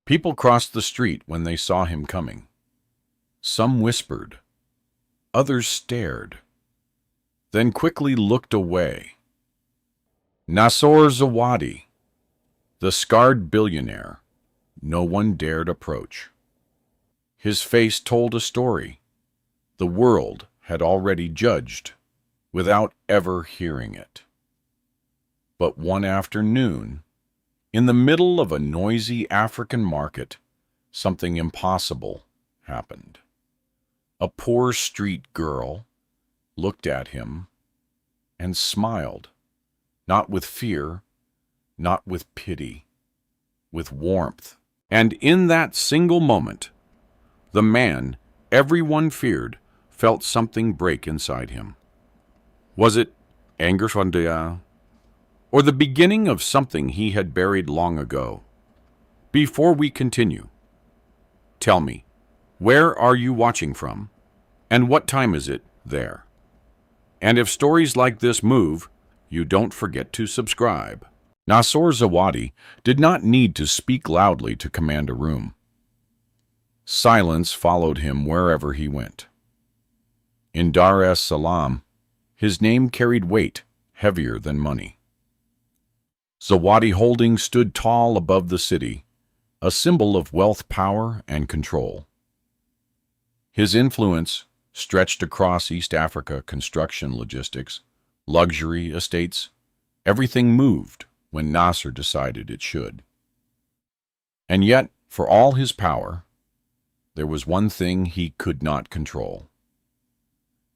People crossed the street when they saw him coming. Some whispered, others stared, then quickly looked away. Nassor Zawadi, the scarred billionaire, no one dared approach. His face told a story the world had already judged without ever hearing it. But one afternoon, in the middle of a noisy African market, something impossible happened. A poor street girl looked at him and smiled, not with fear, not with pity, with warmth. And in that single moment, the man everyone feared felt something break inside him. Was it anger or the beginning of something he had buried long ago? Before we continue, tell me, where are you watching from? And what time is it there? And if stories like this move, you don't forget to subscribe. Nassor Zawadi did not need to speak loudly to command a room. Silence followed him wherever he went. In Dar es Salaam, his name carried weight heavier than money. Zawadi Holdings stood tall above the city, a symbol of wealth, power, and control. His influence stretched across East Africa: construction, logistics, luxury estates. Everything moved when Nassor decided it should. And yet, for all his power, there was one thing he could not control: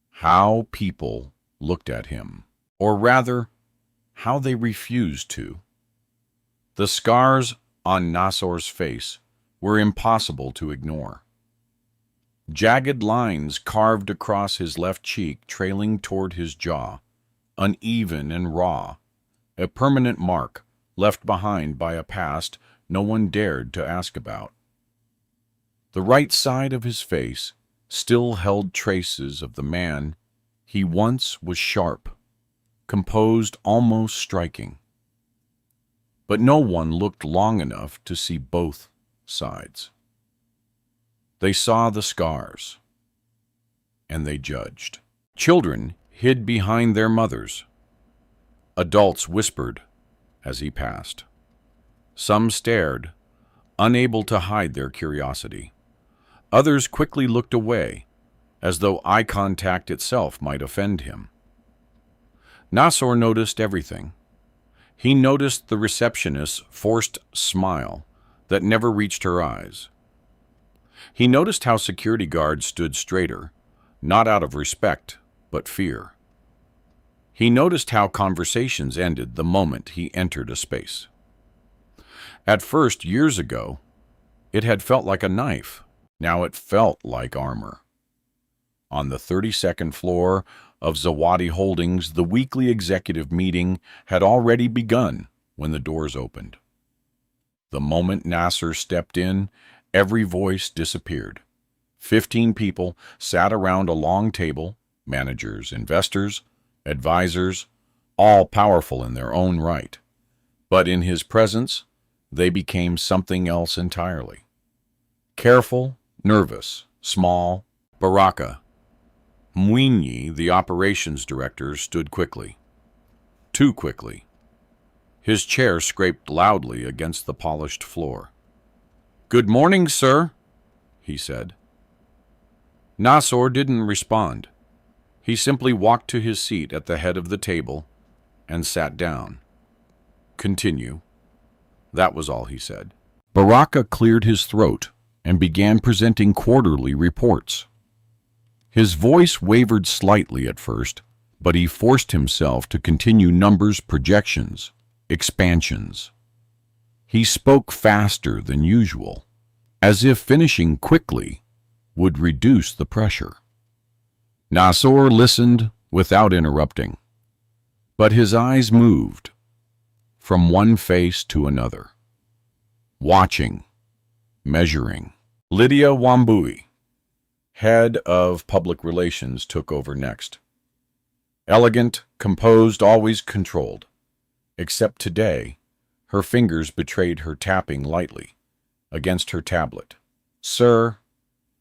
how people looked at him, or rather, how they refused to. The scars on Nassor's face were impossible to ignore. Jagged lines carved across his left cheek, trailing toward his jaw, uneven and raw, a permanent mark left behind by a past no one dared to ask about. The right side of his face still held traces of the man he once was: sharp, composed, almost striking. But no one looked long enough to see both sides. They saw the scars, and they judged. Children hid behind their mothers. Adults whispered as he passed. Some stared, unable to hide their curiosity. Others quickly looked away, as though eye contact itself might offend him. Nassor noticed everything. He noticed the receptionist's forced smile that never reached her eyes. He noticed how security guards stood straighter, not out of respect, but fear. He noticed how conversations ended the moment he entered a space. At first, years ago, it had felt like a knife. Now it felt like armor. On the 32nd floor of Zawadi Holdings, the weekly executive meeting had already begun when the doors opened. The moment Nassor stepped in, every voice disappeared. 15 people sat around a long table: managers, investors, advisors, all powerful in their own right. But in his presence, they became something else entirely. Careful, nervous, small. Baraka Mwinyi, the operations director, stood quickly. Too quickly. His chair scraped loudly against the polished floor. "Good morning, sir," he said. Nassor didn't respond. He simply walked to his seat at the head of the table and sat down. "Continue." That was all he said. Baraka cleared his throat and began presenting quarterly reports. His voice wavered slightly at first, but he forced himself to continue: numbers, projections, expansions. He spoke faster than usual, as if finishing quickly would reduce the pressure. Nassor listened without interrupting, but his eyes moved from one face to another, watching, measuring. Lydia Wambui, head of public relations, took over next. Elegant, composed, always controlled. Except today, her fingers betrayed her tapping lightly, against her tablet. Sir,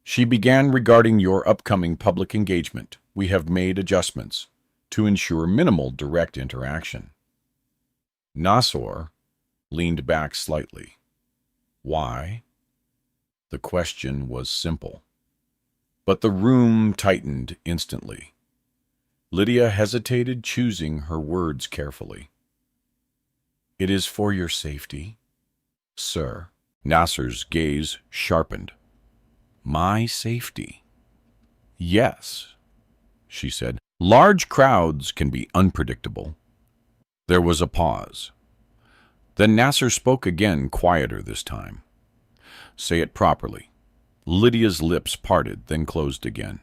she began, regarding your upcoming public engagement, we have made adjustments to ensure minimal direct interaction. Nassor leaned back slightly. Why? The question was simple. But the room tightened instantly. Lydia hesitated, choosing her words carefully. It is for your safety, sir. Nassor's gaze sharpened. My safety? Yes, she said. Large crowds can be unpredictable. There was a pause. Then Nassor spoke again, quieter this time. Say it properly. Lydia's lips parted, then closed again.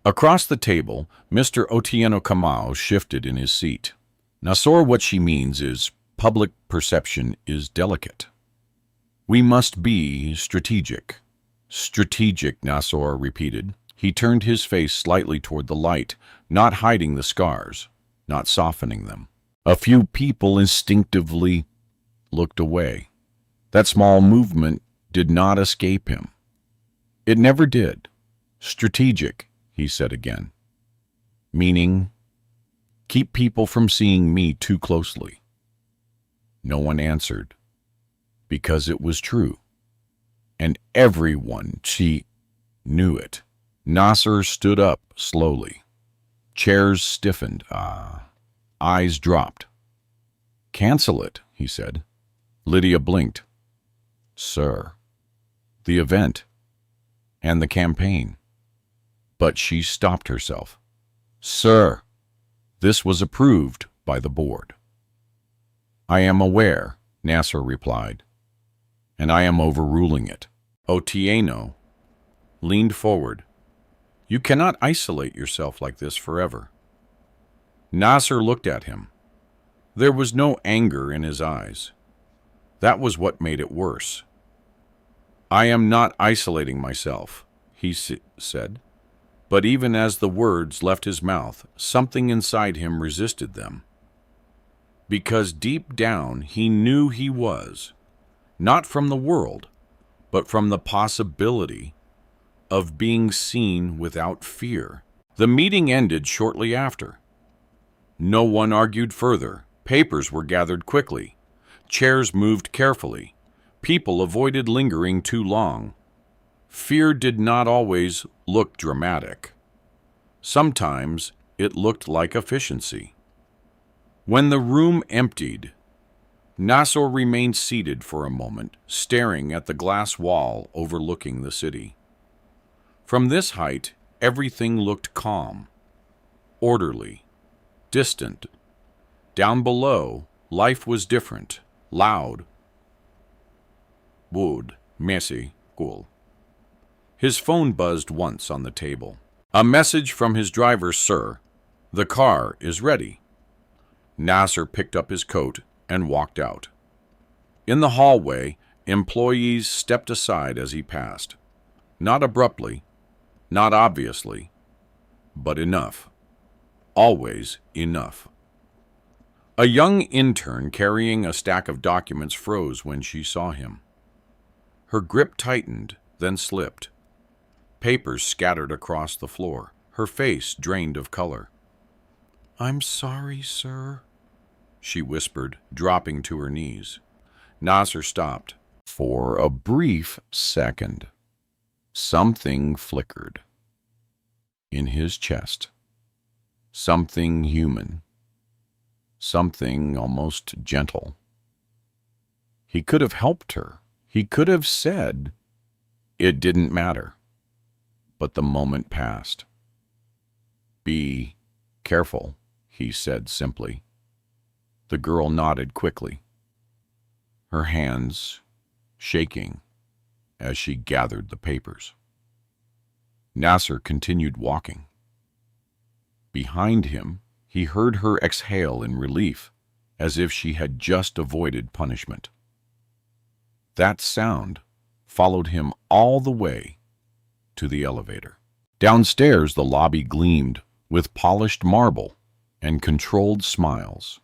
Across the table, Mr. Otieno Kamau shifted in his seat. Nassor, what she means is public perception is delicate. We must be strategic. Strategic, Nassor repeated. He turned his face slightly toward the light, not hiding the scars, not softening them. A few people instinctively looked away. That small movement did not escape him. It never did. Strategic, he said again. Meaning, keep people from seeing me too closely. No one answered, because it was true. And everyone, she knew it. Nassor stood up slowly. Chairs stiffened. Eyes dropped. Cancel it, he said. Lydia blinked. Sir, the event and the campaign. But she stopped herself. Sir, this was approved by the board. I am aware, Nassor replied, and I am overruling it. Otieno leaned forward. You cannot isolate yourself like this forever. Nassor looked at him. There was no anger in his eyes. That was what made it worse. I am not isolating myself, he said. But even as the words left his mouth, something inside him resisted them. Because deep down he knew he was, not from the world, but from the possibility of being seen without fear. The meeting ended shortly after. No one argued further. Papers were gathered quickly. Chairs moved carefully. People avoided lingering too long. Fear did not always look dramatic. Sometimes it looked like efficiency. When the room emptied, Nassor remained seated for a moment, staring at the glass wall overlooking the city. From this height, everything looked calm, orderly, distant. Down below, life was different, loud. Wood, Messi, cool. His phone buzzed once on the table. A message from his driver, sir. The car is ready. Nassor picked up his coat and walked out. In the hallway, employees stepped aside as he passed. Not abruptly, not obviously, but enough. Always enough. A young intern carrying a stack of documents froze when she saw him. Her grip tightened, then slipped. Papers scattered across the floor. Her face drained of color. I'm sorry, sir, she whispered, dropping to her knees. Nassor stopped. For a brief second, something flickered in his chest. Something human. Something almost gentle. He could have helped her. He could have said, it didn't matter. But the moment passed. Be careful, he said simply. The girl nodded quickly, her hands shaking as she gathered the papers. Nassor continued walking. Behind him, he heard her exhale in relief, as if she had just avoided punishment. That sound followed him all the way to the elevator. Downstairs, the lobby gleamed with polished marble and controlled smiles.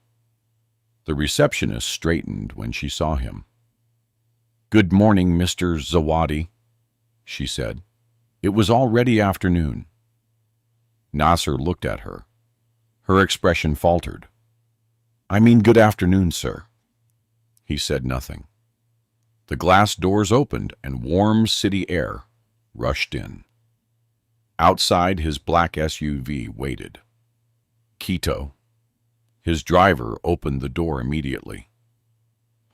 The receptionist straightened when she saw him. "Good morning, Mr. Zawadi," she said. It was already afternoon. Nassor looked at her. Her expression faltered. "I mean good afternoon, sir." He said nothing. The glass doors opened and warm city air rushed in. Outside, his black SUV waited. Quito. His driver opened the door immediately.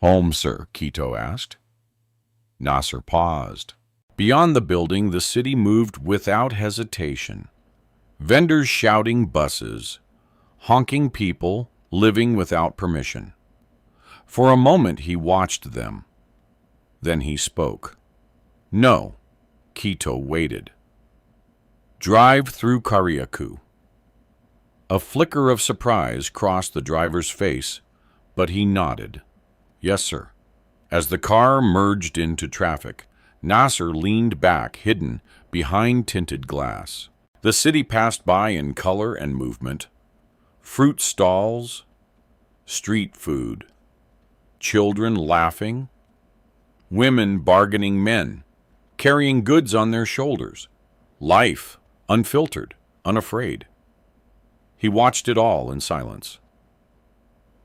"Home, sir?" Quito asked. Nassor paused. Beyond the building, the city moved without hesitation. Vendors shouting buses, honking people living without permission. For a moment he watched them. Then he spoke. "No." Quito waited. "Drive through Kariakou." A flicker of surprise crossed the driver's face, but he nodded. "Yes, sir." As the car merged into traffic, Nassor leaned back, hidden behind tinted glass. The city passed by in color and movement. Fruit stalls, street food, children laughing, women bargaining, men carrying goods on their shoulders. Life, unfiltered, unafraid. He watched it all in silence.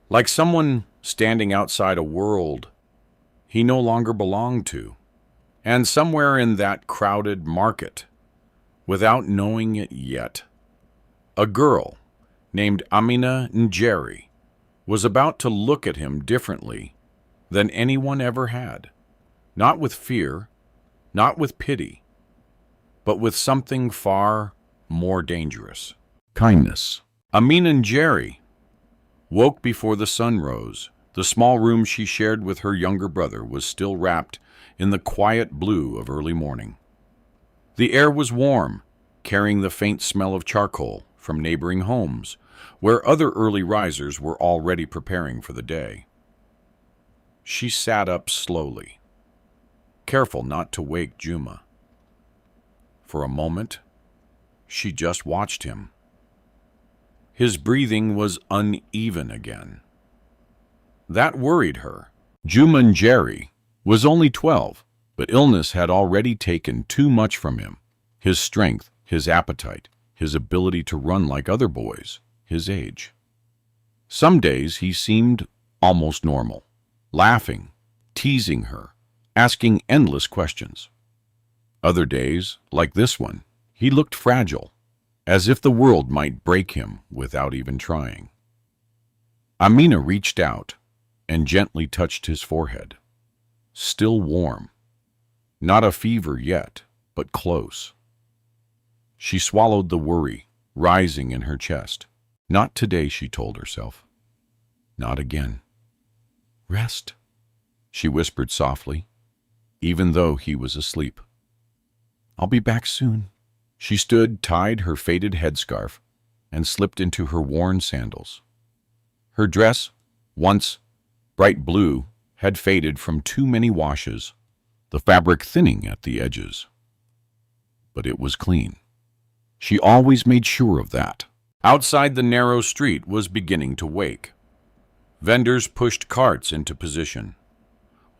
Like someone standing outside a world he no longer belonged to. And somewhere in that crowded market, without knowing it yet, a girl named Amina Njeri was about to look at him differently than anyone ever had. Not with fear, not with pity, but with something far more dangerous. Kindness. Amina Njeri woke before the sun rose. The small room she shared with her younger brother was still wrapped in the quiet blue of early morning. The air was warm, carrying the faint smell of charcoal from neighboring homes, where other early risers were already preparing for the day. She sat up slowly, careful not to wake Juma. For a moment, she just watched him. His breathing was uneven again. That worried her. Juma Njeri was only 12, but illness had already taken too much from him. His strength, his appetite, his ability to run like other boys, his age. Some days he seemed almost normal, laughing, teasing her, asking endless questions. Other days, like this one, he looked fragile, as if the world might break him without even trying. Amina reached out and gently touched his forehead. Still warm. Not a fever yet, but close. She swallowed the worry rising in her chest. Not today, she told herself. Not again. Rest, she whispered softly, even though he was asleep. I'll be back soon. She stood, tied her faded headscarf, and slipped into her worn sandals. Her dress, once bright blue, had faded from too many washes, the fabric thinning at the edges. But it was clean. She always made sure of that. Outside, the narrow street was beginning to wake. Vendors pushed carts into position.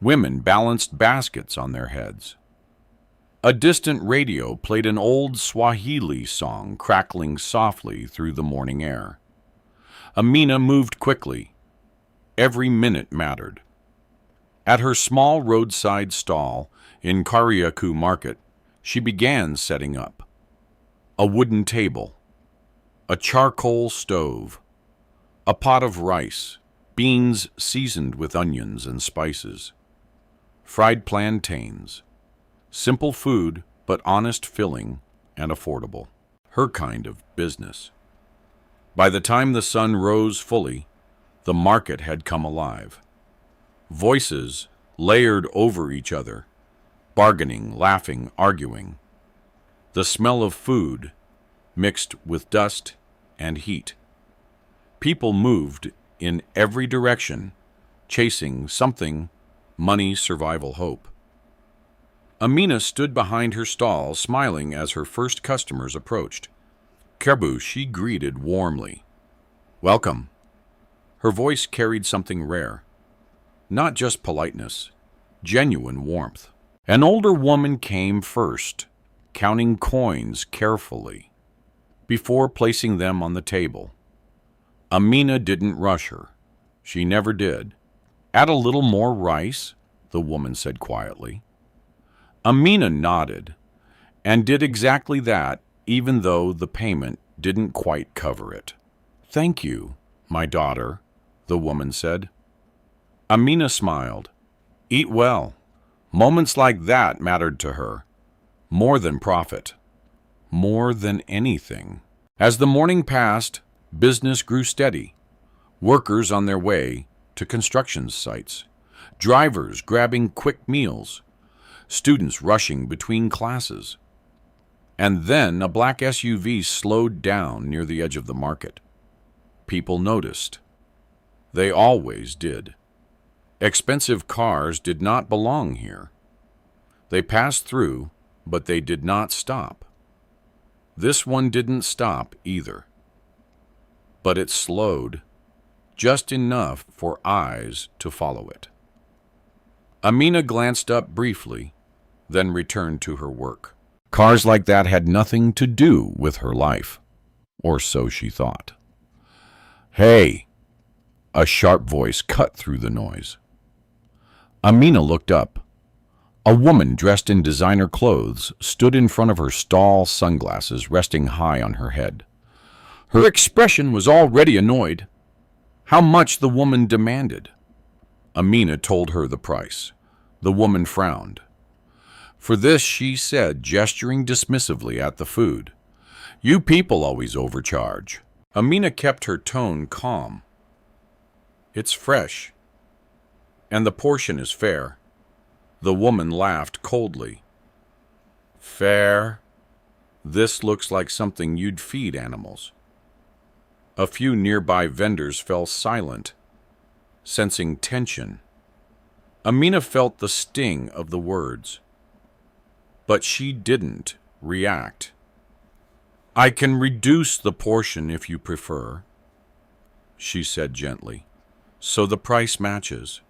Women balanced baskets on their heads. A distant radio played an old Swahili song crackling softly through the morning air. Amina moved quickly. Every minute mattered. At her small roadside stall in Kariakou Market, she began setting up. A wooden table, a charcoal stove, a pot of rice, beans seasoned with onions and spices, fried plantains. Simple food, but honest, filling, and affordable. Her kind of business. By the time the sun rose fully, the market had come alive. Voices layered over each other, bargaining, laughing, arguing. The smell of food mixed with dust and heat. People moved in every direction, chasing something, money, survival, hope. Amina stood behind her stall, smiling as her first customers approached. Kerbu she greeted warmly. Welcome. Her voice carried something rare. Not just politeness, genuine warmth. An older woman came first, counting coins carefully before placing them on the table. Amina didn't rush her. She never did. "Add a little more rice," the woman said quietly. Amina nodded and did exactly that, even though the payment didn't quite cover it. "Thank you, my daughter," the woman said. Amina smiled. Eat well. Moments like that mattered to her, more than profit, more than anything. As the morning passed, business grew steady. Workers on their way to construction sites, drivers grabbing quick meals, students rushing between classes. And then a black SUV slowed down near the edge of the market. People noticed. They always did. Expensive cars did not belong here. They passed through, but they did not stop. This one didn't stop either. But it slowed, just enough for eyes to follow it. Amina glanced up briefly, then returned to her work. Cars like that had nothing to do with her life, or so she thought. "Hey!" A sharp voice cut through the noise. Amina looked up. A woman dressed in designer clothes stood in front of her stall, sunglasses resting high on her head. Her expression was already annoyed. How much the woman demanded? Amina told her the price. The woman frowned. For this, she said, gesturing dismissively at the food, "You people always overcharge." Amina kept her tone calm. "It's fresh, and the portion is fair." The woman laughed coldly. "Fair? This looks like something you'd feed animals." A few nearby vendors fell silent, sensing tension. Amina felt the sting of the words, but she didn't react. "I can reduce the portion if you prefer," she said gently, "so the price matches."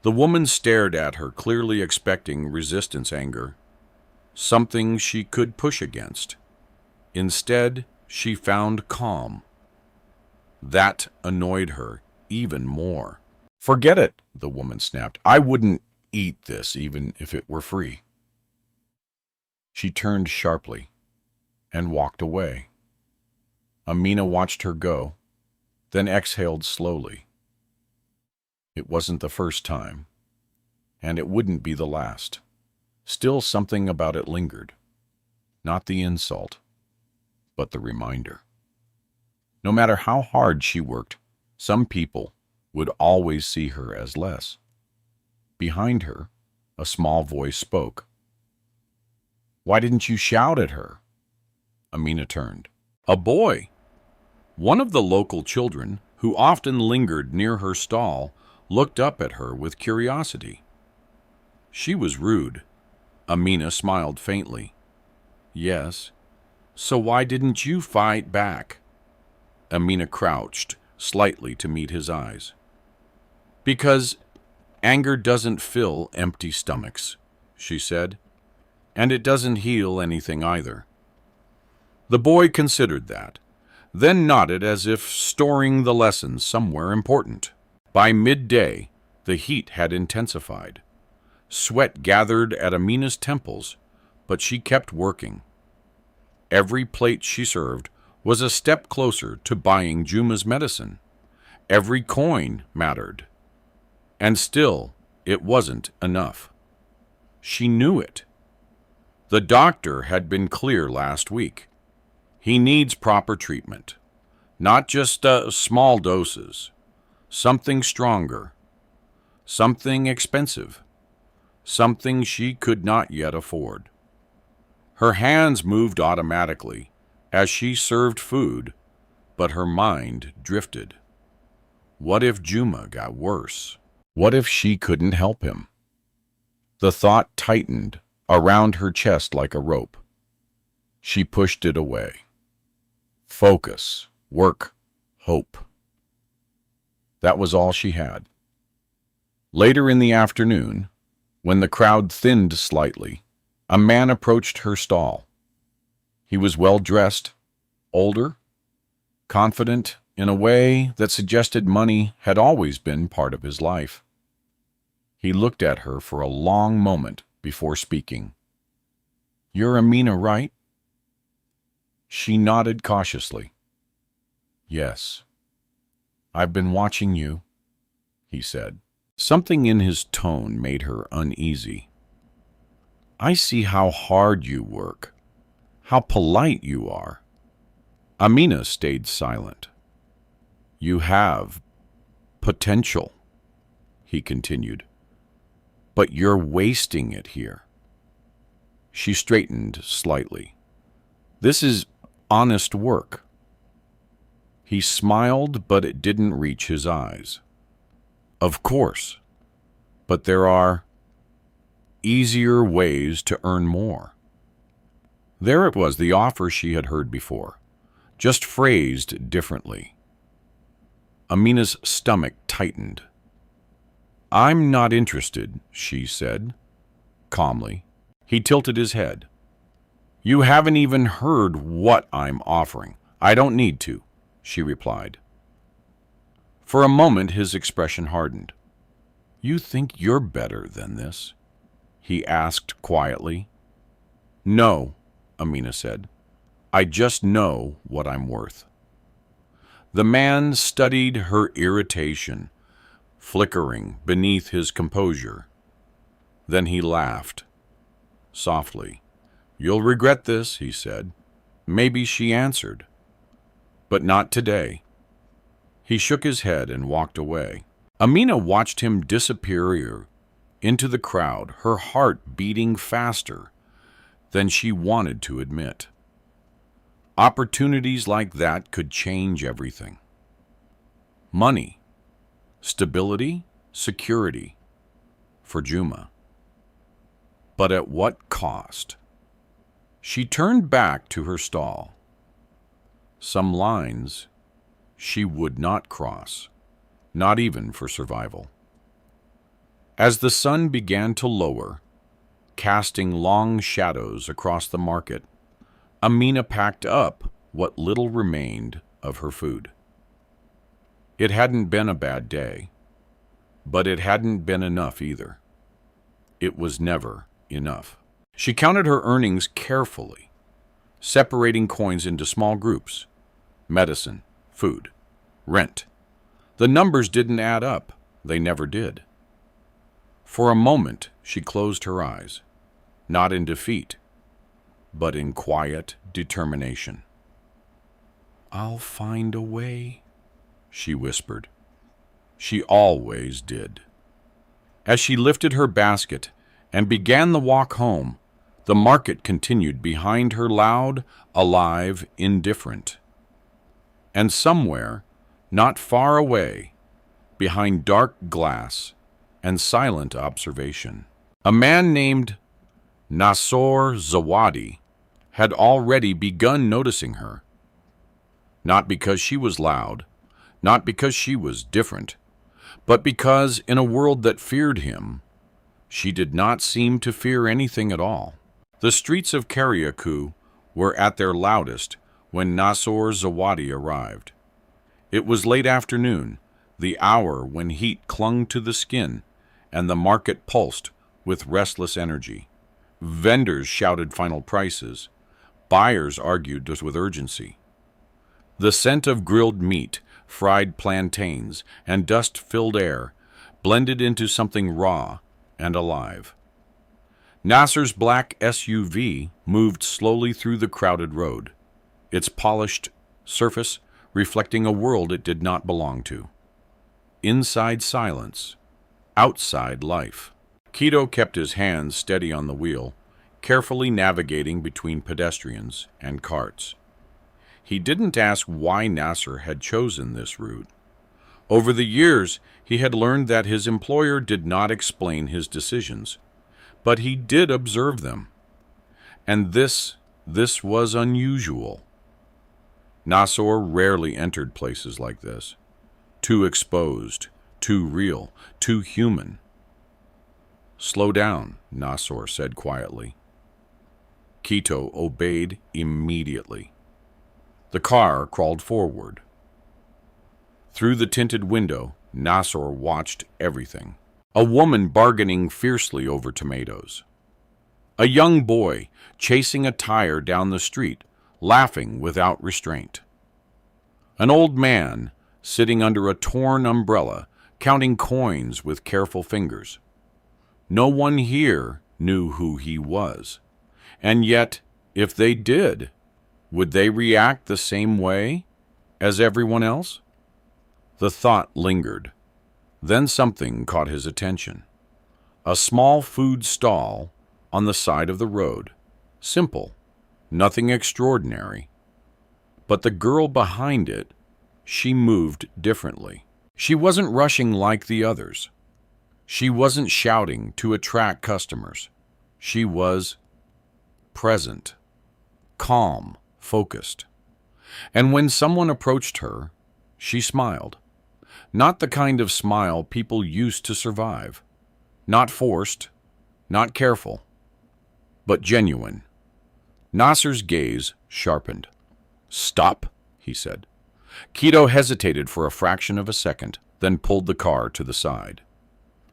The woman stared at her, clearly expecting resistance, anger, something she could push against. Instead, she found calm. That annoyed her even more. "Forget it," the woman snapped. "I wouldn't eat this even if it were free." She turned sharply and walked away. Amina watched her go, then exhaled slowly. It wasn't the first time, and it wouldn't be the last. Still, something about it lingered. Not the insult, but the reminder. No matter how hard she worked, some people would always see her as less. Behind her, a small voice spoke. "Why didn't you shout at her?" Amina turned. A boy, one of the local children who often lingered near her stall, looked up at her with curiosity. She was rude. Amina smiled faintly. "Yes. So why didn't you fight back?" Amina crouched slightly to meet his eyes. "Because anger doesn't fill empty stomachs," she said, "and it doesn't heal anything either." The boy considered that, then nodded as if storing the lesson somewhere important. By midday, the heat had intensified. Sweat gathered at Amina's temples, but she kept working. Every plate she served was a step closer to buying Juma's medicine. Every coin mattered. And still, it wasn't enough. She knew it. The doctor had been clear last week. He needs proper treatment, not just small doses. Something stronger, something expensive, something she could not yet afford. Her hands moved automatically as she served food, but her mind drifted. What if Juma got worse? What if she couldn't help him? The thought tightened around her chest like a rope. She pushed it away. Focus, work, hope. That was all she had. Later in the afternoon, when the crowd thinned slightly, a man approached her stall. He was well-dressed, older, confident in a way that suggested money had always been part of his life. He looked at her for a long moment before speaking. "You're Amina, right?" She nodded cautiously. "Yes. I've been watching you," he said. Something in his tone made her uneasy. "I see how hard you work, how polite you are." Amina stayed silent. "You have potential," he continued, "but you're wasting it here." She straightened slightly. "This is honest work." He smiled, but it didn't reach his eyes. "Of course, but there are easier ways to earn more." There it was, the offer she had heard before, just phrased differently. Amina's stomach tightened. "I'm not interested," she said, calmly. He tilted his head. "You haven't even heard what I'm offering." "I don't need to," she replied. For a moment his expression hardened. "You think you're better than this?" he asked quietly. "No," Amina said. "I just know what I'm worth." The man studied her irritation, flickering beneath his composure. Then he laughed, softly. "You'll regret this," he said. Maybe she answered. "But not today." He shook his head and walked away. Amina watched him disappear into the crowd, her heart beating faster than she wanted to admit. Opportunities like that could change everything. Money, stability, security for Juma. But at what cost? She turned back to her stall. Some lines she would not cross, not even for survival. As the sun began to lower, casting long shadows across the market, Amina packed up what little remained of her food. It hadn't been a bad day, but it hadn't been enough either. It was never enough. She counted her earnings carefully, separating coins into small groups: medicine, food, rent. The numbers didn't add up. They never did. For a moment, she closed her eyes, not in defeat, but in quiet determination. "I'll find a way," she whispered. She always did. As she lifted her basket and began the walk home, the market continued behind her, loud, alive, indifferent. And somewhere, not far away, behind dark glass and silent observation, a man named Nassor Zawadi had already begun noticing her. Not because she was loud, not because she was different, but because in a world that feared him, she did not seem to fear anything at all. The streets of Kariakou were at their loudest when Nassor Zawadi arrived. It was late afternoon, the hour when heat clung to the skin and the market pulsed with restless energy. Vendors shouted final prices. Buyers argued with urgency. The scent of grilled meat, fried plantains, and dust-filled air blended into something raw and alive. Nasser's black SUV moved slowly through the crowded road, its polished surface reflecting a world it did not belong to. Inside silence, outside life. Keto kept his hands steady on the wheel, carefully navigating between pedestrians and carts. He didn't ask why Nassor had chosen this route. Over the years, he had learned that his employer did not explain his decisions, but he did observe them. And this was unusual. Nassor rarely entered places like this, too exposed, too real, too human. "Slow down," Nassor said quietly. Quito obeyed immediately. The car crawled forward. Through the tinted window, Nassor watched everything. A woman bargaining fiercely over tomatoes. A young boy chasing a tire down the street, laughing without restraint. An old man sitting under a torn umbrella, counting coins with careful fingers. No one here knew who he was. And yet, if they did, would they react the same way as everyone else? The thought lingered. Then something caught his attention. A small food stall on the side of the road. Simple, nothing extraordinary. But the girl behind it, she moved differently. She wasn't rushing like the others. She wasn't shouting to attract customers. She was present, calm, focused. And when someone approached her, she smiled. Not the kind of smile people used to survive. Not forced, not careful, but genuine. Nassor's gaze sharpened. "Stop," he said. Quito hesitated for a fraction of a second, then pulled the car to the side.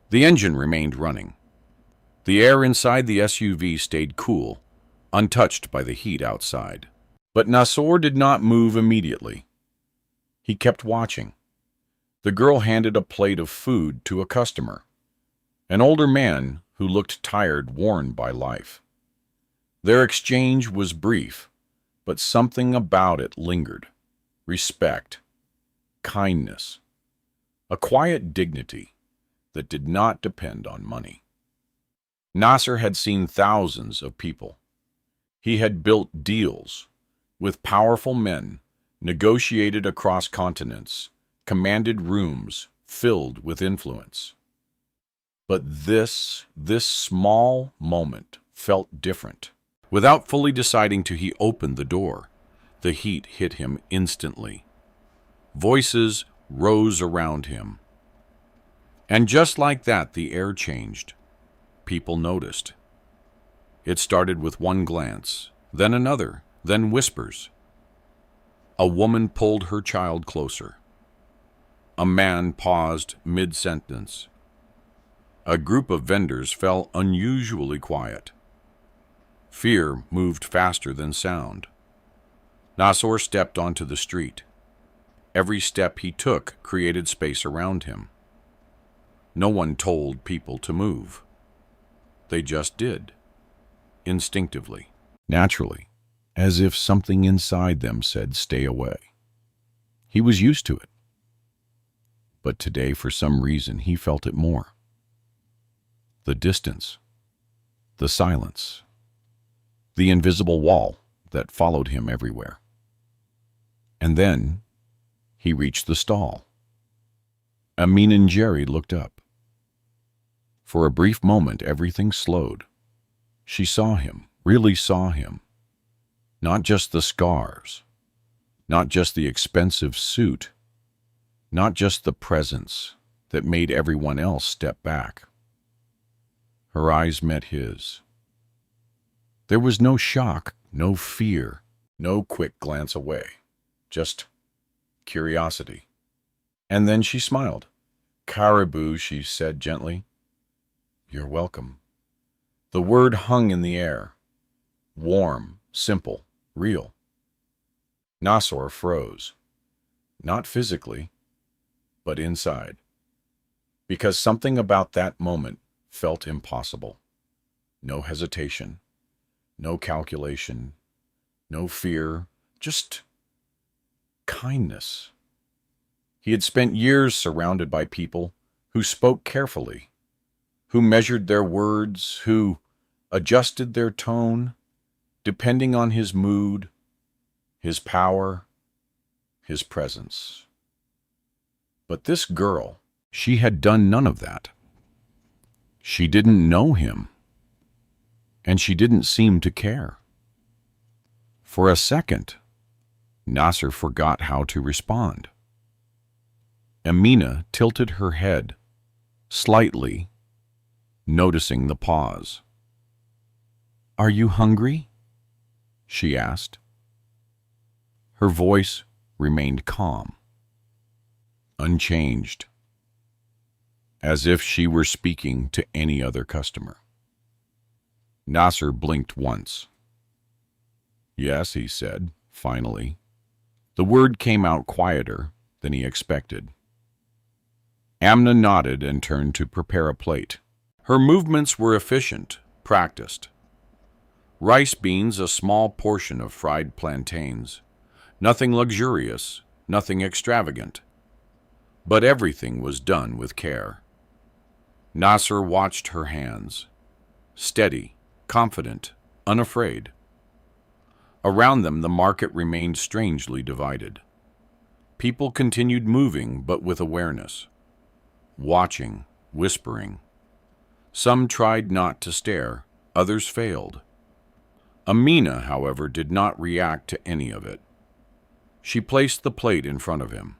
The engine remained running. The air inside the SUV stayed cool, untouched by the heat outside. But Nassor did not move immediately. He kept watching. The girl handed a plate of food to a customer, an older man who looked tired, worn by life. Their exchange was brief, but something about it lingered. Respect, kindness, a quiet dignity that did not depend on money. Nassor had seen thousands of people. He had built deals with powerful men, negotiated across continents, commanded rooms filled with influence. But this small moment felt different. Without fully deciding to, he opened the door. The heat hit him instantly. Voices rose around him. And just like that, the air changed. People noticed. It started with one glance, then another, then whispers. A woman pulled her child closer. A man paused mid-sentence. A group of vendors fell unusually quiet. Fear moved faster than sound. Nassor stepped onto the street. Every step he took created space around him. No one told people to move. They just did, instinctively, naturally, as if something inside them said, "Stay away." He was used to it. But today, for some reason, he felt it more. The distance, the silence, the invisible wall that followed him everywhere. And then he reached the stall. Amina and Jerry looked up. For a brief moment, everything slowed. She saw him, really saw him. Not just the scars, not just the expensive suit, not just the presence that made everyone else step back. Her eyes met his. There was no shock, no fear, no quick glance away, just curiosity. And then she smiled. "Caribou," she said gently. "You're welcome." The word hung in the air. Warm, simple, real. Nassor froze. Not physically, but inside. Because something about that moment felt impossible. No hesitation, no calculation, no fear, just kindness. He had spent years surrounded by people who spoke carefully, who measured their words, who adjusted their tone, depending on his mood, his power, his presence. But this girl, she had done none of that. She didn't know him, and she didn't seem to care. For a second, Nassor forgot how to respond. Amina tilted her head slightly, noticing the pause. "Are you hungry?" she asked. Her voice remained calm, unchanged, as if she were speaking to any other customer. Nassor blinked once. "Yes," he said, finally. The word came out quieter than he expected. Amina nodded and turned to prepare a plate. Her movements were efficient, practiced. Rice beans, a small portion of fried plantains. Nothing luxurious, nothing extravagant. But everything was done with care. Nassor watched her hands. Steady, confident, unafraid. Around them, the market remained strangely divided. People continued moving, but with awareness. Watching, whispering. Some tried not to stare, others failed. Amina, however, did not react to any of it. She placed the plate in front of him.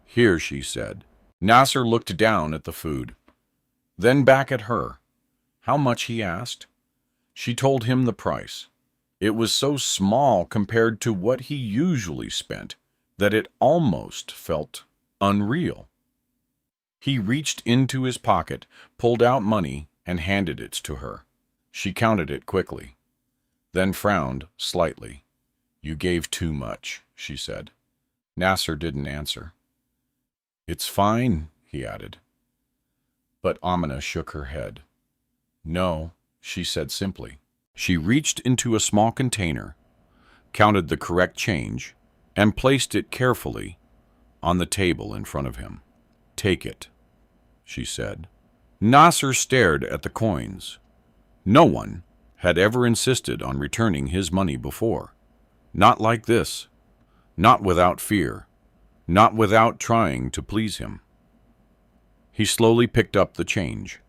"Here," she said. Nassor looked down at the food, then back at her. How much, he asked. She told him the price. It was so small compared to what he usually spent that it almost felt unreal. He reached into his pocket, pulled out money, and handed it to her. She counted it quickly, then frowned slightly. "You gave too much," she said. Nassor didn't answer. "It's fine," he added. But Amina shook her head. "No," she said simply. She reached into a small container, counted the correct change, and placed it carefully on the table in front of him. "Take it," she said. Nassor stared at the coins. No one had ever insisted on returning his money before. Not like this. Not without fear. Not without trying to please him. He slowly picked up the change.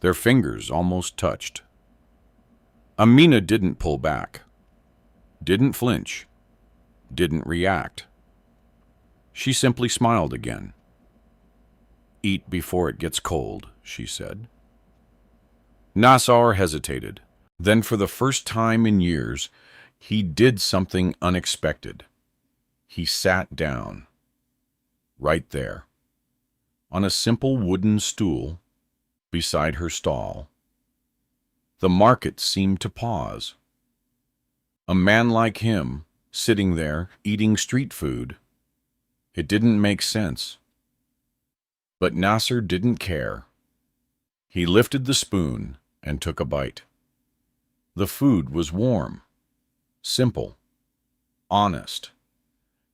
Their fingers almost touched. Amina didn't pull back. Didn't flinch. Didn't react. She simply smiled again. "Eat before it gets cold," she said. Nassor hesitated. Then, for the first time in years, he did something unexpected. He sat down. Right there. On a simple wooden stool beside her stall. The market seemed to pause. A man like him, sitting there, eating street food. It didn't make sense. But Nassor didn't care. He lifted the spoon and took a bite. The food was warm, simple, honest.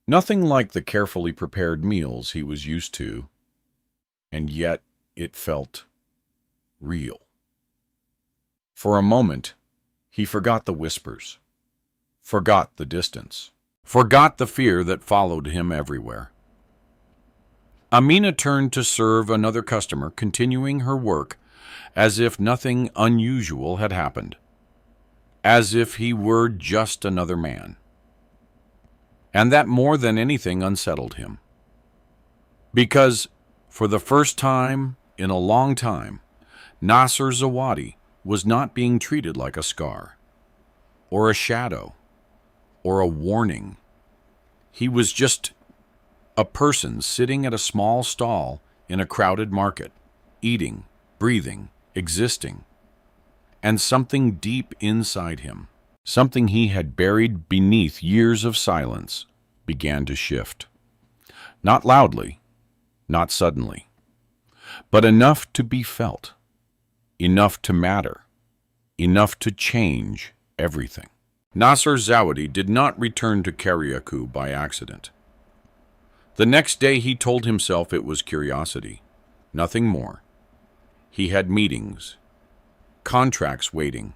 Nothing like the carefully prepared meals he was used to, and yet it felt real. For a moment, he forgot the whispers, forgot the distance, forgot the fear that followed him everywhere. Amina turned to serve another customer, continuing her work as if nothing unusual had happened, as if he were just another man. And that more than anything unsettled him. Because, for the first time in a long time, Nassor Zawadi was not being treated like a scar, or a shadow, or a warning. He was just a person sitting at a small stall in a crowded market, eating, breathing, existing. And something deep inside him, something he had buried beneath years of silence, began to shift. Not loudly, not suddenly, but enough to be felt, enough to matter, enough to change everything. Nassor Zawadi did not return to Kariakou by accident. The next day he told himself it was curiosity, nothing more. He had meetings, contracts waiting,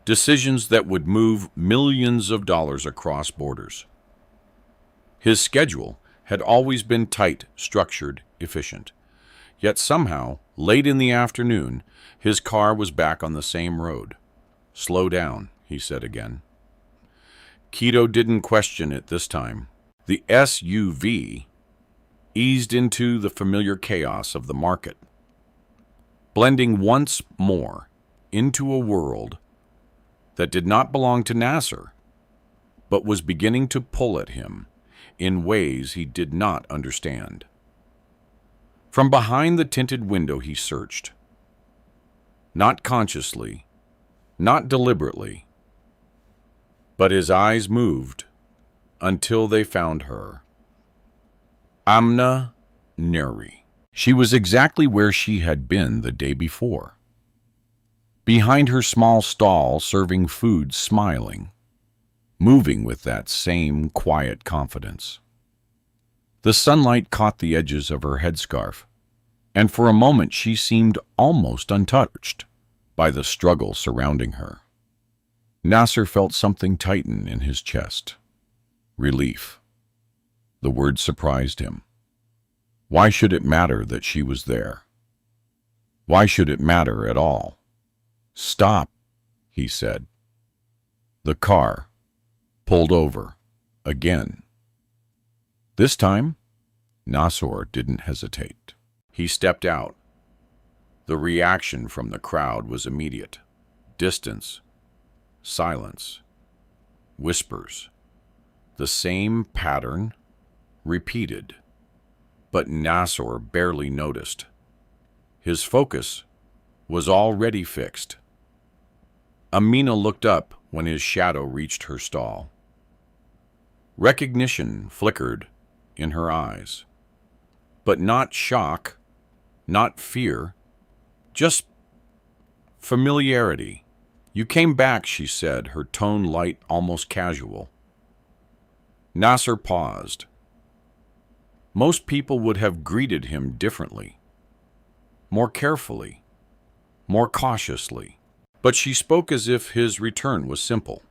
decisions that would move millions of dollars across borders. His schedule had always been tight, structured, efficient. Yet somehow, late in the afternoon, his car was back on the same road. "Slow down," he said again. Quito didn't question it this time. The SUV eased into the familiar chaos of the market, blending once more into a world that did not belong to Nassor, but was beginning to pull at him in ways he did not understand. From behind the tinted window he searched, not consciously, not deliberately, but his eyes moved until they found her. Amina Neri. She was exactly where she had been the day before. Behind her small stall, serving food, smiling, moving with that same quiet confidence. The sunlight caught the edges of her headscarf, and for a moment she seemed almost untouched by the struggle surrounding her. Nassor felt something tighten in his chest. Relief. The word surprised him. Why should it matter that she was there? Why should it matter at all? Stop, he said. The car pulled over again. This time, Nassor didn't hesitate. He stepped out. The reaction from the crowd was immediate. Distance, silence, whispers. The same pattern repeated, but Nassor barely noticed. His focus was already fixed. Amina looked up when his shadow reached her stall. Recognition flickered in her eyes, but not shock, not fear, just familiarity. You came back, she said, her tone light, almost casual. Nassor paused. Most people would have greeted him differently, more carefully, more cautiously. But she spoke as if his return was simple,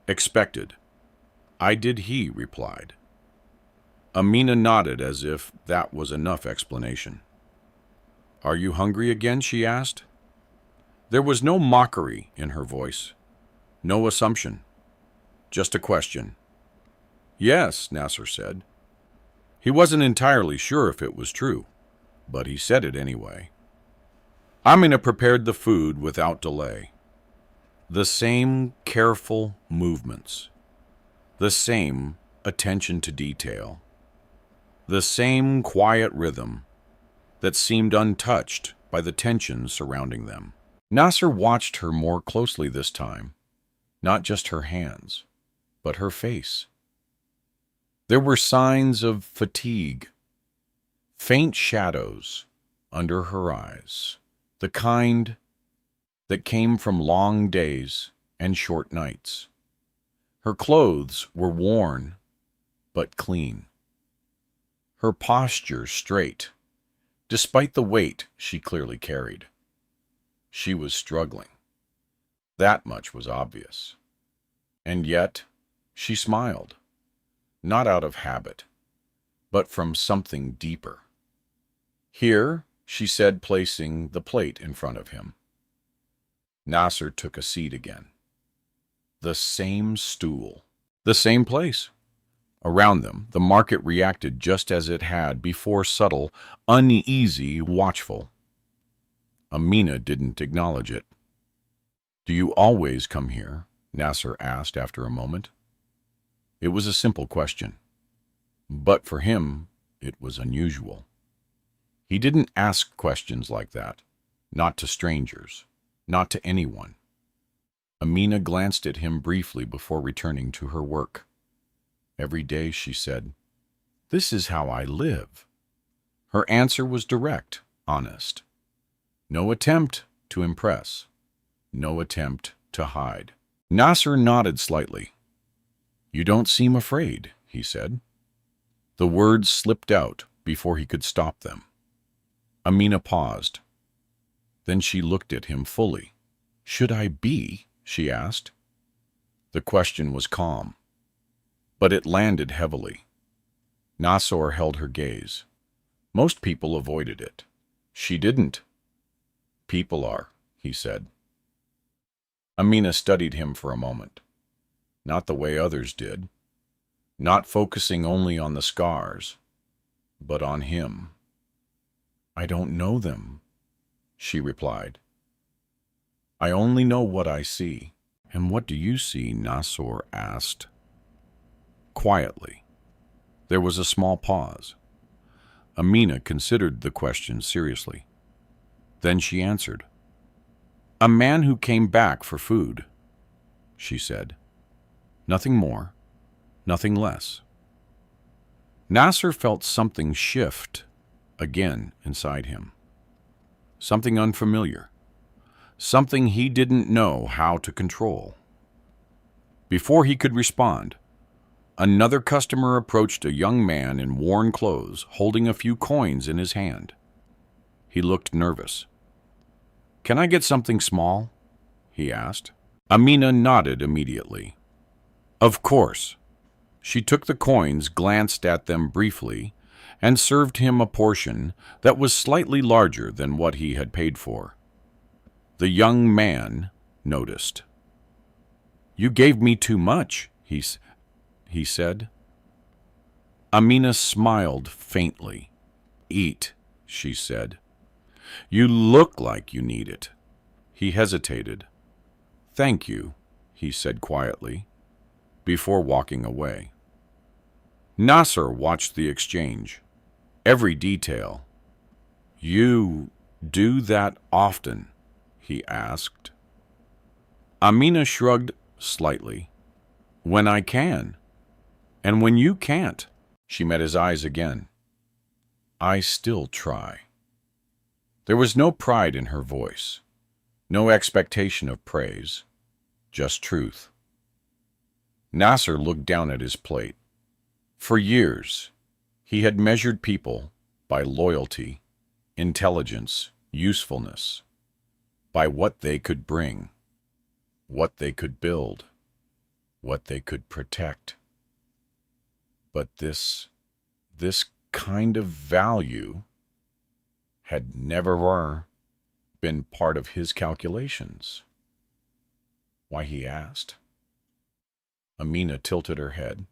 expected. I did, he replied. Amina nodded as if that was enough explanation. Are you hungry again, she asked. There was no mockery in her voice, no assumption, just a question. Yes, Nassor said. He wasn't entirely sure if it was true, but he said it anyway. Amina prepared the food without delay. The same careful movements, the same attention to detail, the same quiet rhythm that seemed untouched by the tension surrounding them. Nassor watched her more closely this time, not just her hands, but her face. There were signs of fatigue, faint shadows under her eyes, the kind that came from long days and short nights. Her clothes were worn, but clean. Her posture straight, despite the weight she clearly carried. She was struggling. That much was obvious. And yet, she smiled, not out of habit, but from something deeper. Here, she said, placing the plate in front of him. Nassor took a seat again. The same stool, the same place. Around them, the market reacted just as it had before, subtle, uneasy, watchful. Amina didn't acknowledge it. Do you always come here? Nassor asked after a moment. It was a simple question, but for him, it was unusual. He didn't ask questions like that, not to strangers, not to anyone. Amina glanced at him briefly before returning to her work. Every day, she said, this is how I live. Her answer was direct, honest. No attempt to impress, no attempt to hide. Nassor nodded slightly. You don't seem afraid, he said. The words slipped out before he could stop them. Amina paused. Then she looked at him fully. Should I be? She asked. The question was calm, but it landed heavily. Nassor held her gaze. Most people avoided it. She didn't. People are, he said. Amina studied him for a moment. Not the way others did. Not focusing only on the scars, but on him. "I don't know them," she replied. "I only know what I see." "And what do you see?" Nassor asked. Quietly. There was a small pause. Amina considered the question seriously. Then she answered. "A man who came back for food," she said. "Nothing more, nothing less." Nassor felt something shift again inside him. Something unfamiliar. Something he didn't know how to control. Before he could respond, another customer approached a young man in worn clothes, holding a few coins in his hand. He looked nervous. "Can I get something small?" he asked. Amina nodded immediately. "Of course." She took the coins, glanced at them briefly, and served him a portion that was slightly larger than what he had paid for. The young man noticed. "You gave me too much," he said. Amina smiled faintly. "Eat," she said. "You look like you need it." He hesitated. "Thank you," he said quietly, before walking away. Nassor watched the exchange. Every detail. "You do that often?" he asked. Amina shrugged slightly. "When I can. And when you can't." She met his eyes again. "I still try." There was no pride in her voice, no expectation of praise, just truth. Nassor looked down at his plate. For years, he had measured people by loyalty, intelligence, usefulness, by what they could bring, what they could build, what they could protect. But this kind of value had never been part of his calculations. "Why?" he asked. Amina tilted her head.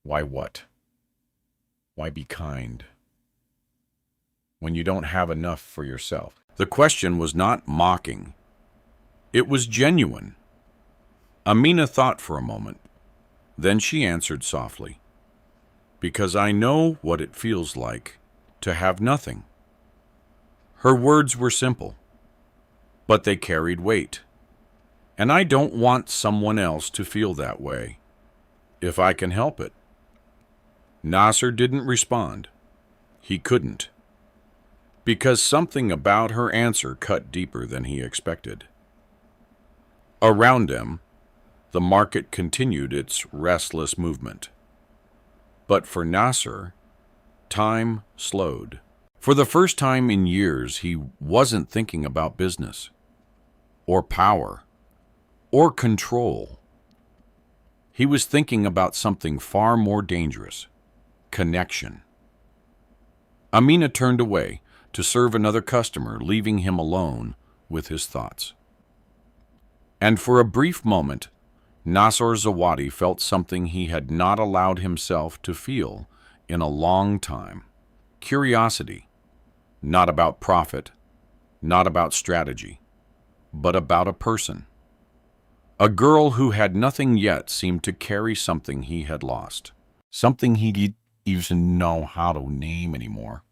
"Why what? Why be kind when you don't have enough for yourself?" The question was not mocking. It was genuine. Amina thought for a moment. Then she answered softly, "Because I know what it feels like to have nothing." Her words were simple, but they carried weight. And I don't want someone else to feel that way, if I can help it. Nassor didn't respond. He couldn't. Because something about her answer cut deeper than he expected. Around them, the market continued its restless movement. But for Nassor, time slowed. For the first time in years, he wasn't thinking about business, or power, or control. He was thinking about something far more dangerous: connection. Amina turned away to serve another customer, leaving him alone with his thoughts. And for a brief moment, Nassor Zawadi felt something he had not allowed himself to feel in a long time. Curiosity, not about profit, not about strategy, but about a person. A girl who had nothing yet seemed to carry something he had lost, something he didn't even know how to name anymore.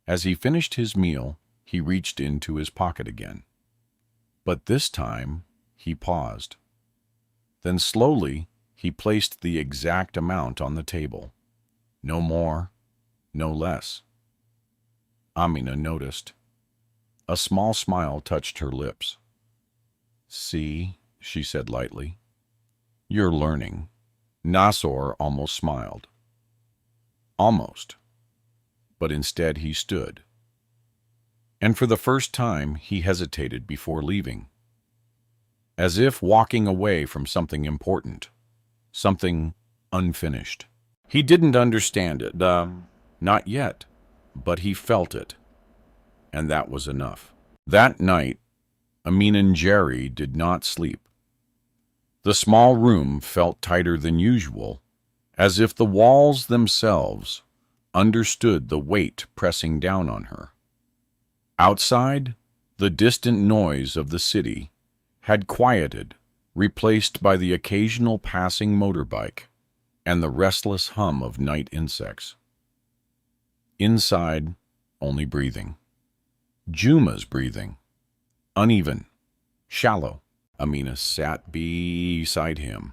As he finished his meal, he reached into his pocket again. But this time, he paused. Then slowly, he placed the exact amount on the table. No more, no less. Amina noticed. A small smile touched her lips. "See," she said lightly. "You're learning." Nassor almost smiled. Almost. But instead he stood. And for the first time he hesitated before leaving. As if walking away from something important. Something unfinished. He didn't understand it, not yet, but he felt it. And that was enough. That night, Amina and Jerry did not sleep. The small room felt tighter than usual, as if the walls themselves understood the weight pressing down on her. Outside, the distant noise of the city had quieted, replaced by the occasional passing motorbike and the restless hum of night insects. Inside, only breathing. Juma's breathing. Uneven, shallow. Amina sat beside him,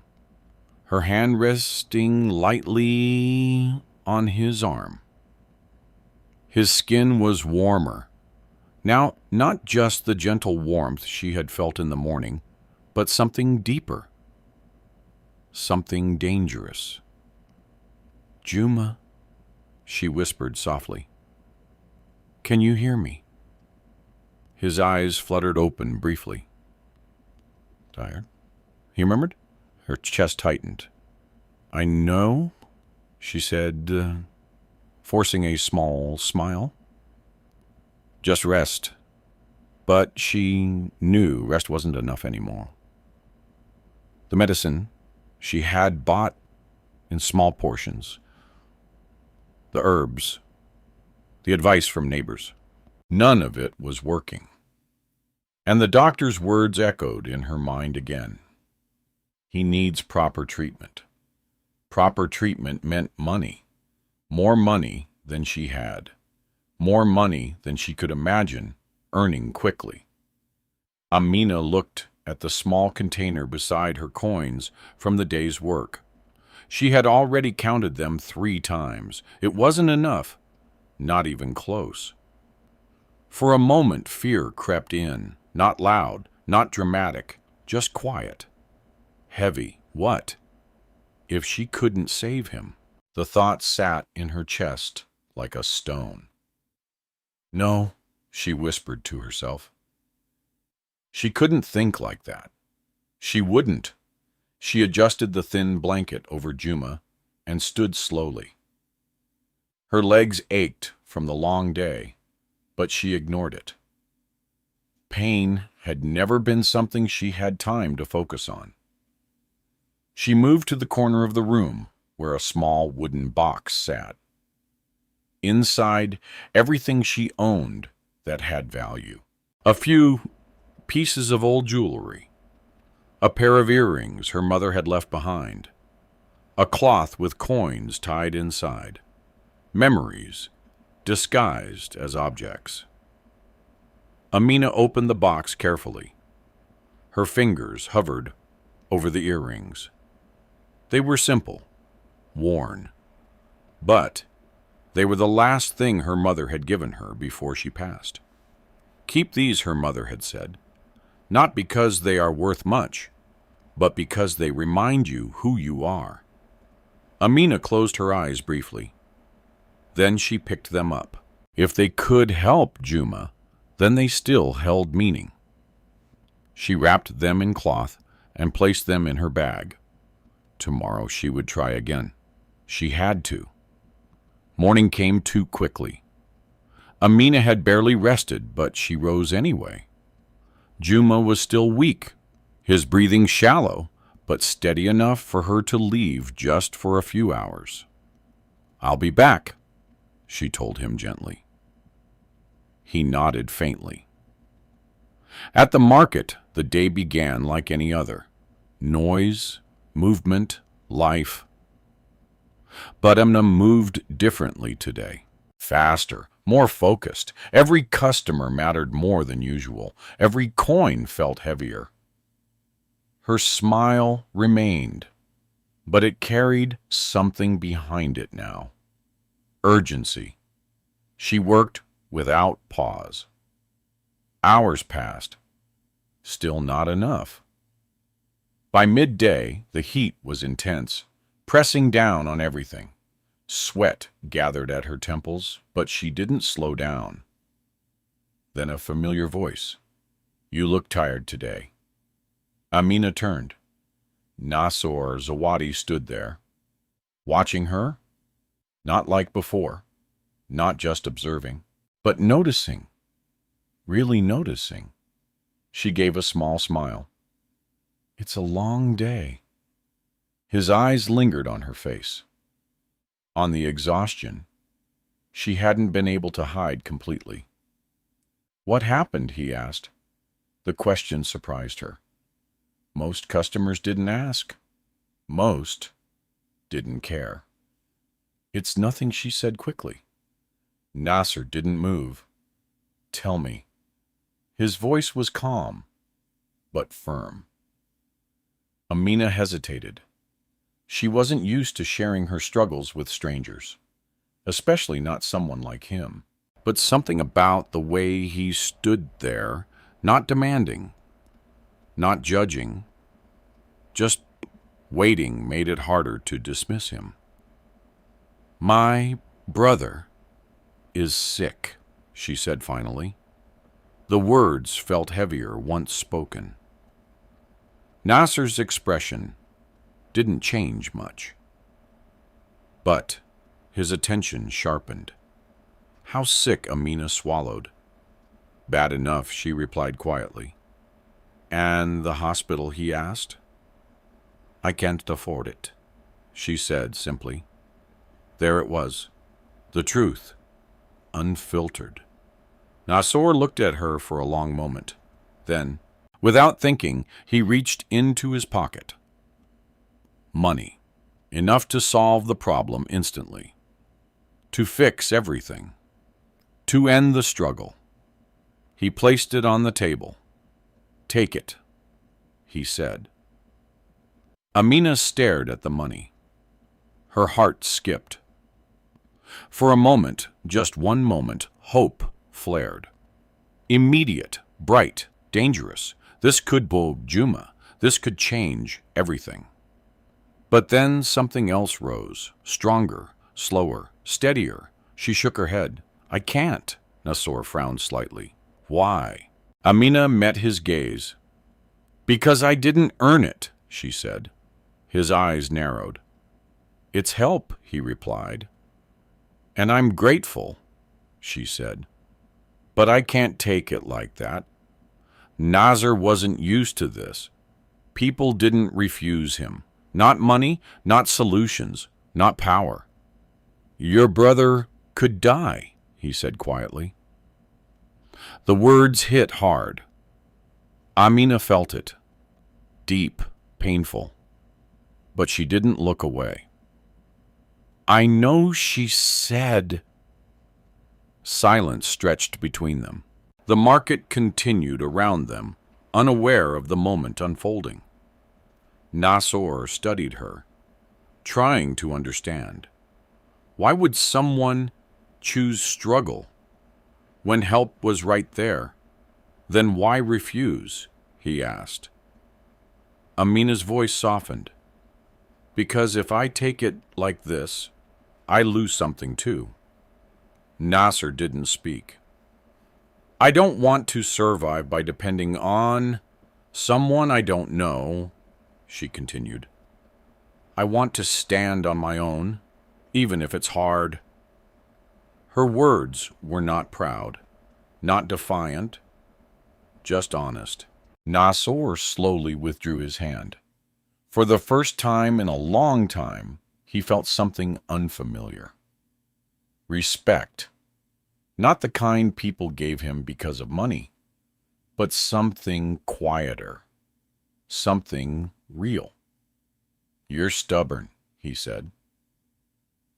her hand resting lightly on his arm. His skin was warmer. Now, not just the gentle warmth she had felt in the morning, but something deeper. Something dangerous. "Juma," she whispered softly. "Can you hear me?" His eyes fluttered open briefly. "Tired?" he murmured. Her chest tightened. "I know," she said, forcing a small smile. "Just rest." But she knew rest wasn't enough anymore. The medicine she had bought in small portions, the herbs, the advice from neighbors, none of it was working. And the doctor's words echoed in her mind again. He needs proper treatment. Proper treatment meant money. More money than she had. More money than she could imagine earning quickly. Amina looked at the small container beside her coins from the day's work. She had already counted them 3 times. It wasn't enough, not even close. For a moment, fear crept in, not loud, not dramatic, just quiet. Heavy. What if she couldn't save him? The thought sat in her chest like a stone. "No," she whispered to herself. She couldn't think like that. She wouldn't. She adjusted the thin blanket over Juma and stood slowly. Her legs ached from the long day, but she ignored it. Pain had never been something she had time to focus on. She moved to the corner of the room where a small wooden box sat. Inside, everything she owned that had value. A few pieces of old jewelry, a pair of earrings her mother had left behind, a cloth with coins tied inside, memories disguised as objects. Amina opened the box carefully. Her fingers hovered over the earrings. They were simple, worn, but they were the last thing her mother had given her before she passed. "Keep these," her mother had said, "not because they are worth much, but because they remind you who you are." Amina closed her eyes briefly. Then she picked them up. If they could help Juma, then they still held meaning. She wrapped them in cloth and placed them in her bag. Tomorrow she would try again. She had to. Morning came too quickly. Amina had barely rested, but she rose anyway. Juma was still weak, his breathing shallow, but steady enough for her to leave just for a few hours. "I'll be back," she told him gently. He nodded faintly. At the market, the day began like any other. Noise, movement, life. But Amina moved differently today. Faster, more focused. Every customer mattered more than usual. Every coin felt heavier. Her smile remained, but it carried something behind it now. Urgency. She worked without pause. Hours passed. Still not enough. By midday, the heat was intense, pressing down on everything. Sweat gathered at her temples, but she didn't slow down. Then a familiar voice. "You look tired today." Amina turned. Nassor Zawadi stood there, watching her, not like before, not just observing, but noticing, really noticing. She gave a small smile. "It's a long day." His eyes lingered on her face, on the exhaustion, she hadn't been able to hide completely. "What happened?" he asked. The question surprised her. Most customers didn't ask. Most didn't care. "It's nothing," she said quickly. Nassor didn't move. "Tell me." His voice was calm, but firm. Amina hesitated. She wasn't used to sharing her struggles with strangers, especially not someone like him. But something about the way he stood there, not demanding, not judging, just waiting, made it harder to dismiss him. "My brother is sick," she said finally. The words felt heavier once spoken. Nasser's expression didn't change much, but his attention sharpened. "How sick?" Amina swallowed. "Bad enough," she replied quietly. "And the hospital?" he asked. "I can't afford it," she said simply. There it was, the truth, unfiltered. Nassor looked at her for a long moment. Then, without thinking, he reached into his pocket. Money. Enough to solve the problem instantly. To fix everything. To end the struggle. He placed it on the table. "Take it," he said. Amina stared at the money. Her heart skipped. For a moment, just one moment, hope flared. Immediate, bright, dangerous. This could bo Juma. This could change everything. But then something else rose, stronger, slower, steadier. She shook her head. "I can't." Nassor frowned slightly. "Why?" Amina met his gaze. "Because I didn't earn it," she said. His eyes narrowed. "It's help," he replied. "And I'm grateful," she said. "But I can't take it like that." Nassor wasn't used to this. People didn't refuse him. Not money, not solutions, not power. "Your brother could die," he said quietly. The words hit hard. Amina felt it. Deep, painful. But she didn't look away. "I know," she said. Silence stretched between them. The market continued around them, unaware of the moment unfolding. Nassor studied her, trying to understand. Why would someone choose struggle when help was right there? Then why refuse? He asked. Amina's voice softened. "Because if I take it like this, I lose something too." Nassor didn't speak. "I don't want to survive by depending on someone I don't know," she continued. "I want to stand on my own, even if it's hard." Her words were not proud, not defiant, just honest. Nassor slowly withdrew his hand. For the first time in a long time, he felt something unfamiliar. Respect. Not the kind people gave him because of money, but something quieter, something real. "You're stubborn," he said.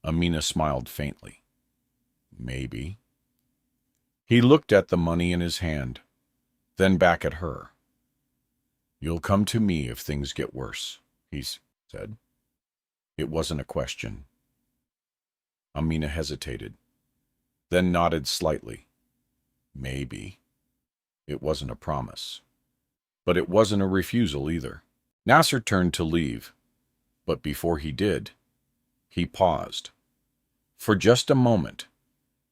Amina smiled faintly. "Maybe." He looked at the money in his hand, then back at her. "You'll come to me if things get worse," he said. It wasn't a question. Amina hesitated, then nodded slightly. Maybe. It wasn't a promise. But it wasn't a refusal either. Nassor turned to leave, but before he did, he paused. For just a moment.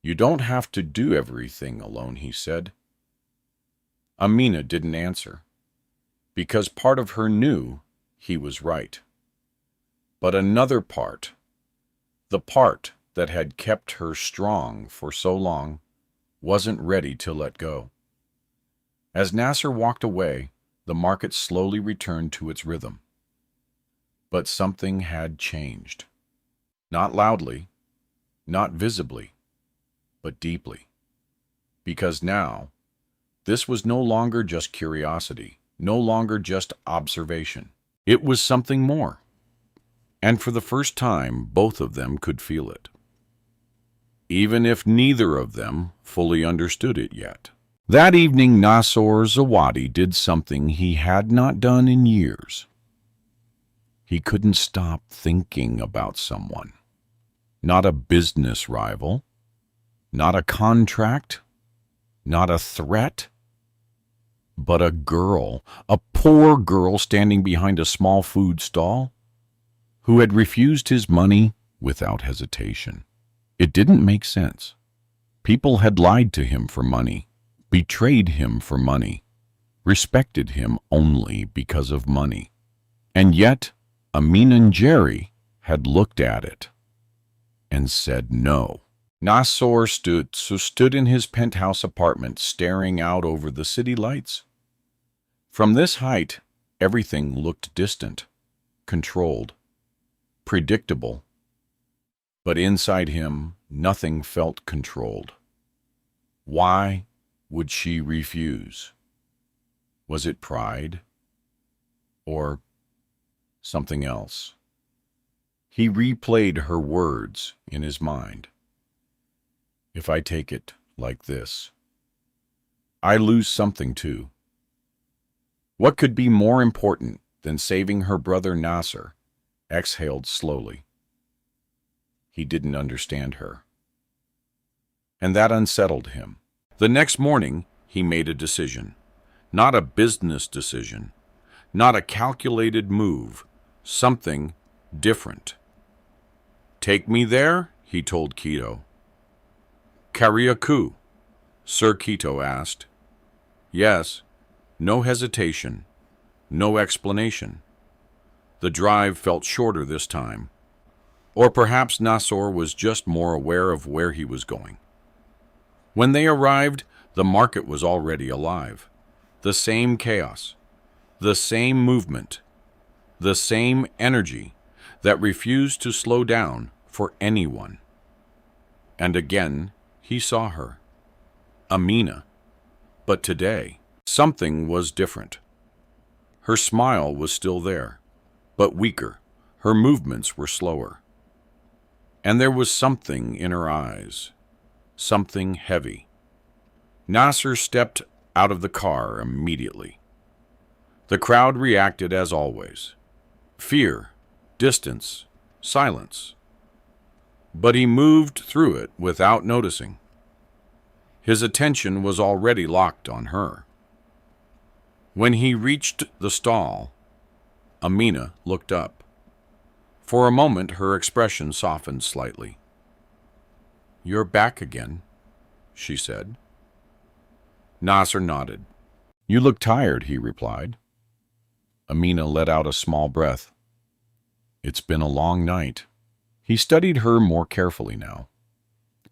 "You don't have to do everything alone," he said. Amina didn't answer, because part of her knew he was right. But another part, the part that had kept her strong for so long, wasn't ready to let go. As Nassor walked away, the market slowly returned to its rhythm. But something had changed. Not loudly, not visibly, but deeply. Because now, this was no longer just curiosity, no longer just observation. It was something more. And for the first time, both of them could feel it, even if neither of them fully understood it yet. That evening, Nassor Zawadi did something he had not done in years. He couldn't stop thinking about someone. Not a business rival, not a contract, not a threat, but a girl, a poor girl standing behind a small food stall, who had refused his money without hesitation. It didn't make sense. People had lied to him for money, betrayed him for money, respected him only because of money. And yet, Amina and Jerry had looked at it and said no. Nassor stood in his penthouse apartment, staring out over the city lights. From this height, everything looked distant, controlled, predictable. But inside him, nothing felt controlled. Why would she refuse? Was it pride? Or something else? He replayed her words in his mind. If I take it like this, I lose something too. What could be more important than saving her brother Nassor? Exhaled slowly. He didn't understand her. And that unsettled him. The next morning, he made a decision. Not a business decision. Not a calculated move. Something different. Take me there, he told Quito. Kariakou, Sir Quito asked. Yes, no hesitation, no explanation. The drive felt shorter this time. Or perhaps Nassor was just more aware of where he was going. When they arrived, the market was already alive. The same chaos, the same movement, the same energy that refused to slow down for anyone. And again, he saw her, Amina. But today, something was different. Her smile was still there, but weaker. Her movements were slower. And there was something in her eyes, something heavy. Nassor stepped out of the car immediately. The crowd reacted as always. Fear, distance, silence. But he moved through it without noticing. His attention was already locked on her. When he reached the stall, Amina looked up. For a moment, her expression softened slightly. "You're back again," she said. Nassor nodded. "You look tired," he replied. Amina let out a small breath. "It's been a long night." He studied her more carefully now.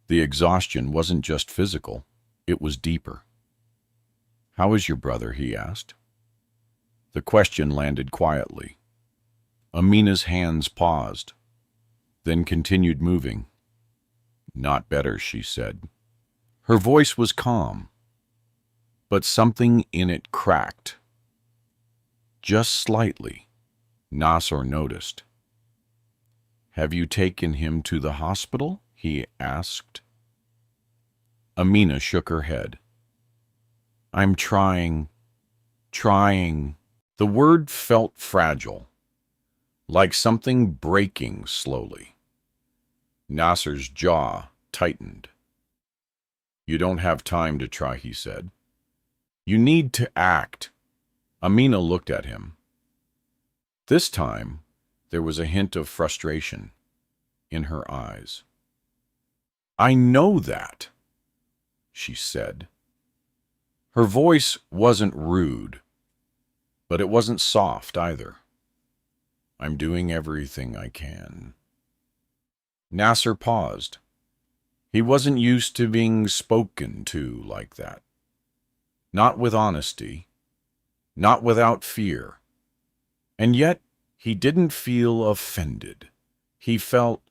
The exhaustion wasn't just physical, it was deeper. "How is your brother?" he asked. The question landed quietly. Amina's hands paused, then continued moving. "Not better," she said. Her voice was calm, but something in it cracked. Just slightly, Nassor noticed. "Have you taken him to the hospital?" he asked. Amina shook her head. "I'm trying. The word felt fragile, like something breaking slowly. Nassor's jaw tightened. "You don't have time to try," he said. "You need to act." Amina looked at him. This time, there was a hint of frustration in her eyes. "I know that," she said. Her voice wasn't rude, but it wasn't soft either. "I'm doing everything I can." Nassor paused. He wasn't used to being spoken to like that. Not with honesty, not without fear. And yet, he didn't feel offended. He felt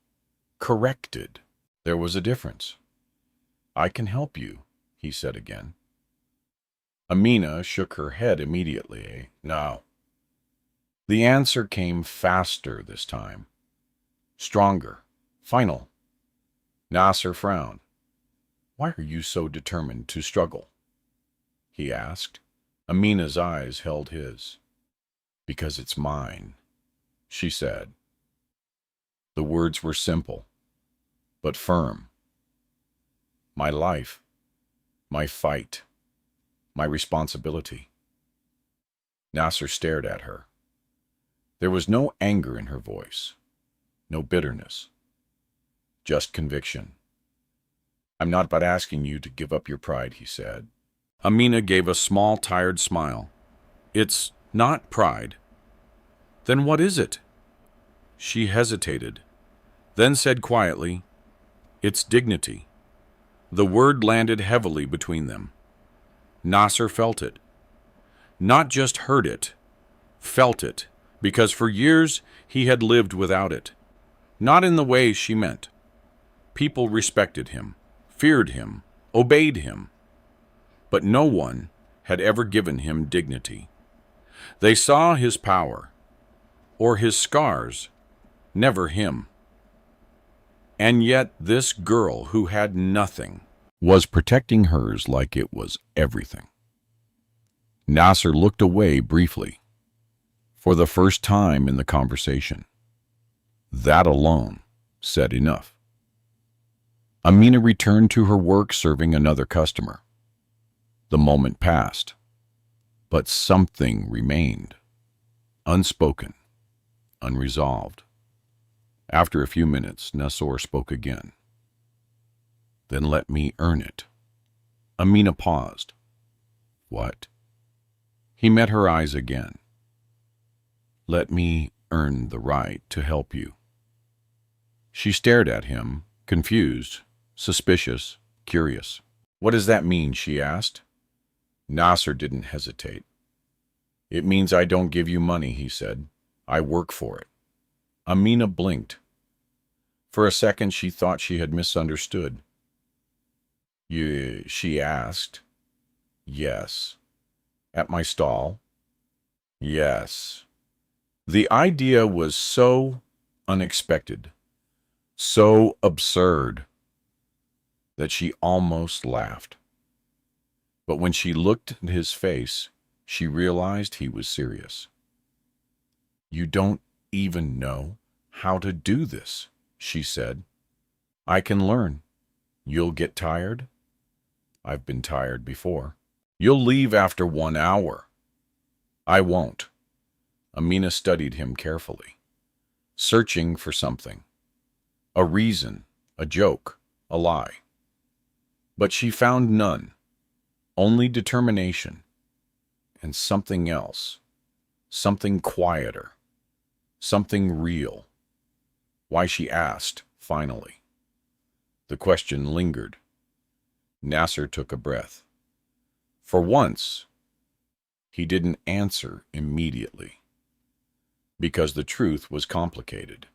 corrected. There was a difference. I can help you, he said again. Amina shook her head immediately. No. The answer came faster this time. Stronger. Final. Nassor frowned. Why are you so determined to struggle? He asked. Amina's eyes held his. Because it's mine, she said. The words were simple, but firm. My life, my fight, my responsibility. Nassor stared at her. There was no anger in her voice, no bitterness, just conviction. I'm not but asking you to give up your pride, he said. Amina gave a small, tired smile. It's not pride. Then what is it? She hesitated, then said quietly, It's dignity. The word landed heavily between them. Nassor felt it. Not just heard it, felt it, because for years he had lived without it. Not in the way she meant. People respected him, feared him, obeyed him. But no one had ever given him dignity. They saw his power, or his scars, never him. And yet this girl who had nothing was protecting hers like it was everything. Nassor looked away briefly, for the first time in the conversation. That alone said enough. Amina returned to her work serving another customer. The moment passed, but something remained, unspoken, unresolved. After a few minutes, Nassor spoke again. Then let me earn it. Amina paused. What? He met her eyes again. Let me earn the right to help you. She stared at him, confused, suspicious, curious. What does that mean? She asked. Nassor didn't hesitate. It means I don't give you money, he said. I work for it. Amina blinked. For a second she thought she had misunderstood. She asked. Yes. At my stall? Yes. The idea was so unexpected, so absurd, that she almost laughed. But when she looked at his face, she realized he was serious. You don't even know how to do this, she said. I can learn. You'll get tired? I've been tired before. You'll leave after 1 hour. I won't. Amina studied him carefully, searching for something. A reason, a joke, a lie. But she found none. Only determination. And something else. Something quieter. Something real. Why, she asked, finally. The question lingered. Nassor took a breath. For once, he didn't answer immediately. Because the truth was complicated.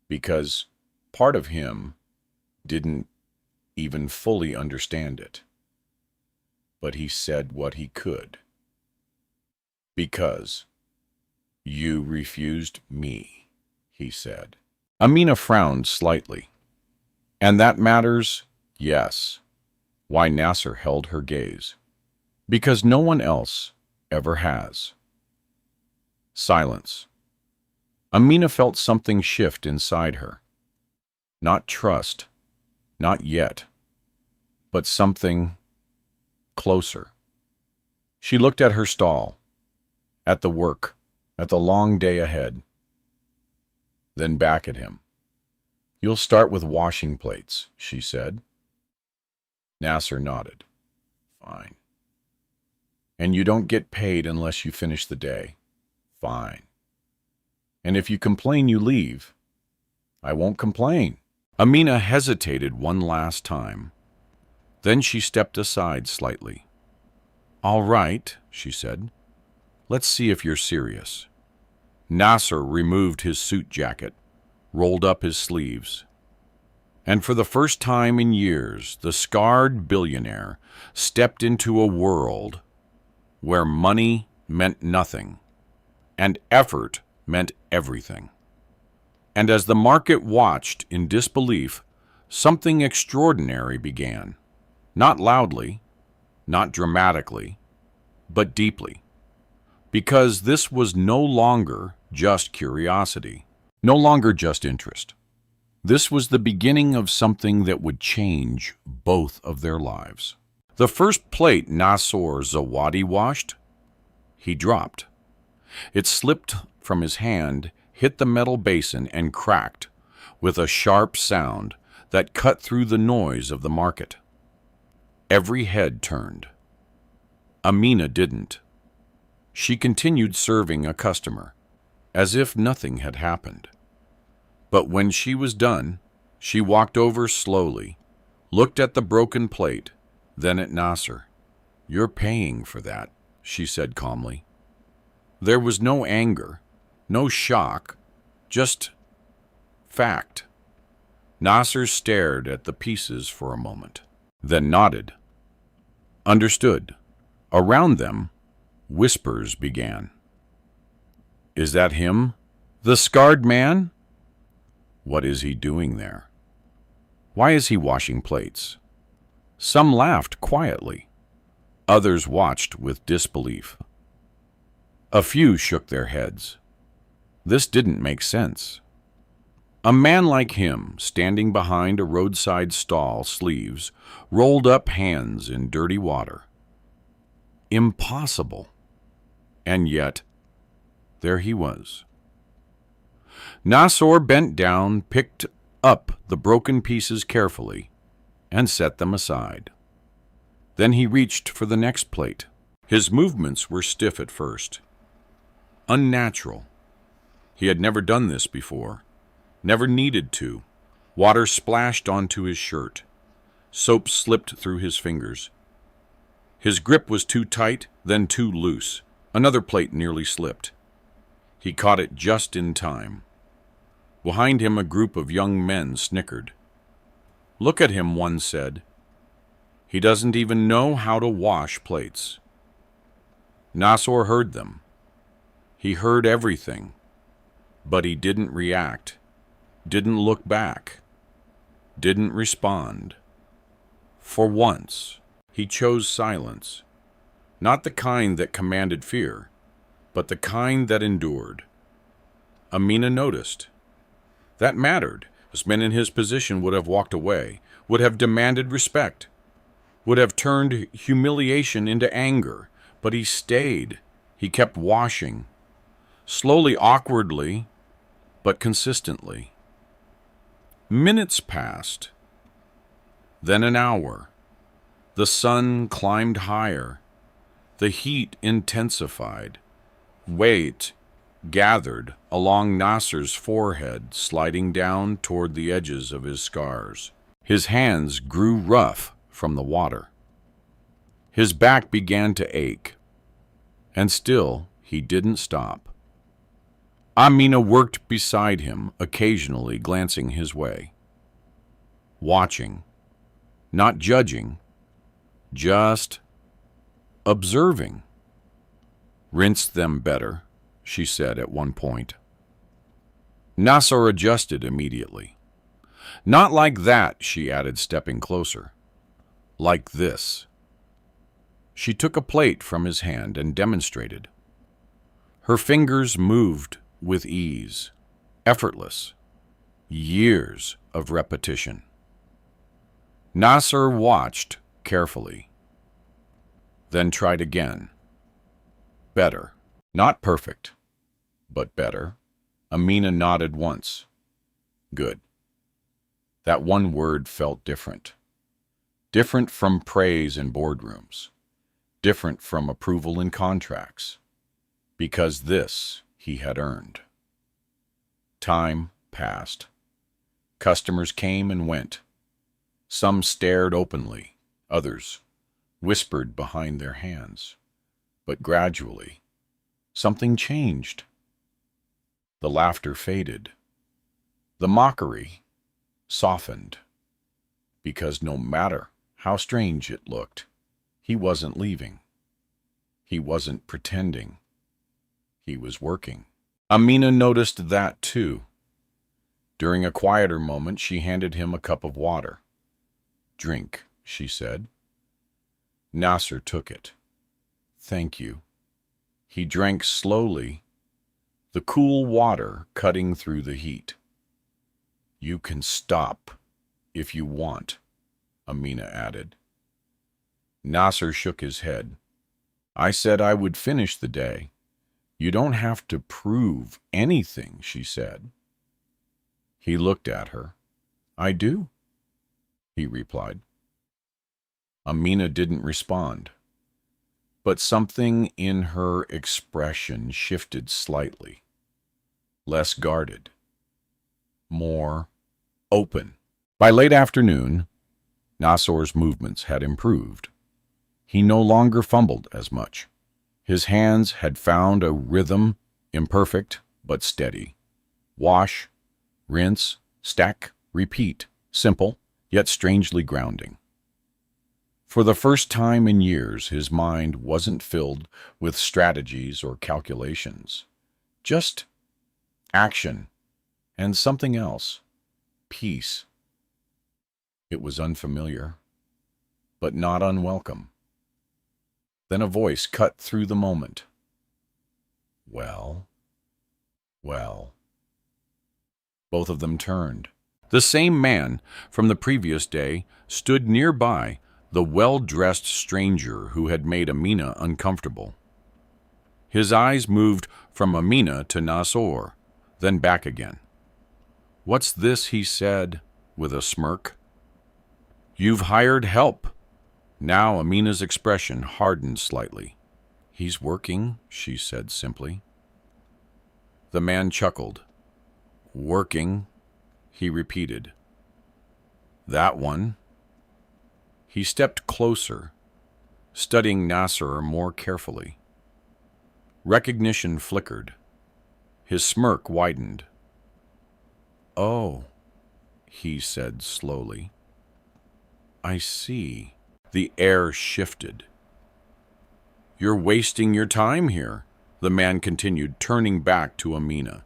Because part of him didn't even fully understand it. But he said what he could. Because you refused me, he said. Amina frowned slightly. And that matters? Yes. Why, Nassor held her gaze. Because no one else ever has. Silence. Amina felt something shift inside her. Not trust, not yet, but something closer. She looked at her stall, at the work, at the long day ahead. Then back at him. You'll start with washing plates, she said. Nassor nodded. Fine. And you don't get paid unless you finish the day. Fine. And if you complain, you leave. I won't complain. Amina hesitated one last time. Then she stepped aside slightly. All right, she said. Let's see if you're serious. Nassor removed his suit jacket, rolled up his sleeves. And for the first time in years, the scarred billionaire stepped into a world where money meant nothing and effort meant everything. And as the market watched in disbelief, something extraordinary began. Not loudly, not dramatically, but deeply. Because this was no longer just curiosity, no longer just interest. This was the beginning of something that would change both of their lives. The first plate Nassor Zawadi washed, he dropped. It slipped from his hand, hit the metal basin, and cracked with a sharp sound that cut through the noise of the market. Every head turned. Amina didn't. She continued serving a customer, as if nothing had happened. But when she was done, she walked over slowly, looked at the broken plate, then at Nassor. "You're paying for that," she said calmly. There was no anger, no shock, just fact. Nassor stared at the pieces for a moment, then nodded. Understood. Around them, whispers began. "Is that him? The scarred man? What is he doing there? Why is he washing plates?" Some laughed quietly. Others watched with disbelief. A few shook their heads. This didn't make sense. A man like him, standing behind a roadside stall, sleeves rolled up, hands in dirty water. Impossible. And yet, there he was. Nassor bent down, picked up the broken pieces carefully, and set them aside. Then he reached for the next plate. His movements were stiff at first. Unnatural. He had never done this before. Never needed to. Water splashed onto his shirt. Soap slipped through his fingers. His grip was too tight, then too loose. Another plate nearly slipped. He caught it just in time. Behind him, a group of young men snickered. "Look at him," one said. "He doesn't even know how to wash plates." Nassor heard them. He heard everything, but he didn't react, didn't look back, didn't respond. For once, he chose silence, not the kind that commanded fear, but the kind that endured. Amina noticed. That mattered, as men in his position would have walked away, would have demanded respect, would have turned humiliation into anger, but he stayed. He kept washing, slowly, awkwardly, but consistently. Minutes passed, then an hour. The sun climbed higher. The heat intensified. Weight gathered along Nassor's forehead, sliding down toward the edges of his scars. His hands grew rough from the water. His back began to ache, and still he didn't stop. Amina worked beside him, occasionally glancing his way. Watching, not judging, just observing. "Rinse them better," she said at one point. Nassor adjusted immediately. "Not like that," she added, stepping closer. "Like this." She took a plate from his hand and demonstrated. Her fingers moved with ease, effortless, years of repetition. Nassor watched carefully, then tried again. Better. Not perfect, but better. Amina nodded once. Good. That one word felt different. Different from praise in boardrooms. Different from approval in contracts. Because this he had earned. Time passed. Customers came and went. Some stared openly, others whispered behind their hands. But gradually, something changed. The laughter faded. The mockery softened. because no matter how strange it looked, he wasn't leaving. He wasn't pretending. He was working. Amina noticed that too. During a quieter moment, she handed him a cup of water. "Drink," she said. Nassor took it. "Thank you." He drank slowly, the cool water cutting through the heat. "You can stop if you want," Amina added. Nassor shook his head. "I said I would finish the day. You don't have to prove anything," she said. He looked at her. "I do," he replied. Amina didn't respond, but something in her expression shifted slightly. Less guarded. More open. By late afternoon, Nassor's movements had improved. He no longer fumbled as much. His hands had found a rhythm, imperfect but steady. Wash, rinse, stack, repeat. Simple, yet strangely grounding. For the first time in years, his mind wasn't filled with strategies or calculations. Just action and something else. Peace. It was unfamiliar, but not unwelcome. Then a voice cut through the moment. "Well, well." Both of them turned. The same man from the previous day stood nearby, the well-dressed stranger who had made Amina uncomfortable. His eyes moved from Amina to Nassor, then back again. "What's this?" he said, with a smirk. "You've hired help." Now Amina's expression hardened slightly. "He's working," she said simply. The man chuckled. "Working," he repeated. "That one." He stepped closer, studying Nassor more carefully. Recognition flickered. His smirk widened. "Oh," he said slowly. "I see." The air shifted. "You're wasting your time here," the man continued, turning back to Amina.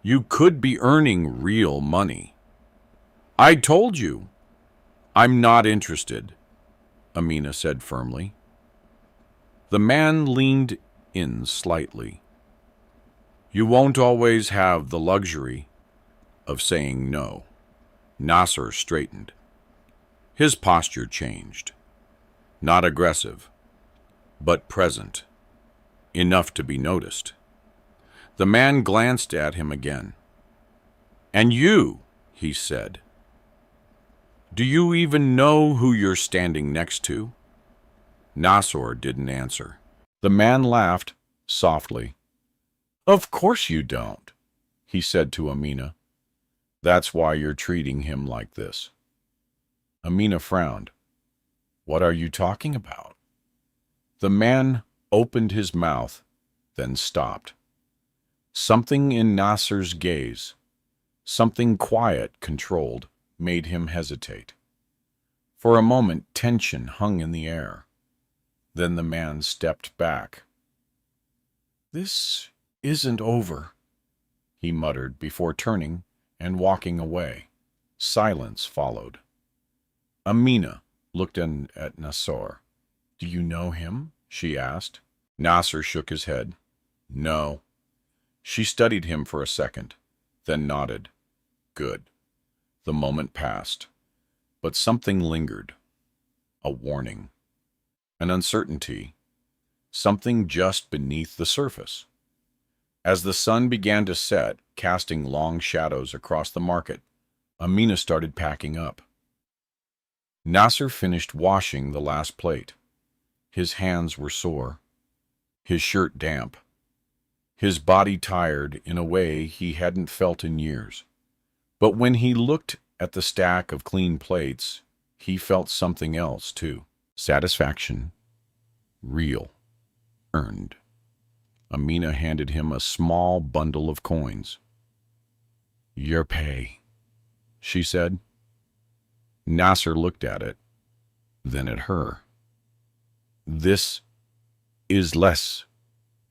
"You could be earning real money." "I told you." "I'm not interested," Amina said firmly. The man leaned in slightly. "You won't always have the luxury of saying no." Nassor straightened. His posture changed. Not aggressive, but present, enough to be noticed. The man glanced at him again. "And you," he said. "Do you even know who you're standing next to?" Nassor didn't answer. The man laughed softly. "Of course you don't," he said to Amina. "That's why you're treating him like this." Amina frowned. "What are you talking about?" The man opened his mouth, then stopped. Something in Nassor's gaze, something quiet, controlled, made him hesitate. For a moment, tension hung in the air. Then the man stepped back. "This isn't over," he muttered before turning and walking away. Silence followed. Amina looked in at Nassor. "Do you know him?" she asked. Nassor shook his head. "No." She studied him for a second, then nodded. "Good." The moment passed, but something lingered. A warning. An uncertainty. Something just beneath the surface. As the sun began to set, casting long shadows across the market, Amina started packing up. Nassor finished washing the last plate. His hands were sore, his shirt damp, his body tired in a way he hadn't felt in years. But when he looked at the stack of clean plates, he felt something else too. Satisfaction. Real. Earned. Amina handed him a small bundle of coins. "Your pay," she said. Nassor looked at it, then at her. "This is less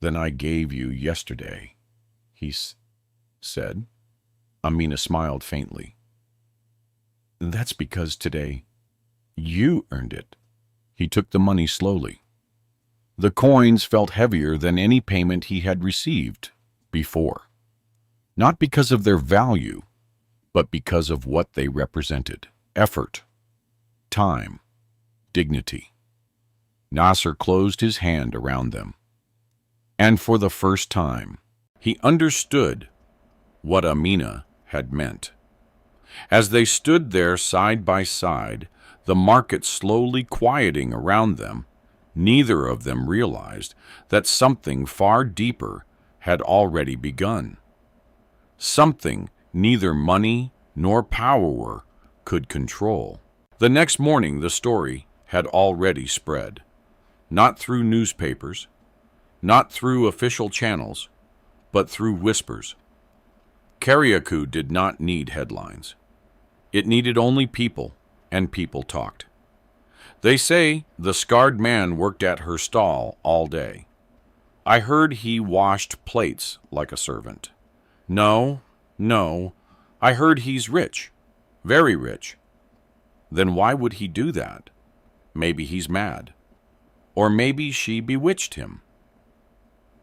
than I gave you yesterday," he said. Amina smiled faintly. "That's because today you earned it." He took the money slowly. The coins felt heavier than any payment he had received before, not because of their value, but because of what they represented: effort, time, dignity. Nassor closed his hand around them, and for the first time, he understood what Amina had meant. As they stood there side by side, the market slowly quieting around them, neither of them realized that something far deeper had already begun. Something neither money nor power could control. The next morning, the story had already spread. Not through newspapers, not through official channels, but through whispers. Kariakou did not need headlines. It needed only people, and people talked. They say the scarred man worked at her stall all day. I heard he washed plates like a servant. No, I heard he's rich, very rich. Then why would he do that? Maybe he's mad. Or maybe she bewitched him.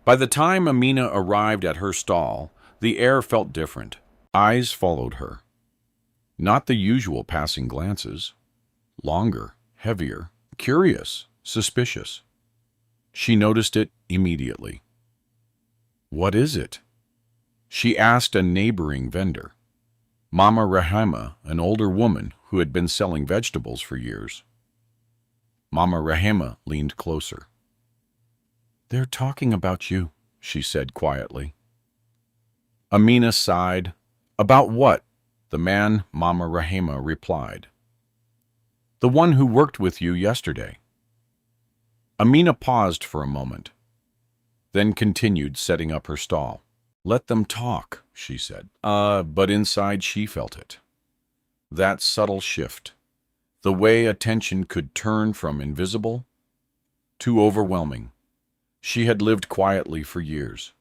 By the time Amina arrived at her stall, the air felt different. Eyes followed her. Not the usual passing glances. Longer, heavier, curious, suspicious. She noticed it immediately. "What is it?" she asked a neighboring vendor, Mama Rahima, an older woman who had been selling vegetables for years. Mama Rahima leaned closer. "They're talking about you," she said quietly. Amina sighed. "About what?" the man Mama Rahima replied. "The one who worked with you yesterday." Amina paused for a moment, then continued setting up her stall. "Let them talk," she said. But inside she felt it. That subtle shift. The way attention could turn from invisible to overwhelming. She had lived quietly for years.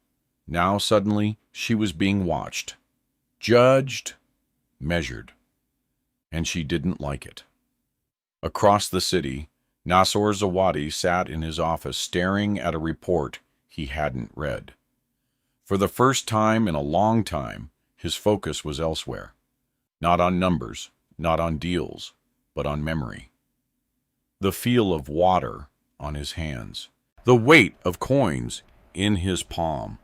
Now suddenly she was being watched, judged, measured. And she didn't like it. Across the city, Nassor Zawadi sat in his office staring at a report he hadn't read. For the first time in a long time, his focus was elsewhere. Not on numbers, not on deals, but on memory. The feel of water on his hands. The weight of coins in his palm.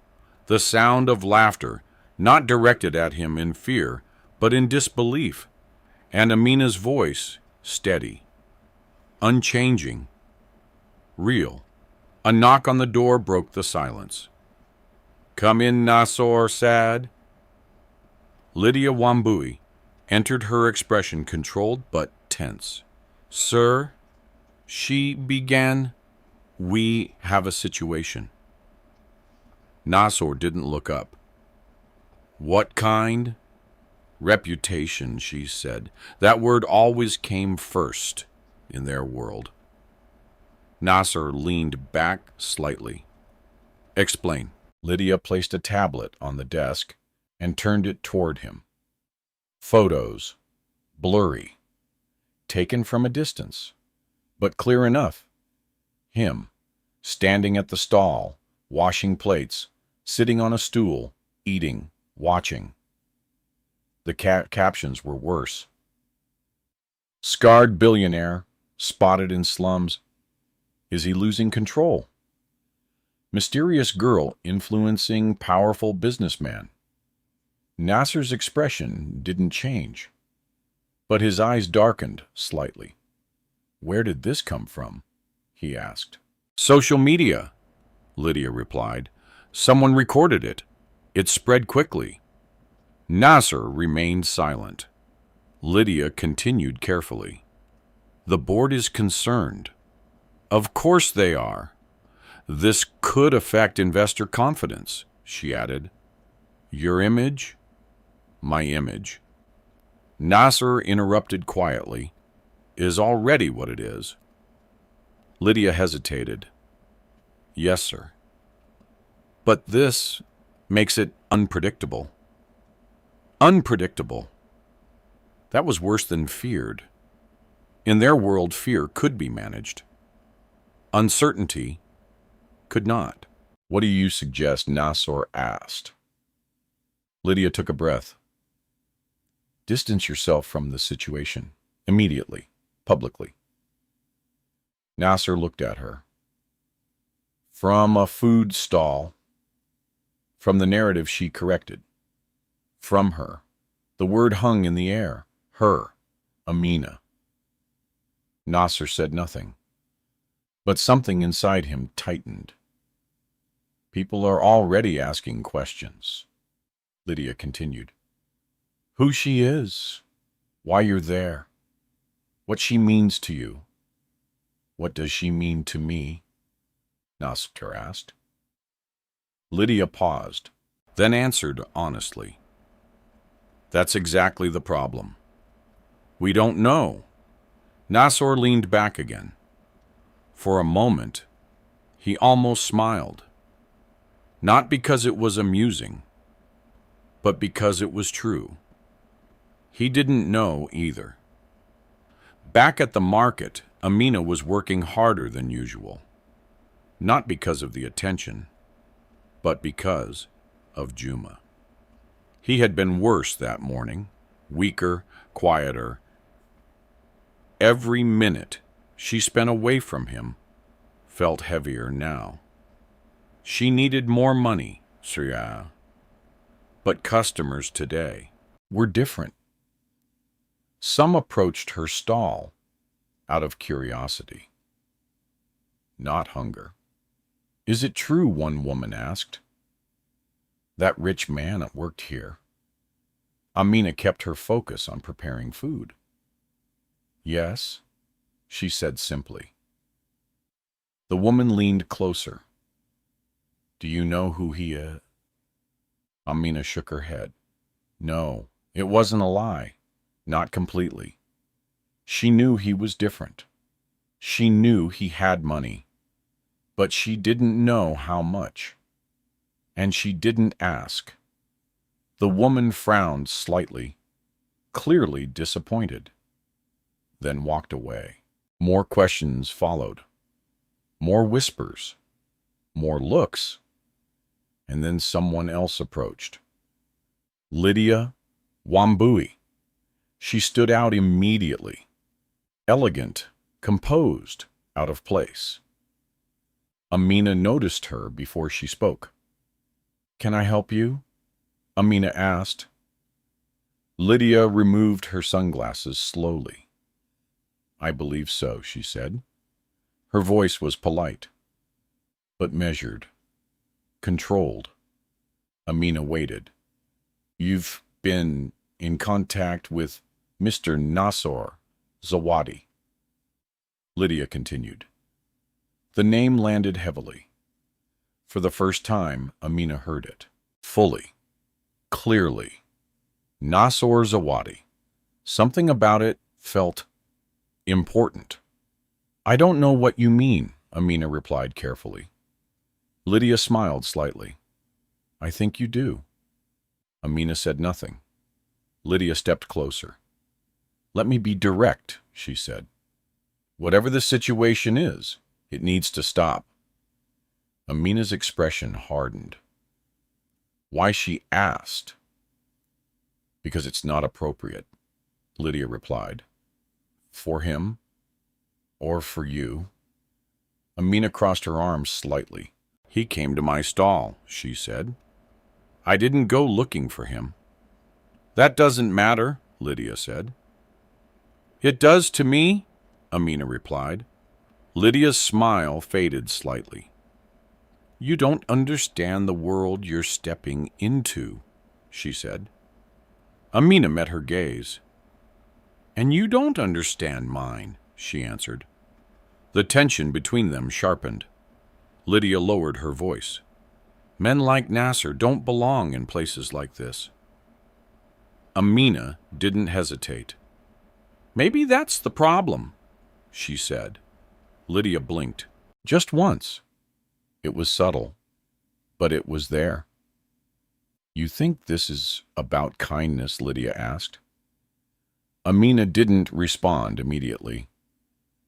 The sound of laughter, not directed at him in fear, but in disbelief. And Amina's voice, steady, unchanging, real. A knock on the door broke the silence. "Come in, Nassor Sad." Lydia Wambui entered, her expression controlled but tense. "Sir," she began, "we have a situation." Nassor didn't look up. "What kind?" "Reputation," she said. That word always came first in their world. Nassor leaned back slightly. "Explain." Lydia placed a tablet on the desk and turned it toward him. Photos, blurry, taken from a distance, but clear enough. Him, standing at the stall, washing plates, sitting on a stool, eating, watching. The captions were worse. "Scarred billionaire, spotted in slums. Is he losing control? Mysterious girl influencing powerful businessman." Nassor's expression didn't change, but his eyes darkened slightly. "Where did this come from?" he asked. "Social media," Lydia replied. "Someone recorded it. It spread quickly." Nassor remained silent. Lydia continued carefully. "The board is concerned." "Of course they are. This could affect investor confidence," she added. "Your image?" "My image." Nassor interrupted quietly, is already what it is. Lydia hesitated. Yes, sir. But this makes it unpredictable. Unpredictable. That was worse than feared. In their world, fear could be managed. Uncertainty could not. What do you suggest? Nassor asked. Lydia took a breath. Distance yourself from the situation. Immediately. Publicly. Nassor looked at her. From a food stall. From the narrative she corrected. From her. The word hung in the air. Her. Amina. Nassor said nothing. But something inside him tightened. People are already asking questions. Lydia continued. Who she is. Why you're there. What she means to you. What does she mean to me? Nassor asked. Lydia paused, then answered honestly. That's exactly the problem. We don't know. Nassor leaned back again. For a moment, he almost smiled. Not because it was amusing, but because it was true. He didn't know either. Back at the market, Amina was working harder than usual. Not because of the attention, but because of Juma. He had been worse that morning, weaker, quieter. Every minute she spent away from him felt heavier now. She needed more money, Surya. But customers today were different. Some approached her stall out of curiosity, not hunger. Is it true, one woman asked, that rich man worked here? Amina kept her focus on preparing food. Yes, she said simply. The woman leaned closer. Do you know who he is? Amina shook her head. No, it wasn't a lie. Not completely. She knew he was different. She knew he had money. But she didn't know how much. And she didn't ask. The woman frowned slightly, clearly disappointed, then walked away. More questions followed. More whispers. More looks. And then someone else approached. Lydia Wambui. She stood out immediately. Elegant, composed, out of place. Amina noticed her before she spoke. Can I help you? Amina asked. Lydia removed her sunglasses slowly. I believe so, she said. Her voice was polite, but measured, controlled. Amina waited. You've been in contact with Mr. Nassor Zawadi. Lydia continued. The name landed heavily. For the first time, Amina heard it. Fully. Clearly. Nassor Zawadi. Something about it felt important. I don't know what you mean, Amina replied carefully. Lydia smiled slightly. I think you do. Amina said nothing. Lydia stepped closer. Let me be direct, she said. Whatever the situation is, it needs to stop. Amina's expression hardened. Why she asked? Because it's not appropriate, Lydia replied. For him? Or for you? Amina crossed her arms slightly. He came to my stall, she said. I didn't go looking for him. That doesn't matter, Lydia said. It does to me, Amina replied. Lydia's smile faded slightly. You don't understand the world you're stepping into, she said. Amina met her gaze. And you don't understand mine, she answered. The tension between them sharpened. Lydia lowered her voice. Men like Nassor don't belong in places like this. Amina didn't hesitate. Maybe that's the problem, she said. Lydia blinked. Just once. It was subtle, but it was there. You think this is about kindness? Lydia asked. Amina didn't respond immediately,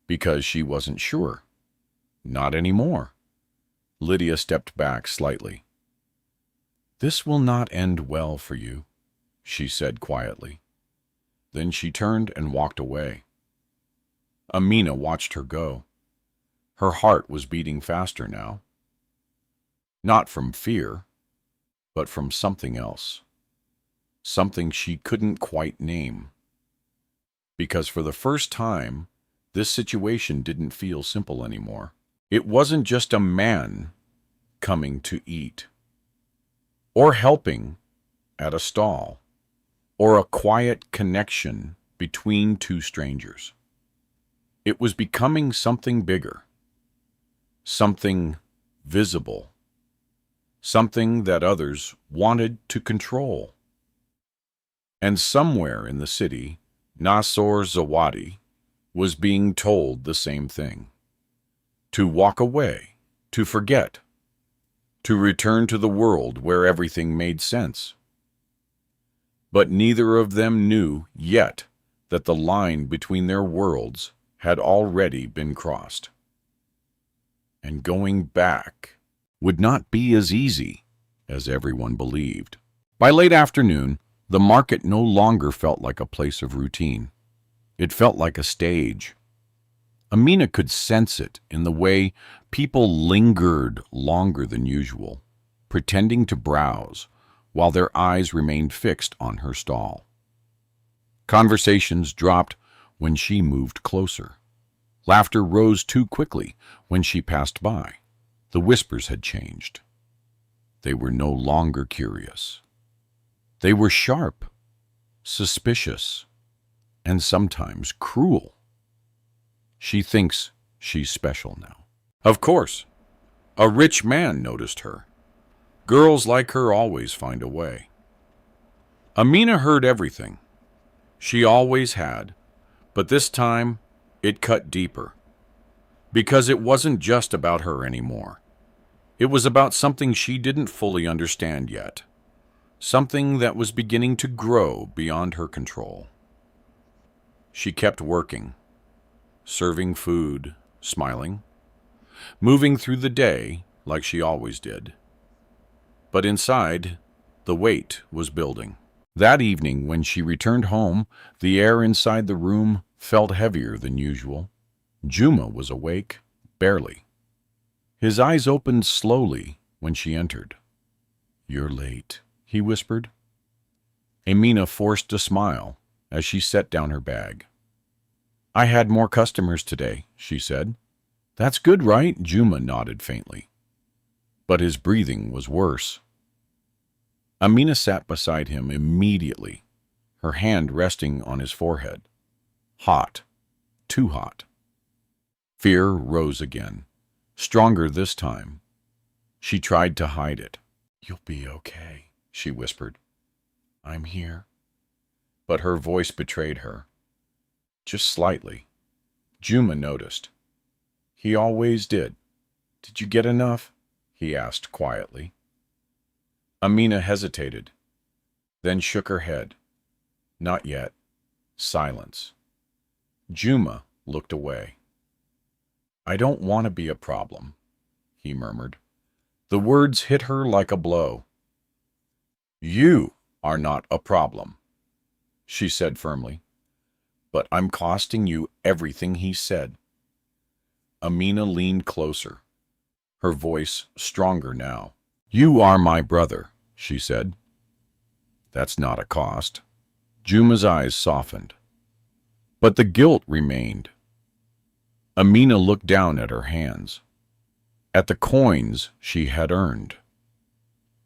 because she wasn't sure. Not anymore. Lydia stepped back slightly. This will not end well for you, she said quietly. Then she turned and walked away. Amina watched her go. Her heart was beating faster now. Not from fear, but from something else. Something she couldn't quite name. Because for the first time, this situation didn't feel simple anymore. It wasn't just a man coming to eat, or helping at a stall, or a quiet connection between two strangers. It was becoming something bigger, something visible, something that others wanted to control. And somewhere in the city, Nassor Zawadi was being told the same thing. To walk away, to forget, to return to the world where everything made sense. But neither of them knew yet that the line between their worlds had already been crossed. And going back would not be as easy as everyone believed. By late afternoon, the market no longer felt like a place of routine. It felt like a stage. Amina could sense it in the way people lingered longer than usual, pretending to browse while their eyes remained fixed on her stall. Conversations dropped when she moved closer. Laughter rose too quickly when she passed by. The whispers had changed. They were no longer curious. They were sharp, suspicious, and sometimes cruel. She thinks she's special now. Of course, a rich man noticed her. Girls like her always find a way. Amina heard everything. She always had, but this time it cut deeper. Because it wasn't just about her anymore. It was about something she didn't fully understand yet. Something that was beginning to grow beyond her control. She kept working, serving food, smiling, moving through the day like she always did. But inside, the weight was building. That evening, when she returned home, the air inside the room felt heavier than usual. Juma was awake, barely. His eyes opened slowly when she entered. "You're late," he whispered. Amina forced a smile as she set down her bag. "I had more customers today," she said. "That's good, right?" Juma nodded faintly. But his breathing was worse. Amina sat beside him immediately, her hand resting on his forehead. Hot, too hot. Fear rose again, stronger this time. She tried to hide it. "You'll be okay," she whispered. "I'm here." But her voice betrayed her. Just slightly. Juma noticed. He always did. "Did you get enough?" he asked quietly. Amina hesitated, then shook her head. "Not yet." Silence. Juma looked away. "I don't want to be a problem," he murmured. The words hit her like a blow. "You are not a problem," she said firmly. "But I'm costing you everything," he said. Amina leaned closer, her voice stronger now. "You are my brother," she said. "That's not a cost." Juma's eyes softened. But the guilt remained. Amina looked down at her hands, at the coins she had earned.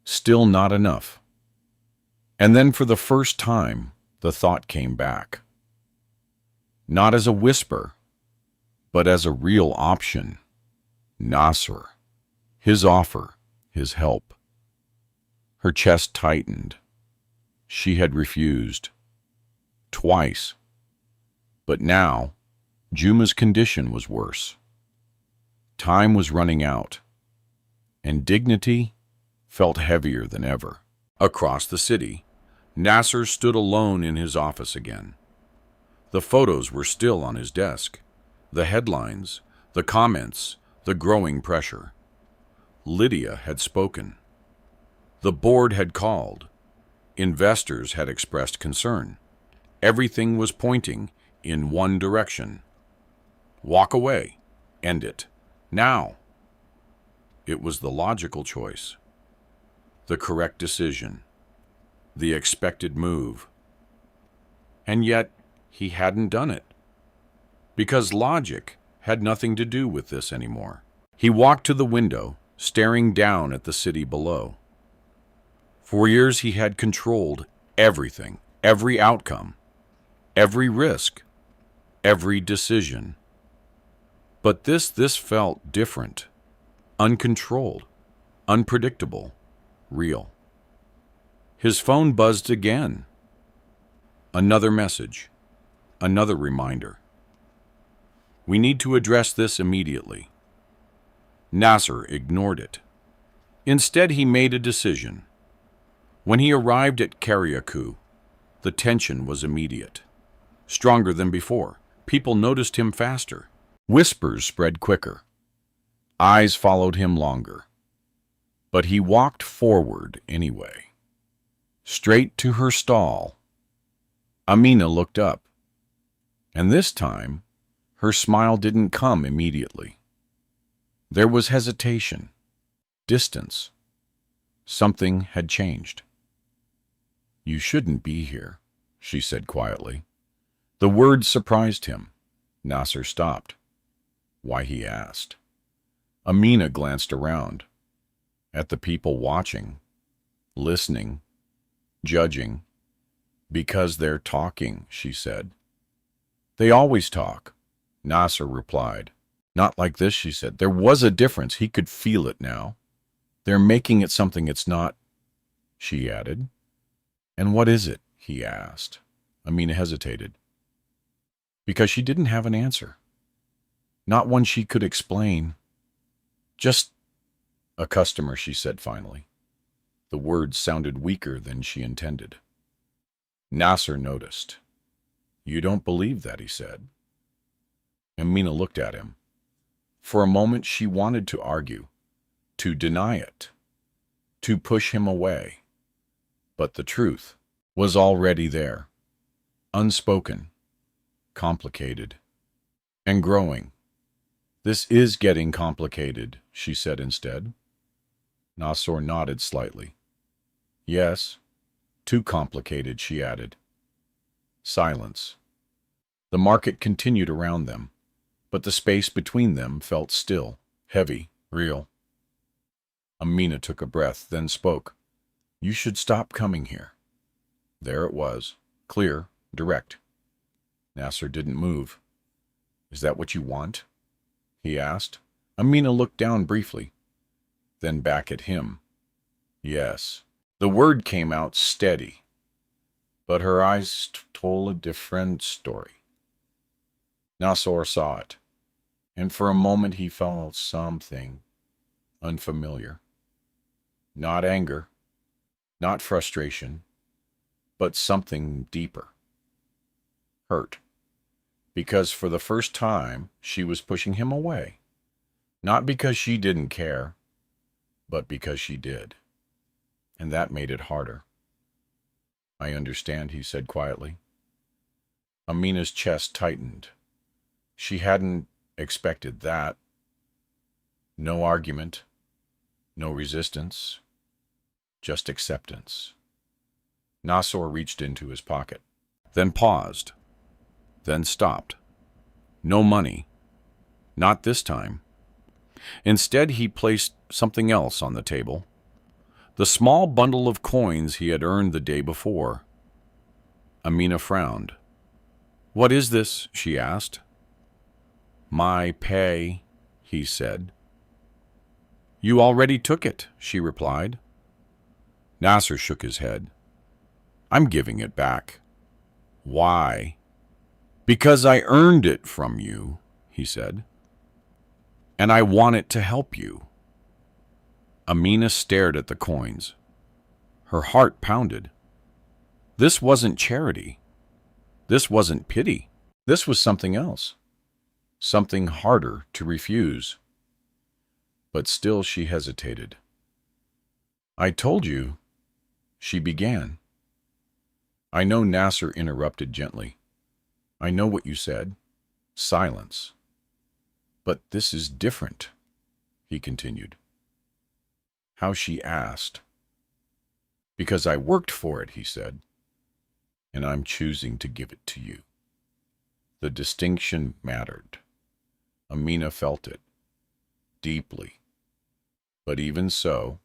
Still not enough. And then for the first time, the thought came back. Not as a whisper, but as a real option. Nassor. His offer, his help. Her chest tightened. She had refused. Twice. But now, Juma's condition was worse. Time was running out, and dignity felt heavier than ever. Across the city, Nassor stood alone in his office again. The photos were still on his desk. The headlines, the comments, the growing pressure. Lydia had spoken. The board had called. Investors had expressed concern. Everything was pointing in one direction. Walk away. End it. Now. It was the logical choice. The correct decision. The expected move. And yet, he hadn't done it. Because logic had nothing to do with this anymore. He walked to the window, staring down at the city below. For years he had controlled everything, every outcome, every risk, every decision. But this felt different, uncontrolled, unpredictable, real. His phone buzzed again. Another message, another reminder. We need to address this immediately. Nassor ignored it. Instead, he made a decision. When he arrived at Kariakou, the tension was immediate. Stronger than before, people noticed him faster. Whispers spread quicker. Eyes followed him longer. But he walked forward anyway. Straight to her stall. Amina looked up. And this time, her smile didn't come immediately. There was hesitation, distance. Something had changed. You shouldn't be here, she said quietly. The words surprised him. Nassor stopped. Why, he asked. Amina glanced around, at the people watching, listening, judging. Because they're talking, she said. They always talk, Nassor replied. Not like this, she said. There was a difference. He could feel it now. They're making it something it's not, she added. And what is it? He asked. Amina hesitated. Because she didn't have an answer. Not one she could explain. Just a customer, she said finally. The words sounded weaker than she intended. Nassor noticed. You don't believe that, he said. Amina looked at him. For a moment she wanted to argue, to deny it, to push him away. But the truth was already there, unspoken, complicated, and growing. This is getting complicated, she said instead. Nassor nodded slightly. Yes, too complicated, she added. Silence. The market continued around them, but the space between them felt still, heavy, real. Amina took a breath, then spoke. You should stop coming here. There it was, clear, direct. Nassor didn't move. Is that what you want? He asked. Amina looked down briefly, then back at him. Yes. The word came out steady, but her eyes told a different story. Nassor saw it, and for a moment he felt something unfamiliar. Not anger, not frustration, but something deeper. Hurt. Because for the first time she was pushing him away. Not because she didn't care, but because she did. And that made it harder. I understand, he said quietly. Amina's chest tightened. She hadn't expected that. No argument, no resistance, just acceptance. Nassor reached into his pocket, then paused, then stopped. No money. Not this time. Instead, he placed something else on the table. The small bundle of coins he had earned the day before. Amina frowned. What is this? She asked. My pay, he said. You already took it, she replied. Nassor shook his head. I'm giving it back. Why? Because I earned it from you, he said, and I want it to help you. Amina stared at the coins. Her heart pounded. This wasn't charity. This wasn't pity. This was something else. Something harder to refuse. But still she hesitated. I told you, she began. I know, Nassor interrupted gently. I know what you said. Silence. But this is different, he continued. How she asked. Because I worked for it, he said, and I'm choosing to give it to you. The distinction mattered. Amina felt it, deeply. But even so,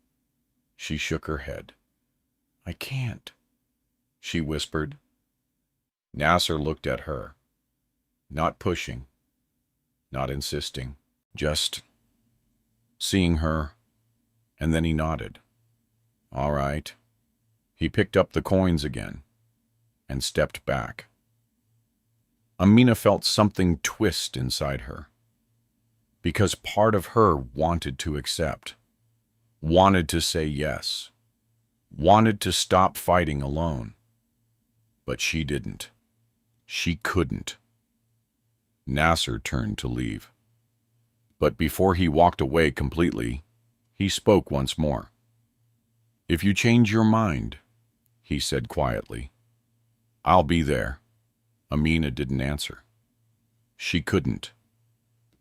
she shook her head. I can't, she whispered. Nassor looked at her, not pushing, not insisting, just seeing her, and then he nodded. All right. He picked up the coins again and stepped back. Amina felt something twist inside her, because part of her wanted to accept, wanted to say yes, wanted to stop fighting alone. But she didn't. She couldn't. Nassor turned to leave. But before he walked away completely, he spoke once more. If you change your mind, he said quietly, I'll be there. Amina didn't answer. She couldn't,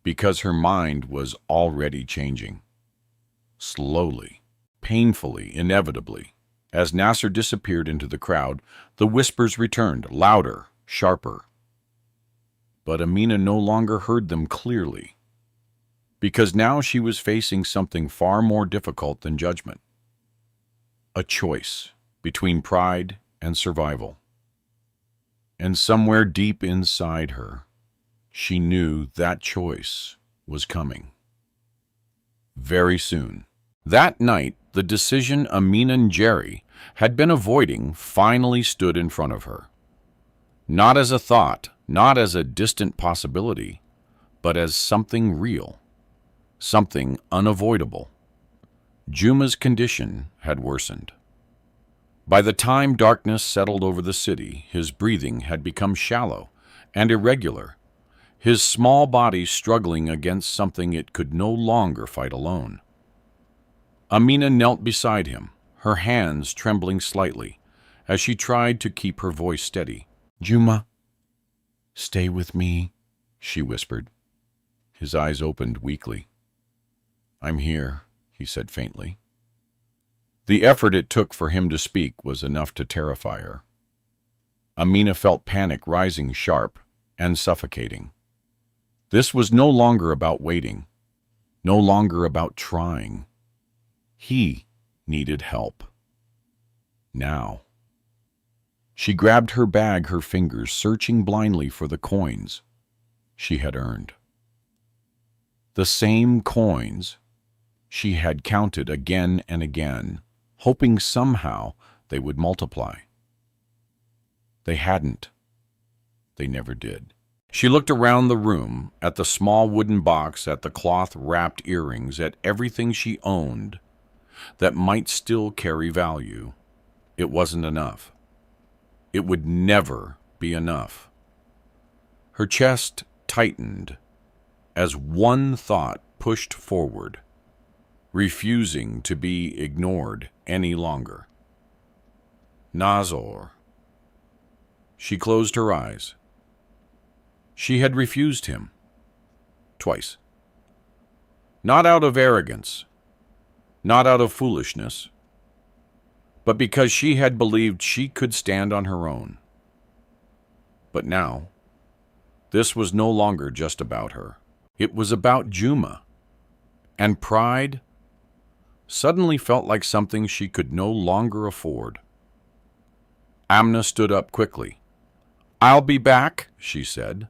because her mind was already changing. Slowly, painfully, inevitably. As Nassor disappeared into the crowd, the whispers returned, louder, sharper. But Amina no longer heard them clearly, because now she was facing something far more difficult than judgment. A choice between pride and survival. And somewhere deep inside her, she knew that choice was coming. Very soon. That night, the decision Amina and Jerry had been avoiding finally stood in front of her. Not as a thought, not as a distant possibility, but as something real, something unavoidable. Juma's condition had worsened. By the time darkness settled over the city, his breathing had become shallow and irregular, his small body struggling against something it could no longer fight alone. Amina knelt beside him, her hands trembling slightly, as she tried to keep her voice steady. Juma, stay with me, she whispered. His eyes opened weakly. I'm here, he said faintly. The effort it took for him to speak was enough to terrify her. Amina felt panic rising sharp and suffocating. This was no longer about waiting, no longer about trying. He needed help. Now. She grabbed her bag, her fingers searching blindly for the coins she had earned. The same coins she had counted again and again, hoping somehow they would multiply. They hadn't. They never did. She looked around the room, at the small wooden box, at the cloth-wrapped earrings, at everything she owned that might still carry value. It wasn't enough. It would never be enough. Her chest tightened as one thought pushed forward, refusing to be ignored any longer. Nassor. She closed her eyes. She had refused him. Twice. Not out of arrogance, not out of foolishness, but because she had believed she could stand on her own. But now, this was no longer just about her. It was about Juma, and pride suddenly felt like something she could no longer afford. Amina stood up quickly. I'll be back, she said,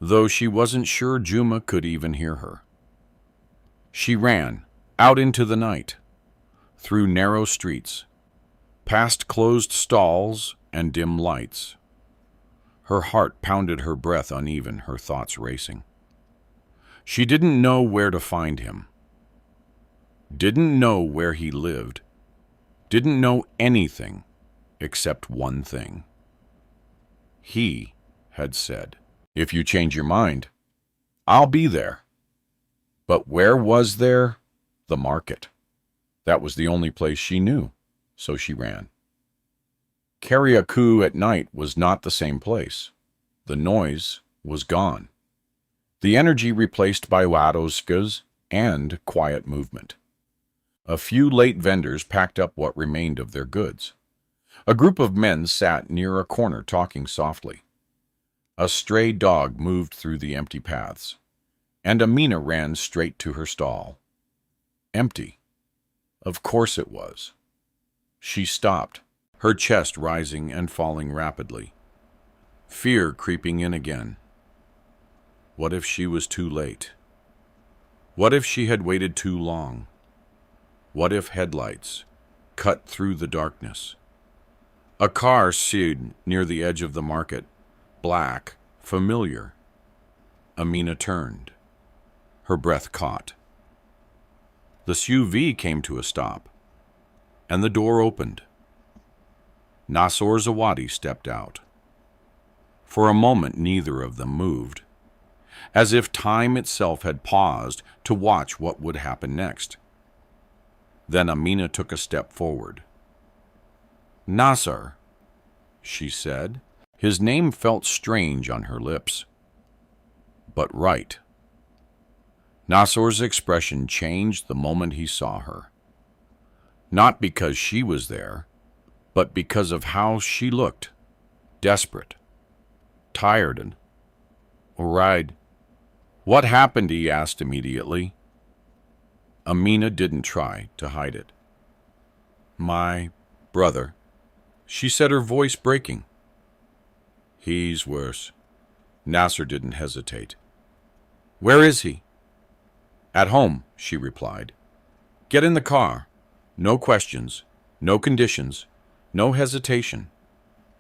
though she wasn't sure Juma could even hear her. She ran, out into the night, through narrow streets, past closed stalls and dim lights. Her heart pounded, her breath uneven, her thoughts racing. She didn't know where to find him. Didn't know where he lived. Didn't know anything except one thing. He had said, "If you change your mind, I'll be there." But where was there? The market. That was the only place she knew, so she ran. Kariakou at night was not the same place. The noise was gone. The energy replaced by wadoskas and quiet movement. A few late vendors packed up what remained of their goods. A group of men sat near a corner talking softly. A stray dog moved through the empty paths, and Amina ran straight to her stall. Empty. Of course it was. She stopped, her chest rising and falling rapidly. Fear creeping in again. What if she was too late? What if she had waited too long? What if headlights cut through the darkness? A car slid near the edge of the market, black, familiar. Amina turned. Her breath caught. The SUV came to a stop, and the door opened. Nassor Zawadi stepped out. For a moment, neither of them moved, as if time itself had paused to watch what would happen next. Then Amina took a step forward. "Nassor," she said. His name felt strange on her lips, but right. Nassor's expression changed the moment he saw her. Not because she was there, but because of how she looked. Desperate. Tired and worried. "What happened?" he asked immediately. Amina didn't try to hide it. "My brother," she said, her voice breaking. "He's worse." Nassor didn't hesitate. "Where is he?" "At home," she replied. "Get in the car. No questions, no conditions, no hesitation.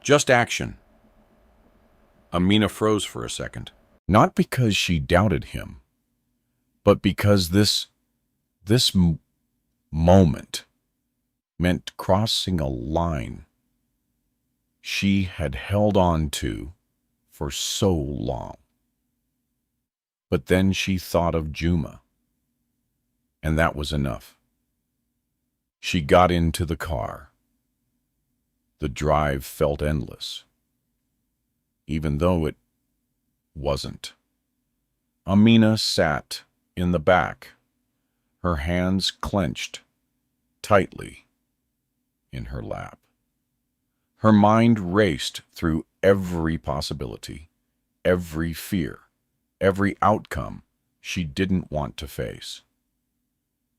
Just action." Amina froze for a second. Not because she doubted him, but because this moment meant crossing a line she had held on to for so long. But then she thought of Juma, and that was enough. She got into the car. The drive felt endless, even though it wasn't. Amina sat in the back, her hands clenched tightly in her lap. Her mind raced through every possibility, every fear, every outcome she didn't want to face.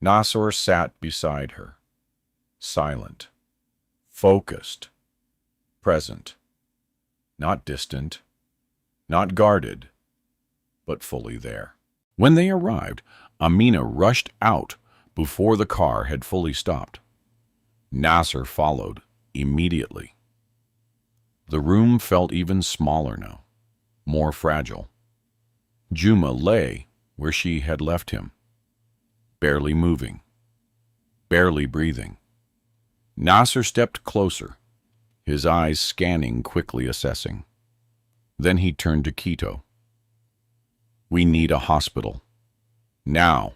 Nassor sat beside her, silent, focused, present, not distant, not guarded, but fully there. When they arrived, Amina rushed out before the car had fully stopped. Nassor followed immediately. The room felt even smaller now, more fragile. Juma lay where she had left him, barely moving, barely breathing. Nassor stepped closer, his eyes scanning, quickly assessing. Then he turned to Quito. "We need a hospital. Now."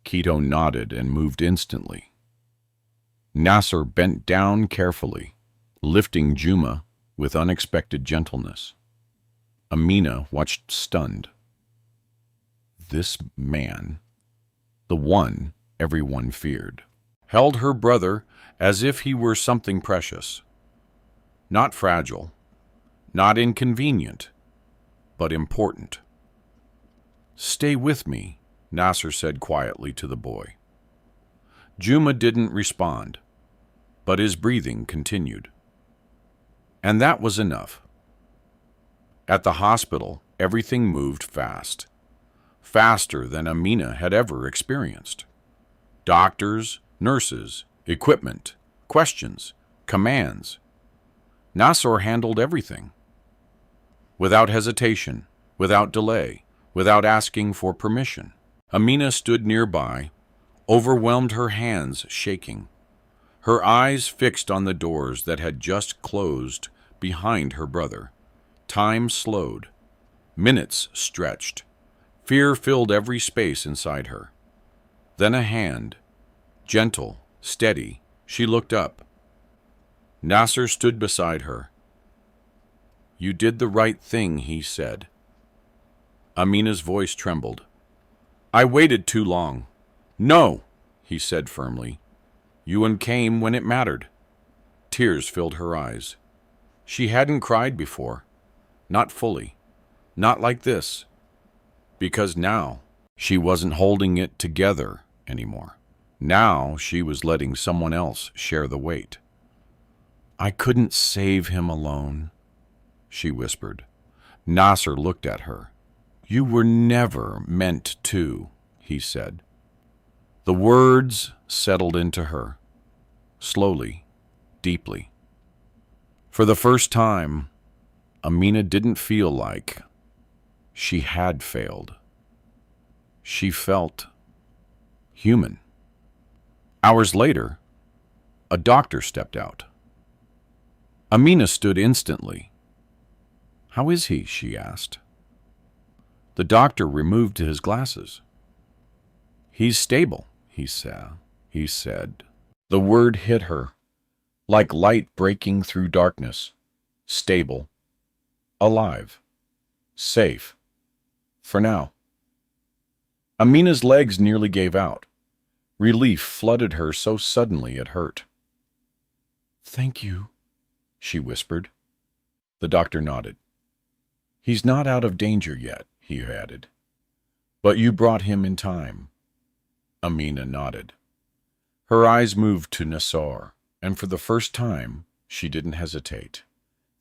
Quito nodded and moved instantly. Nassor bent down carefully, lifting Juma with unexpected gentleness. Amina watched stunned. This man, the one everyone feared, held her brother as if he were something precious. Not fragile, not inconvenient, but important. "Stay with me," Nassor said quietly to the boy. Juma didn't respond, but his breathing continued. And that was enough. At the hospital, everything moved fast. Faster than Amina had ever experienced. Doctors, nurses, equipment, questions, commands. Nassor handled everything. Without hesitation, without delay, without asking for permission. Amina stood nearby, overwhelmed, her hands shaking, her eyes fixed on the doors that had just closed behind her brother. Time slowed. Minutes stretched. Fear filled every space inside her. Then a hand, gentle, steady, she looked up. Nassor stood beside her. "You did the right thing," he said. Amina's voice trembled. "I waited too long." "No," he said firmly. "You came when it mattered." Tears filled her eyes. She hadn't cried before. Not fully. Not like this. Because now she wasn't holding it together anymore. Now she was letting someone else share the weight. "I couldn't save him alone," she whispered. Nassor looked at her. "You were never meant to," he said. The words settled into her, slowly, deeply. For the first time, Amina didn't feel like she had failed. She felt human. Hours later, a doctor stepped out. Amina stood instantly. "How is he?" she asked. The doctor removed his glasses. "He's stable," he said. The word hit her, like light breaking through darkness. Stable. Alive. Safe. For now. Amina's legs nearly gave out. Relief flooded her so suddenly it hurt. "Thank you," she whispered. The doctor nodded. "He's not out of danger yet," he added. "But you brought him in time." Amina nodded. Her eyes moved to Nassor, and for the first time, she didn't hesitate.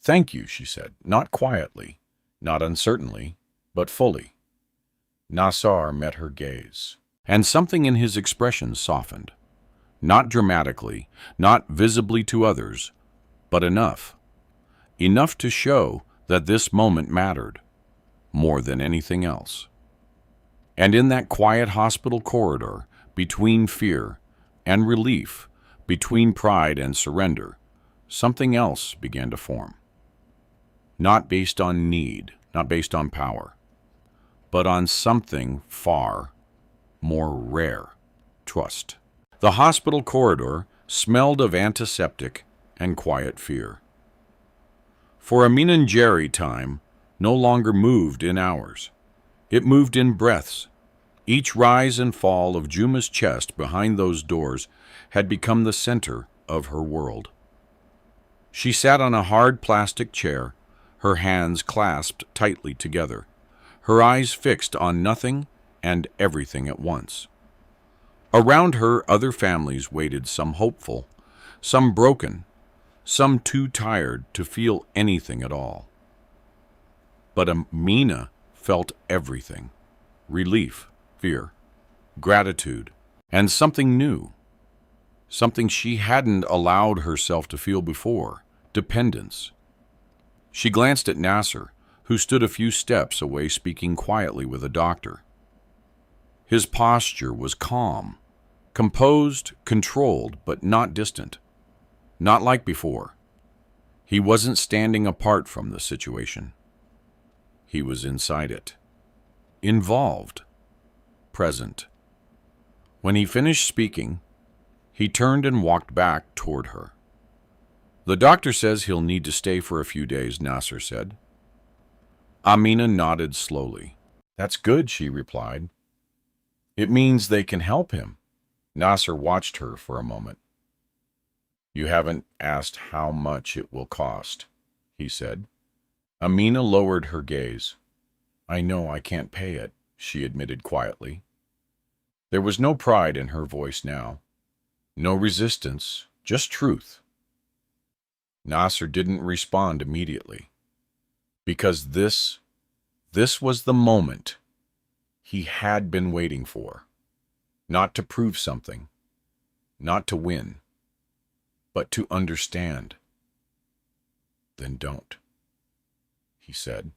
"Thank you," she said, not quietly, not uncertainly, but fully. Nassor met her gaze, and something in his expression softened. Not dramatically, not visibly to others, but enough. Enough to show that this moment mattered, more than anything else. And in that quiet hospital corridor, between fear and relief, between pride and surrender, something else began to form. Not based on need, not based on power, but on something far more rare: trust. The hospital corridor smelled of antiseptic and quiet fear. For Amina and Jerry, time no longer moved in hours. It moved in breaths. Each rise and fall of Juma's chest behind those doors had become the center of her world. She sat on a hard plastic chair, her hands clasped tightly together, her eyes fixed on nothing and everything at once. Around her, other families waited, some hopeful, some broken, some too tired to feel anything at all. But Amina felt everything: relief, fear, gratitude, and something new, something she hadn't allowed herself to feel before: dependence. She glanced at Nassor, who stood a few steps away speaking quietly with a doctor. His posture was calm, composed, controlled, but not distant. Not like before. He wasn't standing apart from the situation. He was inside it. Involved. Present. When he finished speaking, he turned and walked back toward her. "The doctor says he'll need to stay for a few days," Nassor said. Amina nodded slowly. "That's good," she replied. "It means they can help him." Nassor watched her for a moment. "You haven't asked how much it will cost," he said. Amina lowered her gaze. "I know I can't pay it," she admitted quietly. There was no pride in her voice now. No resistance, just truth. Nassor didn't respond immediately. Because this was the moment he had been waiting for. Not to prove something, not to win, but to understand. "Then don't," he said.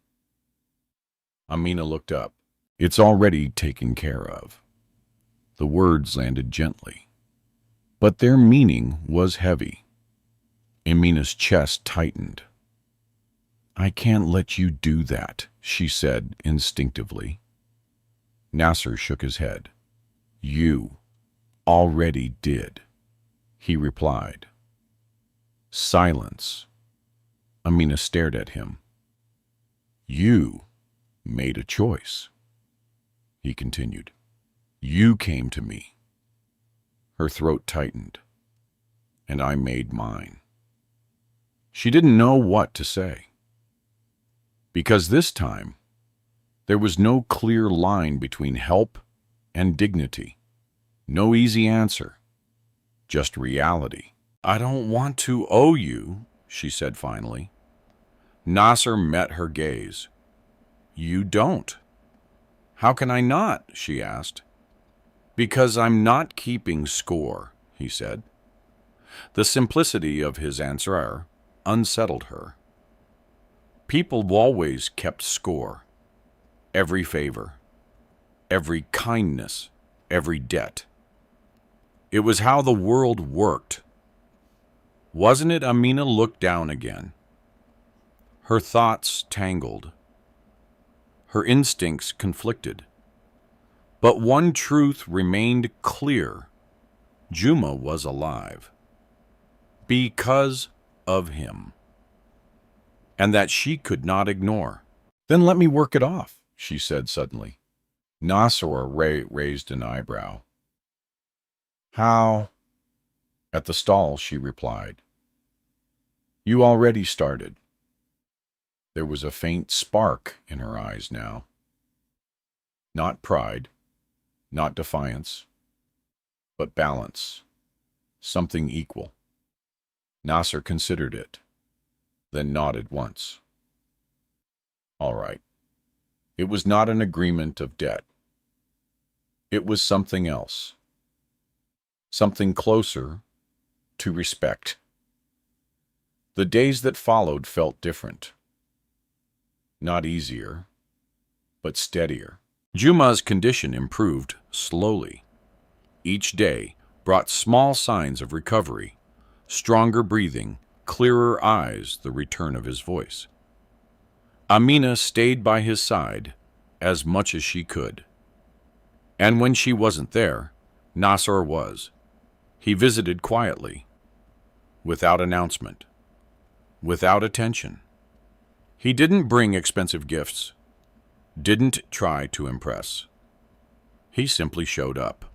Amina looked up. It's already taken care of. The words landed gently, but their meaning was heavy. Amina's chest tightened. I can't let you do that, she said instinctively. Nassor shook his head. You already did, he replied. Silence. Amina stared at him. You made a choice, he continued. You came to me. Her throat tightened, and I made mine. She didn't know what to say, because this time there was no clear line between help and dignity. No easy answer, just reality. I don't want to owe you, she said finally. Nassor met her gaze. You don't. How can I not? She asked. Because I'm not keeping score, he said. The simplicity of his answer unsettled her. People always kept score. Every favor, every kindness, every debt. It was how the world worked. Wasn't it? Amina looked down again. Her thoughts tangled. Her instincts conflicted. But one truth remained clear. Juma was alive. Because of him. And that she could not ignore. Then let me work it off, she said suddenly. Nassor raised an eyebrow. How? At the stall, she replied. You already started. There was a faint spark in her eyes now. Not pride, not defiance, but balance, something equal. Nassor considered it, then nodded once. All right. It was not an agreement of debt. It was something else. Something closer to respect. The days that followed felt different. Not easier, but steadier. Juma's condition improved slowly. Each day brought small signs of recovery, stronger breathing, clearer eyes, the return of his voice. Amina stayed by his side as much as she could. And when she wasn't there, Nassor was. He visited quietly, without announcement, without attention. He didn't bring expensive gifts, didn't try to impress. He simply showed up.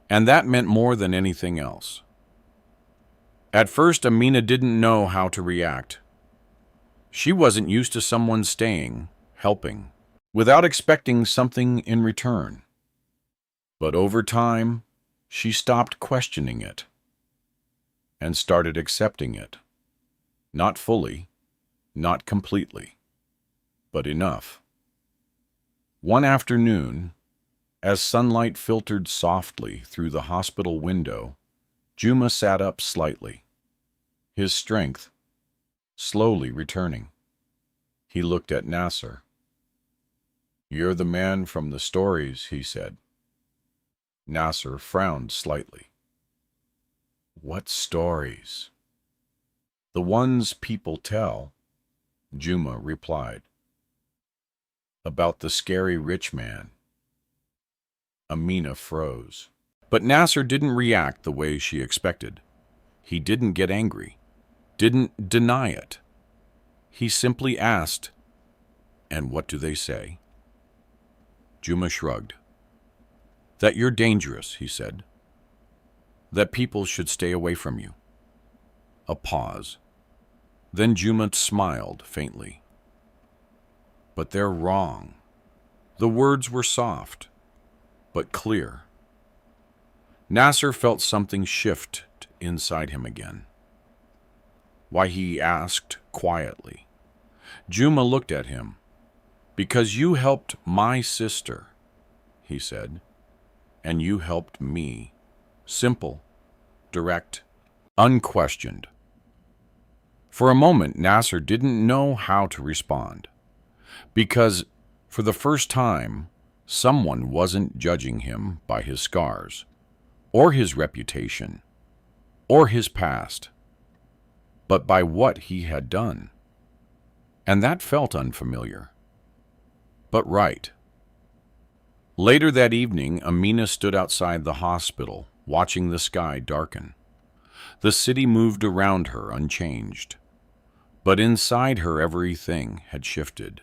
And that meant more than anything else. At first, Amina didn't know how to react. She wasn't used to someone staying, helping, without expecting something in return. But over time, she stopped questioning it and started accepting it. Not fully, not completely, but enough. One afternoon, as sunlight filtered softly through the hospital window, Juma sat up slightly, his strength slowly returning. He looked at Nassor. You're the man from the stories, he said. Nassor frowned slightly. What stories? The ones people tell, Juma replied. About the scary rich man. Amina froze. But Nassor didn't react the way she expected. He didn't get angry, didn't deny it. He simply asked, and what do they say? Juma shrugged. That you're dangerous, he said. That people should stay away from you. A pause. Then Juma smiled faintly. But they're wrong. The words were soft, but clear. Nassor felt something shift inside him again. Why, he asked quietly. Juma looked at him. Because you helped my sister, he said, and you helped me. Simple, direct, unquestioned. For a moment, Nassor didn't know how to respond. Because, for the first time, someone wasn't judging him by his scars, or his reputation, or his past, but by what he had done. And that felt unfamiliar, but right. Later that evening, Amina stood outside the hospital, watching the sky darken. The city moved around her unchanged, but inside her everything had shifted.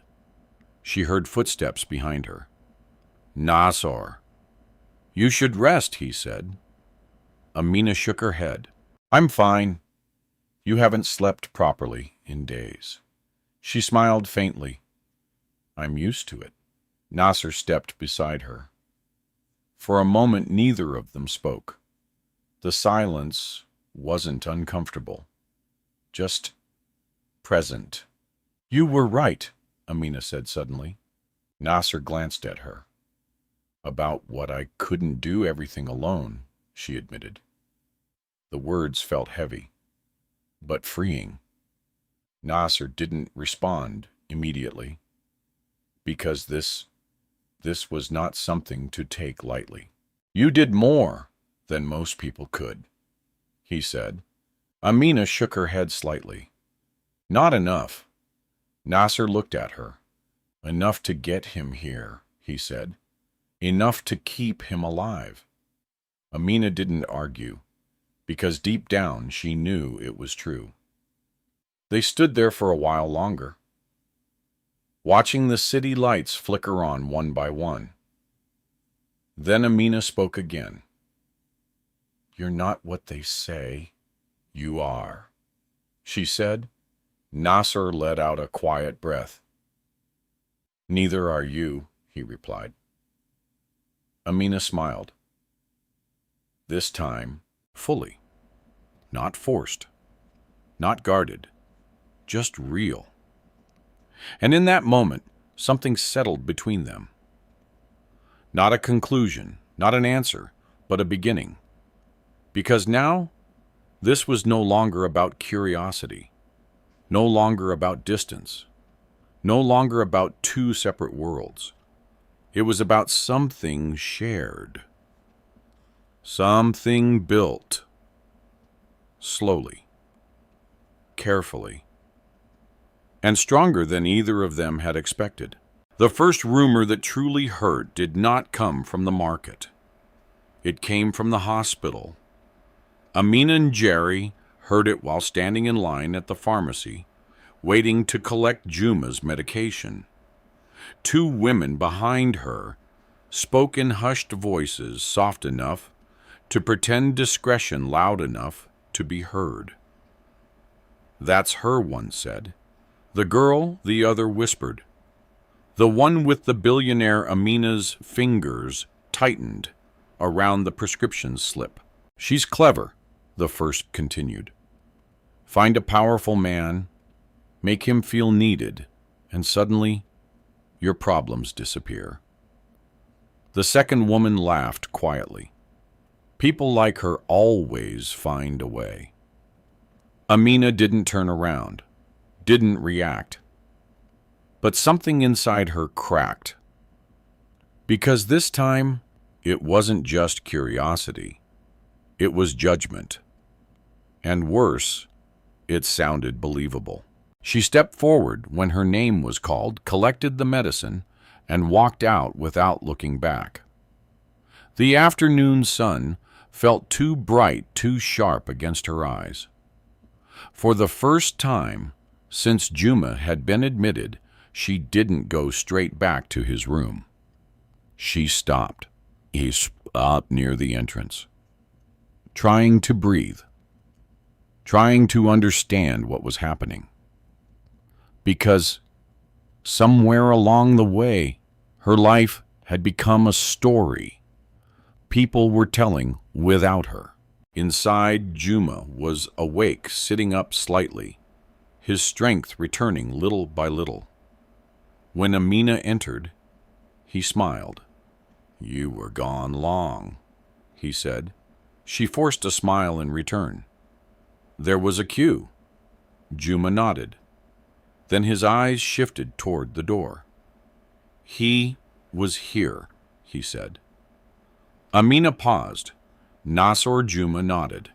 She heard footsteps behind her. "Nassor." "You should rest," he said. Amina shook her head. "I'm fine. You haven't slept properly in days." She smiled faintly. "I'm used to it." Nassor stepped beside her. For a moment, neither of them spoke. The silence wasn't uncomfortable, just present. "You were right," Amina said suddenly. Nassor glanced at her. "About what I couldn't do everything alone," she admitted. The words felt heavy, but freeing. Nassor didn't respond immediately, because this was not something to take lightly. "You did more than most people could," he said. Amina shook her head slightly. "Not enough." Nassor looked at her. "Enough to get him here," he said. "Enough to keep him alive." Amina didn't argue, because deep down she knew it was true. They stood there for a while longer, watching the city lights flicker on one by one. Then Amina spoke again. "You're not what they say you are," she said. Nassor let out a quiet breath. "Neither are you," he replied. Amina smiled. This time, fully. Not forced. Not guarded. Just real. And in that moment, something settled between them. Not a conclusion, not an answer, but a beginning. Because now, this was no longer about curiosity, no longer about distance, no longer about two separate worlds. It was about something shared, something built, slowly, carefully, and stronger than either of them had expected. The first rumor that truly hurt did not come from the market. It came from the hospital. Amina and Jerry heard it while standing in line at the pharmacy, waiting to collect Juma's medication. Two women behind her spoke in hushed voices, soft enough to pretend discretion, loud enough to be heard. "That's her," one said. The girl, the other whispered. The one with the billionaire Amina's fingers tightened around the prescription slip. "She's clever," the first continued. "Find a powerful man, make him feel needed, and suddenly your problems disappear." The second woman laughed quietly. "People like her always find a way." Amina didn't turn around, didn't react. But something inside her cracked. Because this time, it wasn't just curiosity. It was judgment. And worse, it sounded believable. She stepped forward when her name was called, collected the medicine, and walked out without looking back. The afternoon sun felt too bright, too sharp against her eyes. For the first time since Juma had been admitted, she didn't go straight back to his room. She stopped. He stopped near the entrance, trying to breathe, trying to understand what was happening. Because somewhere along the way, her life had become a story people were telling without her. Inside, Juma was awake, sitting up slightly, his strength returning little by little. When Amina entered, he smiled. "You were gone long," he said. She forced a smile in return. There was a cue. Juma nodded. Then his eyes shifted toward the door. "He was here," he said. Amina paused. Nassor Juma nodded.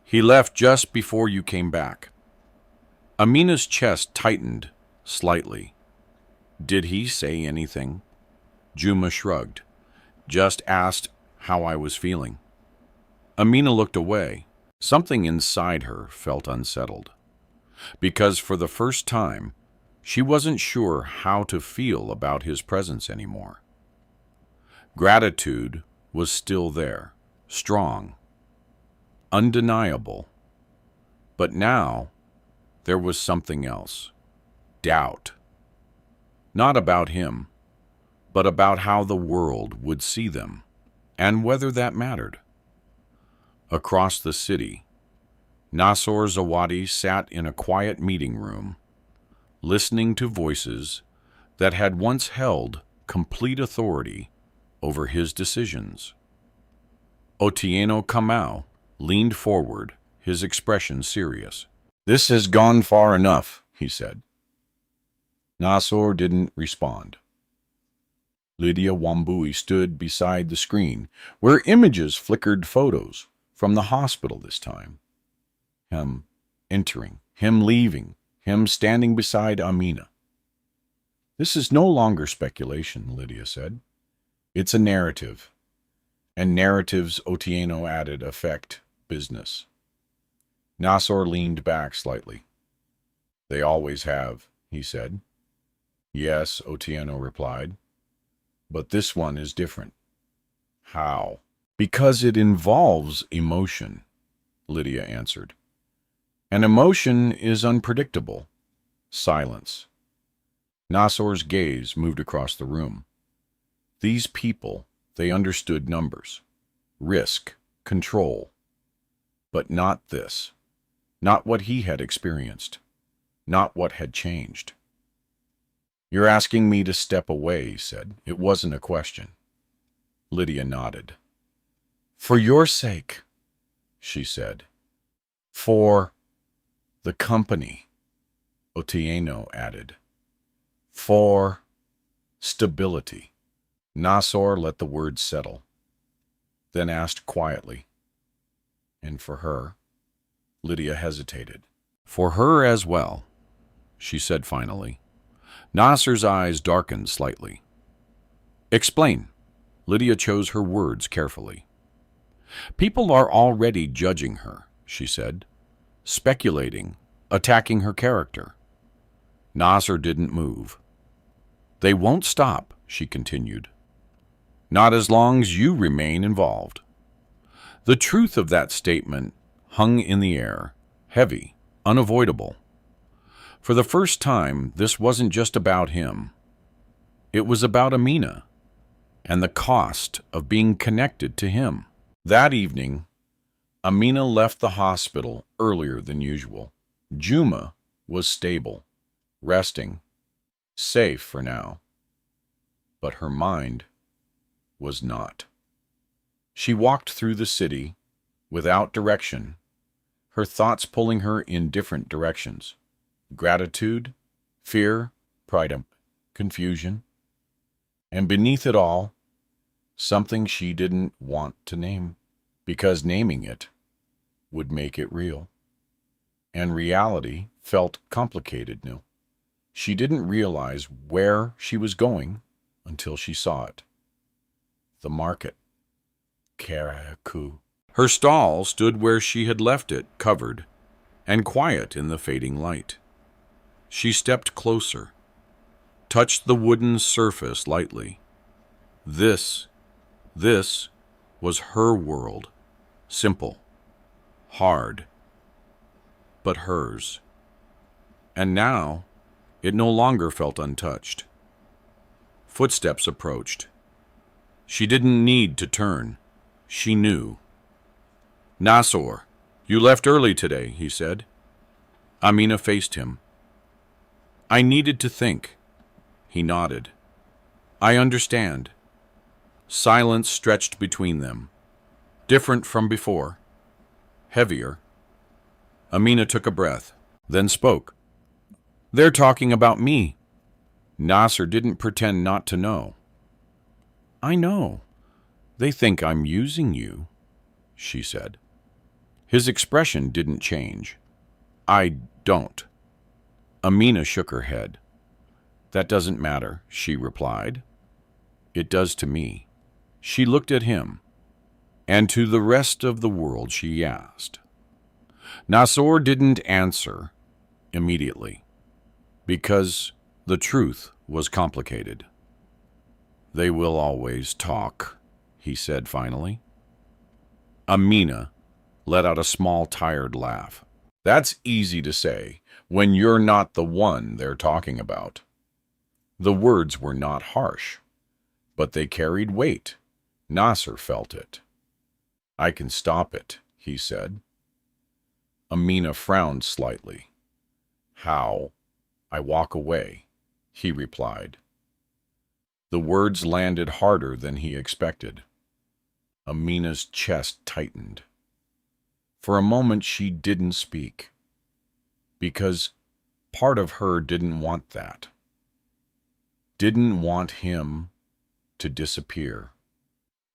"He left just before you came back." Amina's chest tightened slightly. "Did he say anything?" Juma shrugged. "Just asked how I was feeling." Amina looked away. Something inside her felt unsettled, because for the first time, she wasn't sure how to feel about his presence anymore. Gratitude was still there, strong, undeniable. But now, there was something else. Doubt. Not about him, but about how the world would see them, and whether that mattered. Across the city, Nassor Zawadi sat in a quiet meeting room, listening to voices that had once held complete authority over his decisions. Otieno Kamau leaned forward, his expression serious. "This has gone far enough," he said. Nassor didn't respond. Lydia Wambui stood beside the screen, where images flickered, photos from the hospital this time. Him entering, him leaving, him standing beside Amina. "This is no longer speculation," Lydia said. "It's a narrative. And narratives," Otieno added, "affect business." Nassor leaned back slightly. "They always have," he said. "Yes," Otieno replied. "But this one is different." "How?" "Because it involves emotion," Lydia answered. "And emotion is unpredictable." Silence. Nassor's gaze moved across the room. These people, they understood numbers, risk, control. But not this. Not what he had experienced. Not what had changed. "You're asking me to step away," he said. "It wasn't a question." Lydia nodded. "For your sake," she said. "For the company," Otieno added. "For stability." Nassor let the words settle, then asked quietly, "And for her?" Lydia hesitated. "For her as well," she said finally. Nassor's eyes darkened slightly. "Explain." Lydia chose her words carefully. "People are already judging her," she said, "speculating, attacking her character." Nassor didn't move. "They won't stop," she continued. "Not as long as you remain involved." The truth of that statement hung in the air, heavy, unavoidable. For the first time, this wasn't just about him. It was about Amina, and the cost of being connected to him. That evening, Amina left the hospital earlier than usual. Juma was stable, resting, safe for now. But her mind was not. She walked through the city without direction, her thoughts pulling her in different directions. Gratitude, fear, pride, confusion. And beneath it all, something she didn't want to name, because naming it would make it real. And reality felt complicated now. She didn't realize where she was going until she saw it. The market. Karaku. Her stall stood where she had left it, covered and quiet in the fading light. She stepped closer, touched the wooden surface lightly. This was her world. Simple, hard, but hers. And now, it no longer felt untouched. Footsteps approached. She didn't need to turn. She knew. "Nassor, you left early today," he said. Amina faced him. "I needed to think." He nodded. "I understand." Silence stretched between them. Different from before. Heavier. Amina took a breath, then spoke. They're talking about me. Nassor didn't pretend not to know. I know. They think I'm using you, she said. His expression didn't change. I don't. Amina shook her head. That doesn't matter, she replied. It does to me. She looked at him, and to the rest of the world she asked. Nassor didn't answer immediately, because the truth was complicated. They will always talk, he said finally. Amina let out a small, tired laugh. That's easy to say when you're not the one they're talking about. The words were not harsh, but they carried weight. Nassor felt it. I can stop it, he said. Amina frowned slightly. How? I walk away, he replied. The words landed harder than he expected. Amina's chest tightened. For a moment she didn't speak, because part of her didn't want that. Didn't want him to disappear.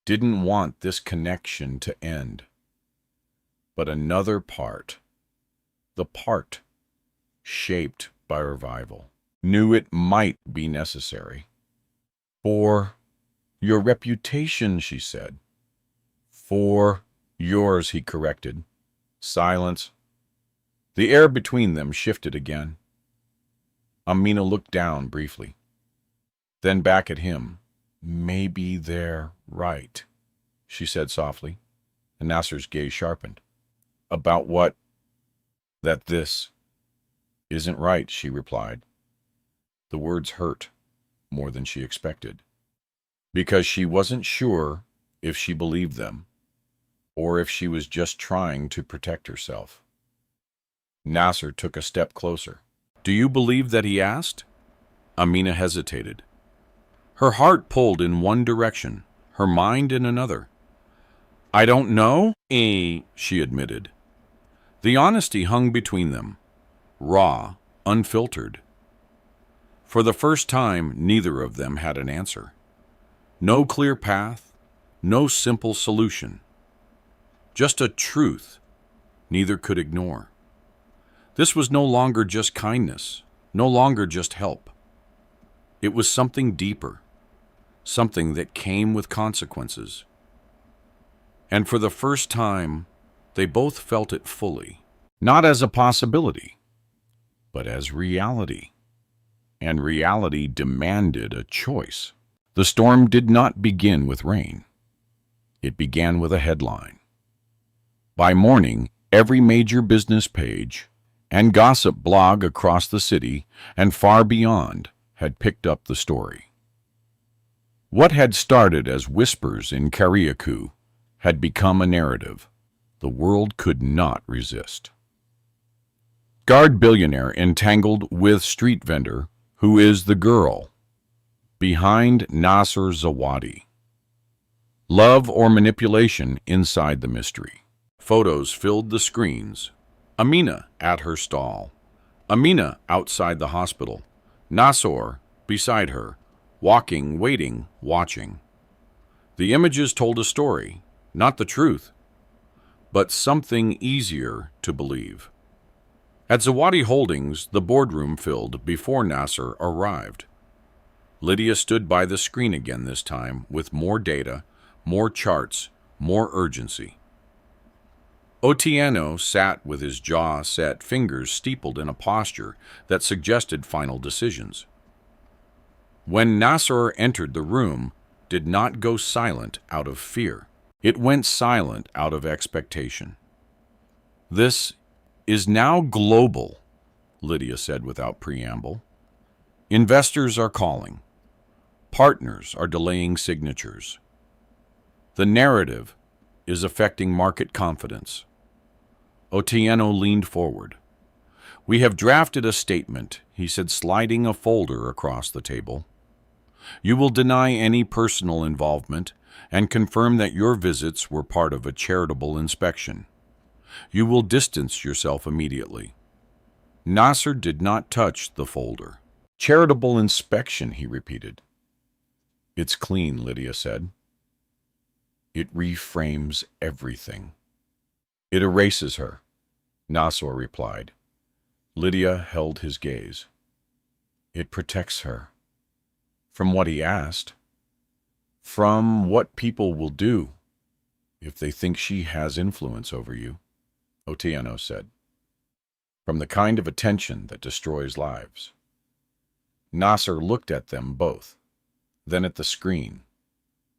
Didn't want this connection to end. But another part, the part shaped by revival, knew it might be necessary. For your reputation, she said. For yours, he corrected. Silence. The air between them shifted again. Amina looked down briefly, then back at him. Maybe they're right, she said softly, and Nassor's gaze sharpened. About what? That this isn't right, she replied. The words hurt more than she expected, because she wasn't sure if she believed them, or if she was just trying to protect herself. Nassor took a step closer. Do you believe that he asked? Amina hesitated. Her heart pulled in one direction, her mind in another. I don't know, she admitted. The honesty hung between them, raw, unfiltered. For the first time, neither of them had an answer. No clear path, no simple solution. Just a truth neither could ignore. This was no longer just kindness, no longer just help. It was something deeper, something that came with consequences. And for the first time, they both felt it fully, not as a possibility, but as reality. And reality demanded a choice. The storm did not begin with rain. It began with a headline. By morning, every major business page and gossip blog across the city and far beyond had picked up the story. What had started as whispers in Kariakou had become a narrative the world could not resist. Guard billionaire entangled with street vendor who is the girl behind Nassor Zawadi. Love or manipulation inside the mystery. Photos filled the screens. Amina at her stall. Amina outside the hospital. Nassor beside her, walking, waiting, watching. The images told a story, not the truth, but something easier to believe. At Zawadi Holdings, the boardroom filled before Nassor arrived. Lydia stood by the screen again this time with more data, more charts, more urgency. Otieno sat with his jaw set, fingers steepled in a posture that suggested final decisions. When Nassor entered the room, did not go silent out of fear. It went silent out of expectation. This is now global, Lydia said without preamble. Investors are calling. Partners are delaying signatures. The narrative is affecting market confidence. Otieno leaned forward. We have drafted a statement, he said, sliding a folder across the table. You will deny any personal involvement and confirm that your visits were part of a charitable inspection. You will distance yourself immediately. Nassor did not touch the folder. Charitable inspection, he repeated. It's clean, Lydia said. It reframes everything. It erases her, Nassor replied. Lydia held his gaze. It protects her. From what he asked. From what people will do if they think she has influence over you, Otieno said. From the kind of attention that destroys lives. Nassor looked at them both, then at the screen,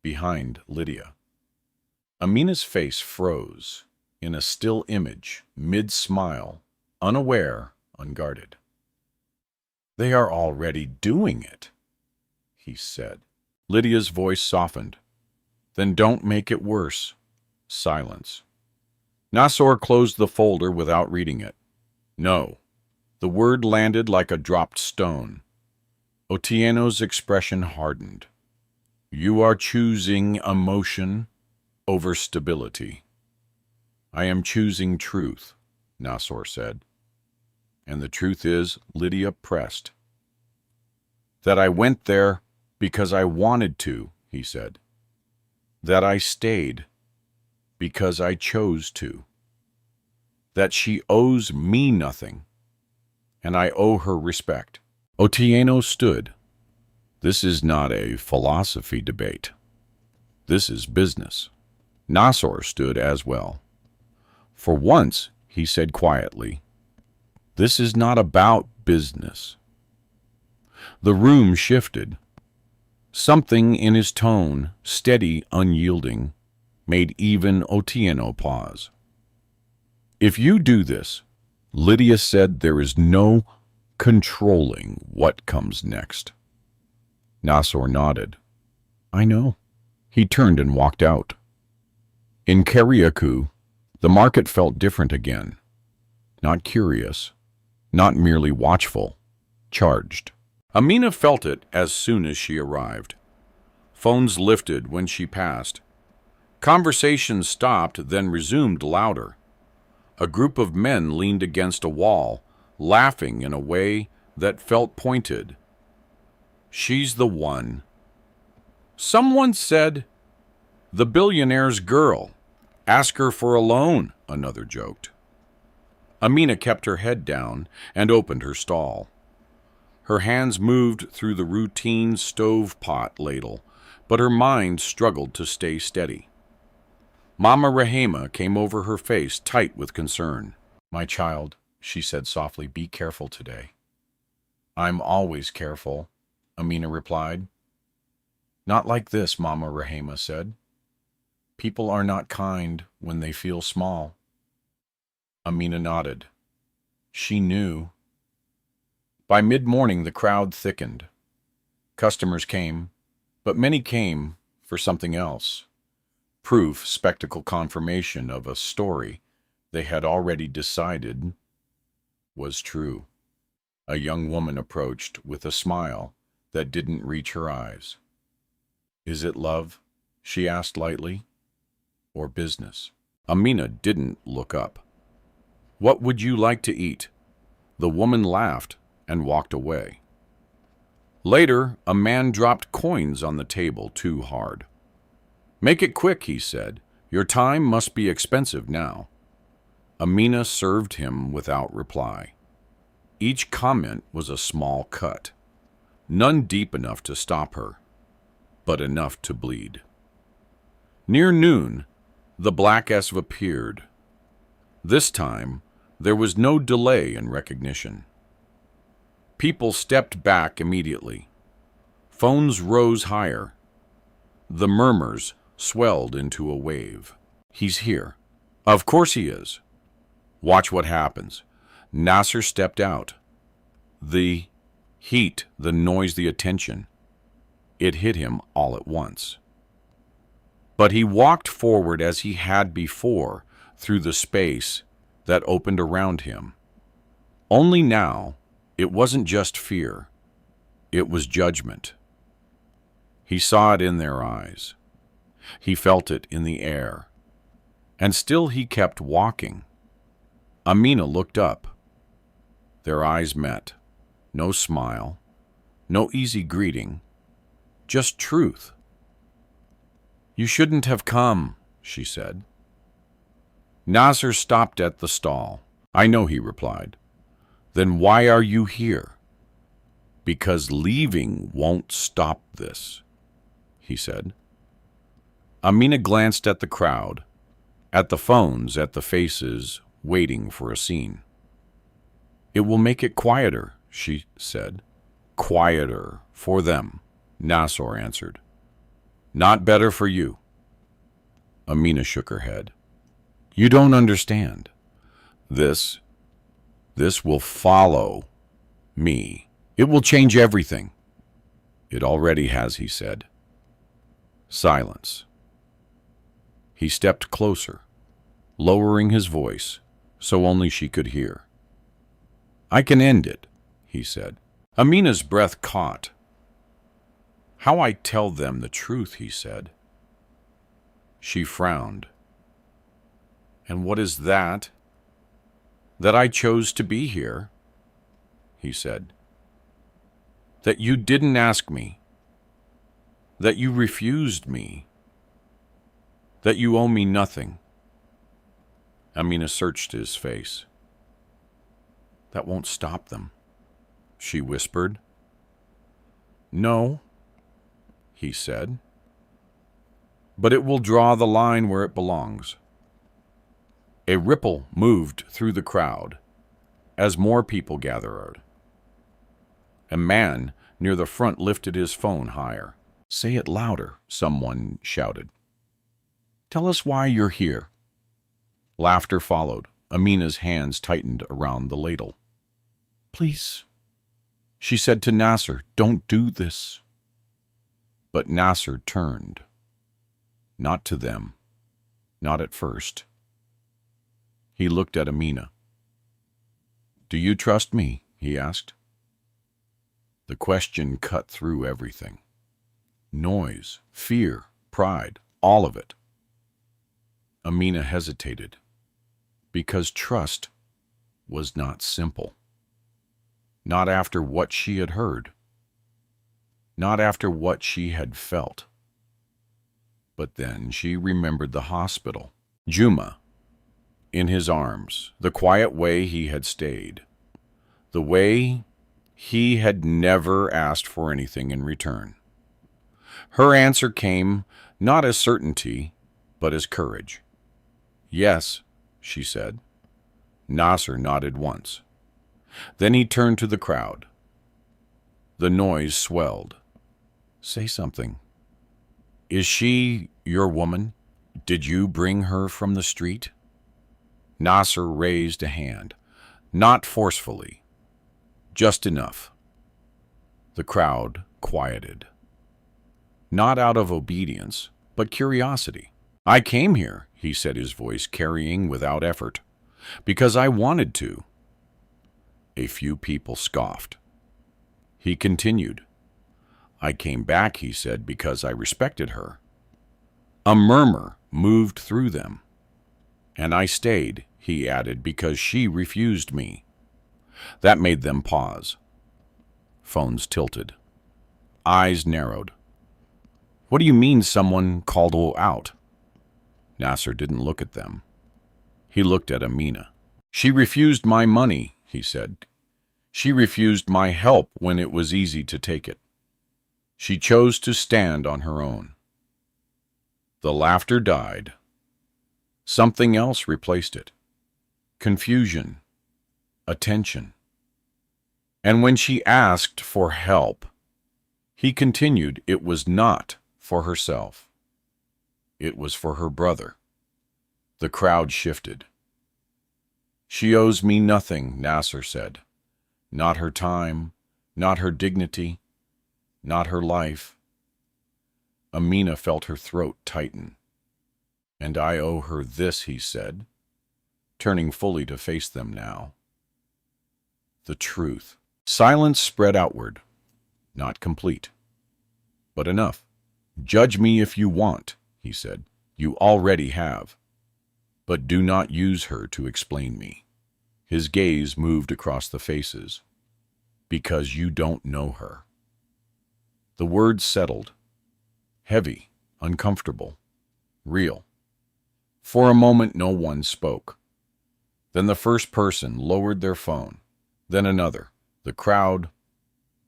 behind Lydia. Amina's face froze in a still image, mid-smile, unaware, unguarded. They are already doing it, he said. Lydia's voice softened. Then don't make it worse. Silence. Nassor closed the folder without reading it. No. The word landed like a dropped stone. Otieno's expression hardened. You are choosing emotion over stability. I am choosing truth, Nassor said. And the truth is, Lydia pressed. That I went there because I wanted to, he said. That I stayed because I chose to. That she owes me nothing, and I owe her respect. Otieno stood. This is not a philosophy debate. This is business. Nassor stood as well. For once, he said quietly, this is not about business. The room shifted. Something in his tone, steady, unyielding, made even Otieno pause. If you do this, Lydia said, there is no controlling what comes next. Nassor nodded. I know. He turned and walked out. In Kariakou, the market felt different again. Not curious, not merely watchful, charged. Amina felt it as soon as she arrived. Phones lifted when she passed. Conversations stopped, then resumed louder. A group of men leaned against a wall, laughing in a way that felt pointed. She's the one. Someone said, the billionaire's girl. Ask her for a loan, another joked. Amina kept her head down and opened her stall. Her hands moved through the routine stove-pot ladle, but her mind struggled to stay steady. Mama Rahema came over her face tight with concern. My child, she said softly, be careful today. I'm always careful, Amina replied. Not like this, Mama Rahema said. People are not kind when they feel small. Amina nodded. She knew. By mid-morning, the crowd thickened. Customers came, but many came for something else. Proof, spectacle confirmation of a story they had already decided was true. A young woman approached with a smile that didn't reach her eyes. Is it love? She asked lightly. Or business? Amina didn't look up. What would you like to eat? The woman laughed and walked away. Later, a man dropped coins on the table too hard. Make it quick, he said. Your time must be expensive now. Amina served him without reply. Each comment was a small cut. None deep enough to stop her, but enough to bleed. Near noon, the Black Esv appeared. This time, there was no delay in recognition. People stepped back immediately. Phones rose higher. The murmurs swelled into a wave. He's here. Of course he is. Watch what happens. Nassor stepped out. The heat, the noise, the attention. It hit him all at once. But he walked forward as he had before through the space that opened around him. Only now, it wasn't just fear. It was judgment. He saw it in their eyes. He felt it in the air. And still he kept walking. Amina looked up. Their eyes met. No smile, no easy greeting, just truth. "You shouldn't have come," she said. Nassor stopped at the stall. "I know," he replied. "Then why are you here?" "Because leaving won't stop this," he said. Amina glanced at the crowd, at the phones, at the faces, waiting for a scene. "It will make it quieter," she said. "Quieter for them," Nassor answered. "Not better for you." Amina shook her head. "You don't understand. This will follow me. It will change everything." "It already has," he said. Silence. He stepped closer, lowering his voice so only she could hear. "I can end it," he said. Amina's breath caught. "How I tell them the truth," he said. She frowned. "And what is that?" "That I chose to be here," he said. "That you didn't ask me. That you refused me. That you owe me nothing." Amina searched his face. "That won't stop them," she whispered. "No," he said. "But it will draw the line where it belongs." A ripple moved through the crowd as more people gathered. A man near the front lifted his phone higher. "Say it louder," someone shouted. "Tell us why you're here." Laughter followed. Amina's hands tightened around the ladle. "Please," she said to Nassor, "don't do this." But Nassor turned. Not to them. Not at first. He looked at Amina. "Do you trust me?" he asked. The question cut through everything. Noise, fear, pride, all of it. Amina hesitated, because trust was not simple. Not after what she had heard. Not after what she had felt. But then she remembered the hospital. Juma, in his arms, the quiet way he had stayed. The way he had never asked for anything in return. Her answer came not as certainty, but as courage. "Yes," she said. Nassor nodded once. Then he turned to the crowd. The noise swelled. "Say something. Is she your woman? Did you bring her from the street?" Nassor raised a hand, not forcefully, just enough. The crowd quieted. Not out of obedience, but curiosity. "I came here," he said, his voice carrying without effort, "because I wanted to." A few people scoffed. He continued. "I came back," he said, "because I respected her." A murmur moved through them. "And I stayed," he added, "because she refused me." That made them pause. Phones tilted. Eyes narrowed. "What do you mean someone called out?" Nassor didn't look at them. He looked at Amina. "She refused my money," he said. "She refused my help when it was easy to take it. She chose to stand on her own." The laughter died. Something else replaced it. Confusion. Attention. And when she asked for help, he continued, it was not for herself. It was for her brother. The crowd shifted. "She owes me nothing," Nassor said. "Not her time, not her dignity, not her life." Amina felt her throat tighten. "And I owe her this," he said, turning fully to face them now. The truth. Silence spread outward. Not complete, but enough. "Judge me if you want," he said. "You already have. But do not use her to explain me." His gaze moved across the faces. Because you don't know her. The words settled. Heavy, uncomfortable, real. For a moment no one spoke. Then the first person lowered their phone. Then another. The crowd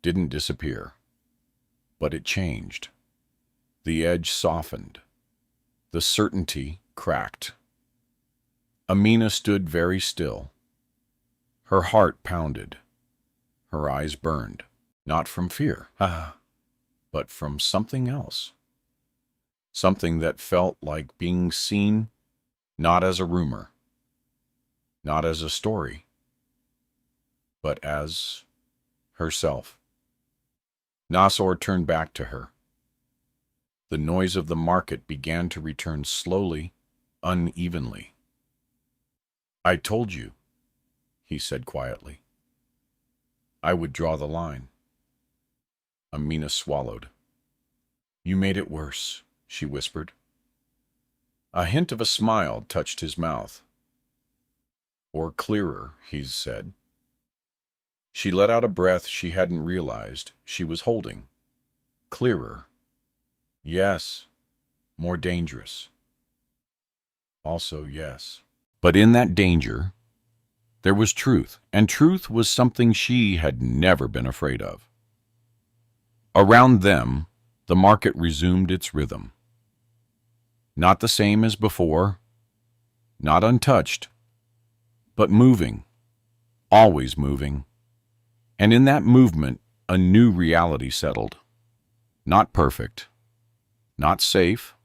didn't disappear. But it changed. The edge softened. The certainty cracked. Amina stood very still. Her heart pounded. Her eyes burned. Not from fear, but from something else. Something that felt like being seen, not as a rumor, not as a story, but as herself. Nassor turned back to her. The noise of the market began to return slowly, unevenly. I told you, he said quietly. I would draw the line. Amina swallowed. You made it worse, she whispered. A hint of a smile touched his mouth. Or clearer, he said. She let out a breath she hadn't realized she was holding. Clearer. Yes. More dangerous. Also, yes. But in that danger, there was truth, and truth was something she had never been afraid of. Around them, the market resumed its rhythm. Not the same as before, not untouched, but moving, always moving. And in that movement, a new reality settled. Not perfect, not safe,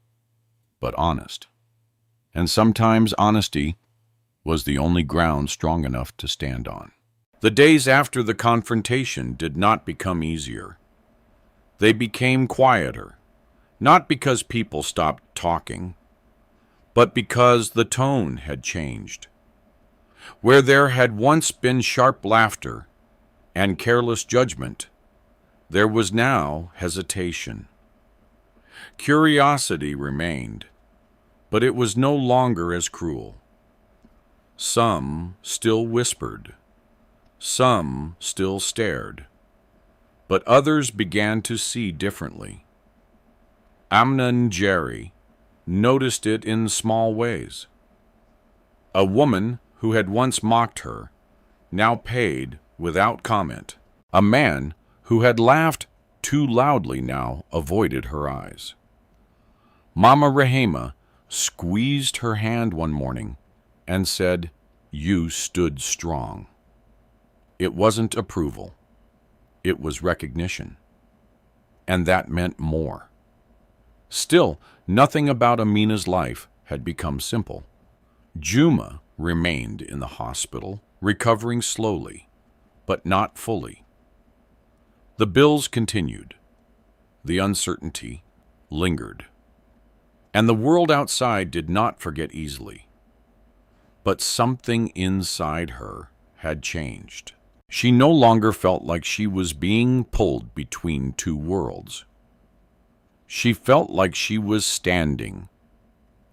but honest. And sometimes honesty was the only ground strong enough to stand on. The days after the confrontation did not become easier. They became quieter, not because people stopped talking, but because the tone had changed. Where there had once been sharp laughter and careless judgment, there was now hesitation. Curiosity remained, but it was no longer as cruel. Some still whispered, some still stared, but others began to see differently. Amina and Jerry noticed it in small ways. A woman who had once mocked her now paid without comment. A man who had laughed too loudly now avoided her eyes. Mama Rahema squeezed her hand one morning and said, You stood strong. It wasn't approval. It was recognition. And that meant more. Still, nothing about Amina's life had become simple. Juma remained in the hospital, recovering slowly, but not fully. The bills continued. The uncertainty lingered. And the world outside did not forget easily. But something inside her had changed. She no longer felt like she was being pulled between two worlds. She felt like she was standing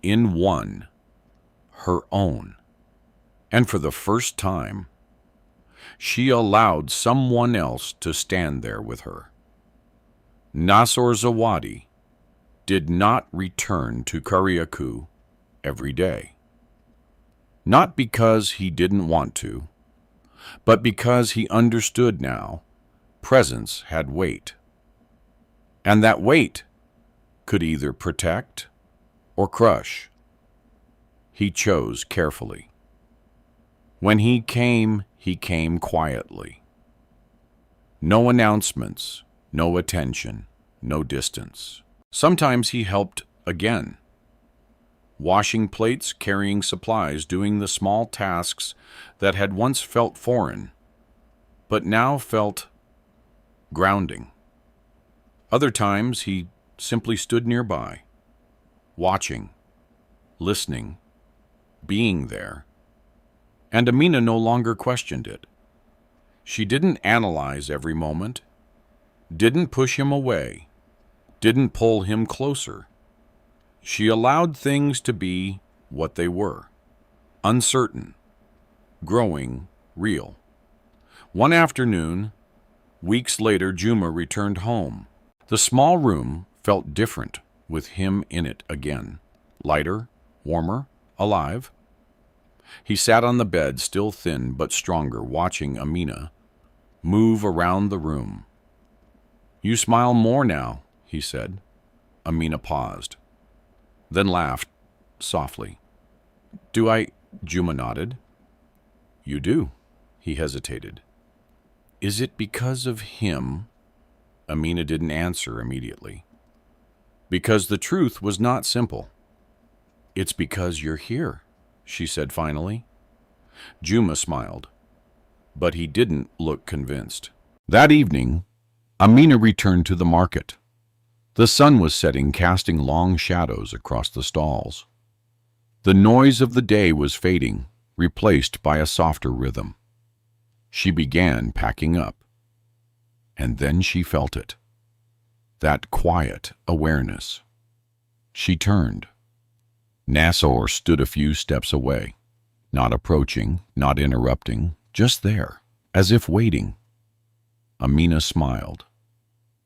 in one, her own. And for the first time, she allowed someone else to stand there with her. Nassor Zawadi did not return to Kariakou every day. Not because he didn't want to, but because he understood now presence had weight. And that weight could either protect or crush. He chose carefully. When he came quietly. No announcements, no attention, no distance. Sometimes he helped again. Washing plates, carrying supplies, doing the small tasks that had once felt foreign, but now felt grounding. Other times he simply stood nearby, watching, listening, being there. And Amina no longer questioned it. She didn't analyze every moment, didn't push him away, didn't pull him closer. She allowed things to be what they were, uncertain, growing real. One afternoon, weeks later, Juma returned home. The small room felt different with him in it again. Lighter, warmer, alive. He sat on the bed, still thin but stronger, watching Amina move around the room. "You smile more now," he said. Amina paused, then laughed softly. "Do I?" Juma nodded. "You do." He hesitated. "Is it because of him?" Amina didn't answer immediately. "Because the truth was not simple." "It's because you're here," she said finally. Juma smiled, but he didn't look convinced. That evening, Amina returned to the market. The sun was setting, casting long shadows across the stalls. The noise of the day was fading, replaced by a softer rhythm. She began packing up. And then she felt it. That quiet awareness. She turned. Nassor stood a few steps away, not approaching, not interrupting, just there, as if waiting. Amina smiled,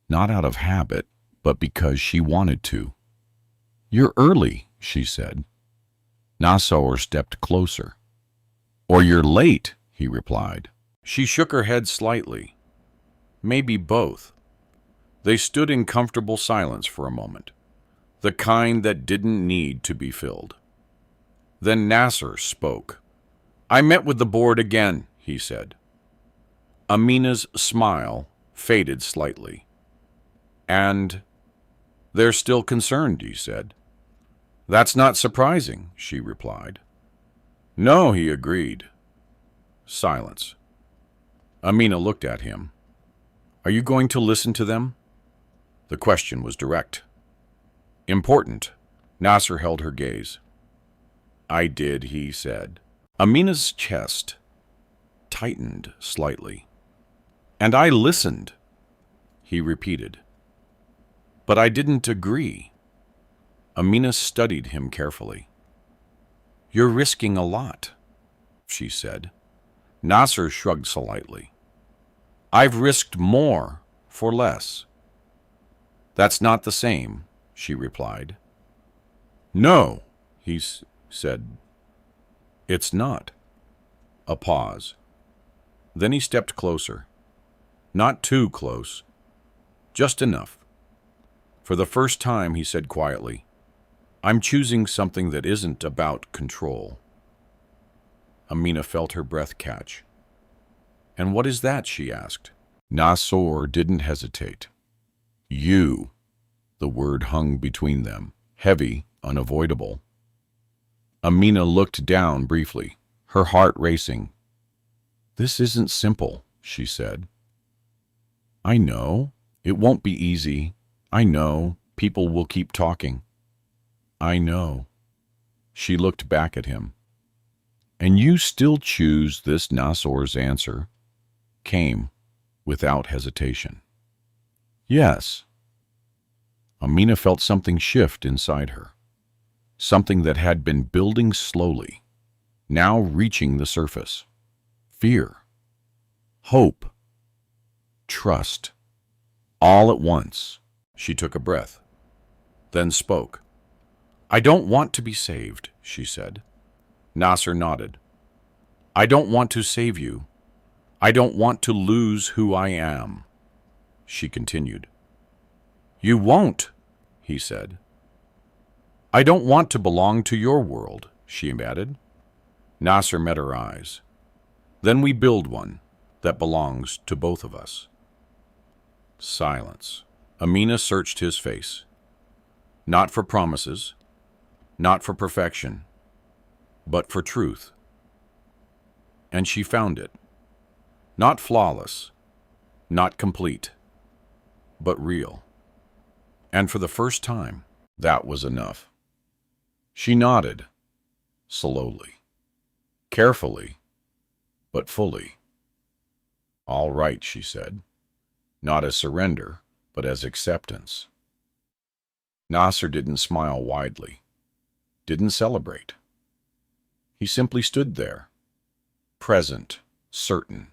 not out of habit, but because she wanted to. "You're early," she said. Nassor stepped closer. "Or you're late," he replied. She shook her head slightly. Maybe both. They stood in comfortable silence for a moment, the kind that didn't need to be filled. Then Nassor spoke. "I met with the board again," he said. Amina's smile faded slightly. "And they're still concerned," he said. "That's not surprising," she replied. "No," he agreed. Silence. Amina looked at him. "Are you going to listen to them?" The question was direct. Important. Nassor held her gaze. "I did," he said. Amina's chest tightened slightly. "And I listened," he repeated. "But I didn't agree." Amina studied him carefully. "You're risking a lot," she said. Nassor shrugged slightly. "I've risked more for less." "That's not the same," she replied. "No," he said. "It's not." A pause. Then he stepped closer. Not too close. Just enough. For the first time, he said quietly, "I'm choosing something that isn't about control." Amina felt her breath catch. "And what is that?" she asked. Nassor didn't hesitate. "You." The word hung between them, heavy, unavoidable. Amina looked down briefly, her heart racing. "This isn't simple," she said. "I know. It won't be easy. I know. People will keep talking." "I know." She looked back at him. "And you still choose this?" Nassor's answer came without hesitation. "Yes." Amina felt something shift inside her. Something that had been building slowly, now reaching the surface. Fear. Hope. Trust. All at once. She took a breath, then spoke. "I don't want to be saved," she said. Nassor nodded. "I don't want to save you. I don't want to lose who I am," she continued. "You won't," he said. "I don't want to belong to your world," she added. Nassor met her eyes. "Then we build one that belongs to both of us." Silence. Amina searched his face. Not for promises, not for perfection, but for truth. And she found it. Not flawless, not complete, but real. And for the first time, that was enough. She nodded, slowly, carefully, but fully. "All right," she said, not as surrender, but as acceptance. Nassor didn't smile widely, didn't celebrate. He simply stood there, present, certain.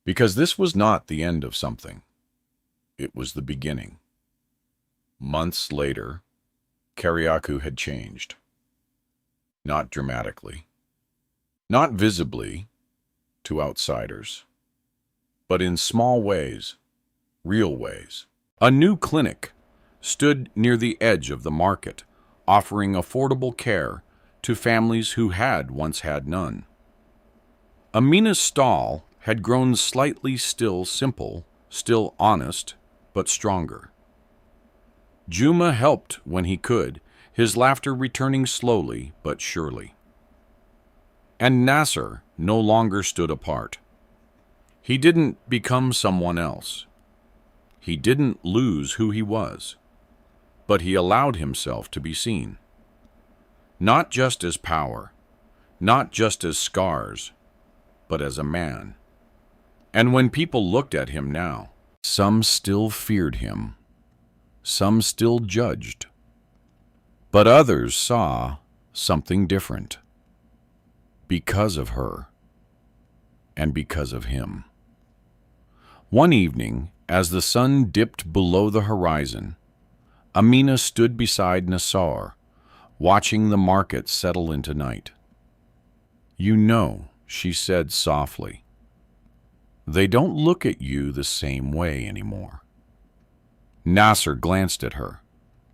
Because this was not the end of something. It was the beginning. Months later, Kariakou had changed. Not dramatically. Not visibly to outsiders. But in small ways, real ways. A new clinic stood near the edge of the market, offering affordable care to families who had once had none. Amina's stall had grown slightly still simple, still honest, but stronger. Juma helped when he could, his laughter returning slowly but surely. And Nassor no longer stood apart. He didn't become someone else. He didn't lose who he was, but he allowed himself to be seen. Not just as power, not just as scars, but as a man. And when people looked at him now, some still feared him, some still judged, but others saw something different. Because of her, and because of him. One evening, as the sun dipped below the horizon, Amina stood beside Nassor, watching the market settle into night. "You know," she said softly, "they don't look at you the same way anymore." Nassor glanced at her.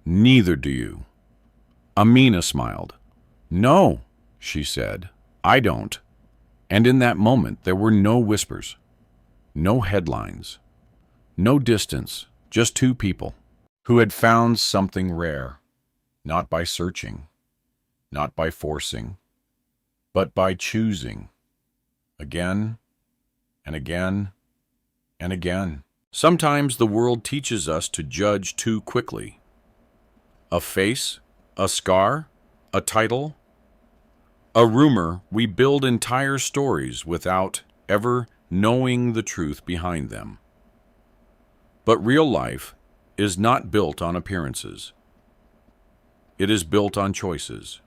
"Neither do you." Amina smiled. "No," she said, "I don't." And in that moment there were no whispers, no headlines, no distance, just two people who had found something rare, not by searching, not by forcing, but by choosing, again and again and again. Sometimes the world teaches us to judge too quickly. A face, a scar, a title, a rumor. We build entire stories without ever knowing the truth behind them. But real life is not built on appearances. It is built on choices.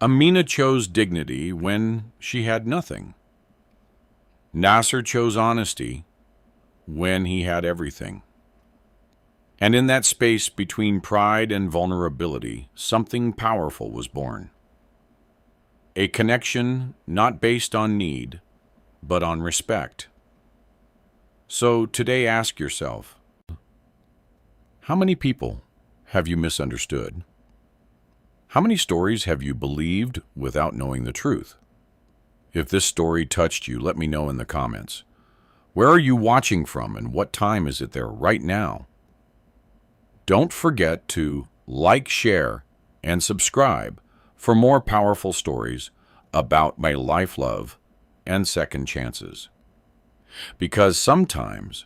Amina chose dignity when she had nothing. Nassor chose honesty when he had everything. And in that space between pride and vulnerability, something powerful was born. A connection not based on need, but on respect. So today ask yourself, how many people have you misunderstood? How many stories have you believed without knowing the truth? If this story touched you, let me know in the comments. Where are you watching from and what time is it there right now? Don't forget to like, share, and subscribe for more powerful stories about my life, love, and second chances. Because sometimes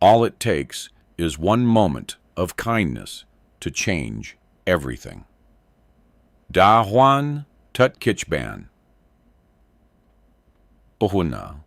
all it takes is one moment of kindness to change everything. Da Juan Tut Kichban. Ohuna.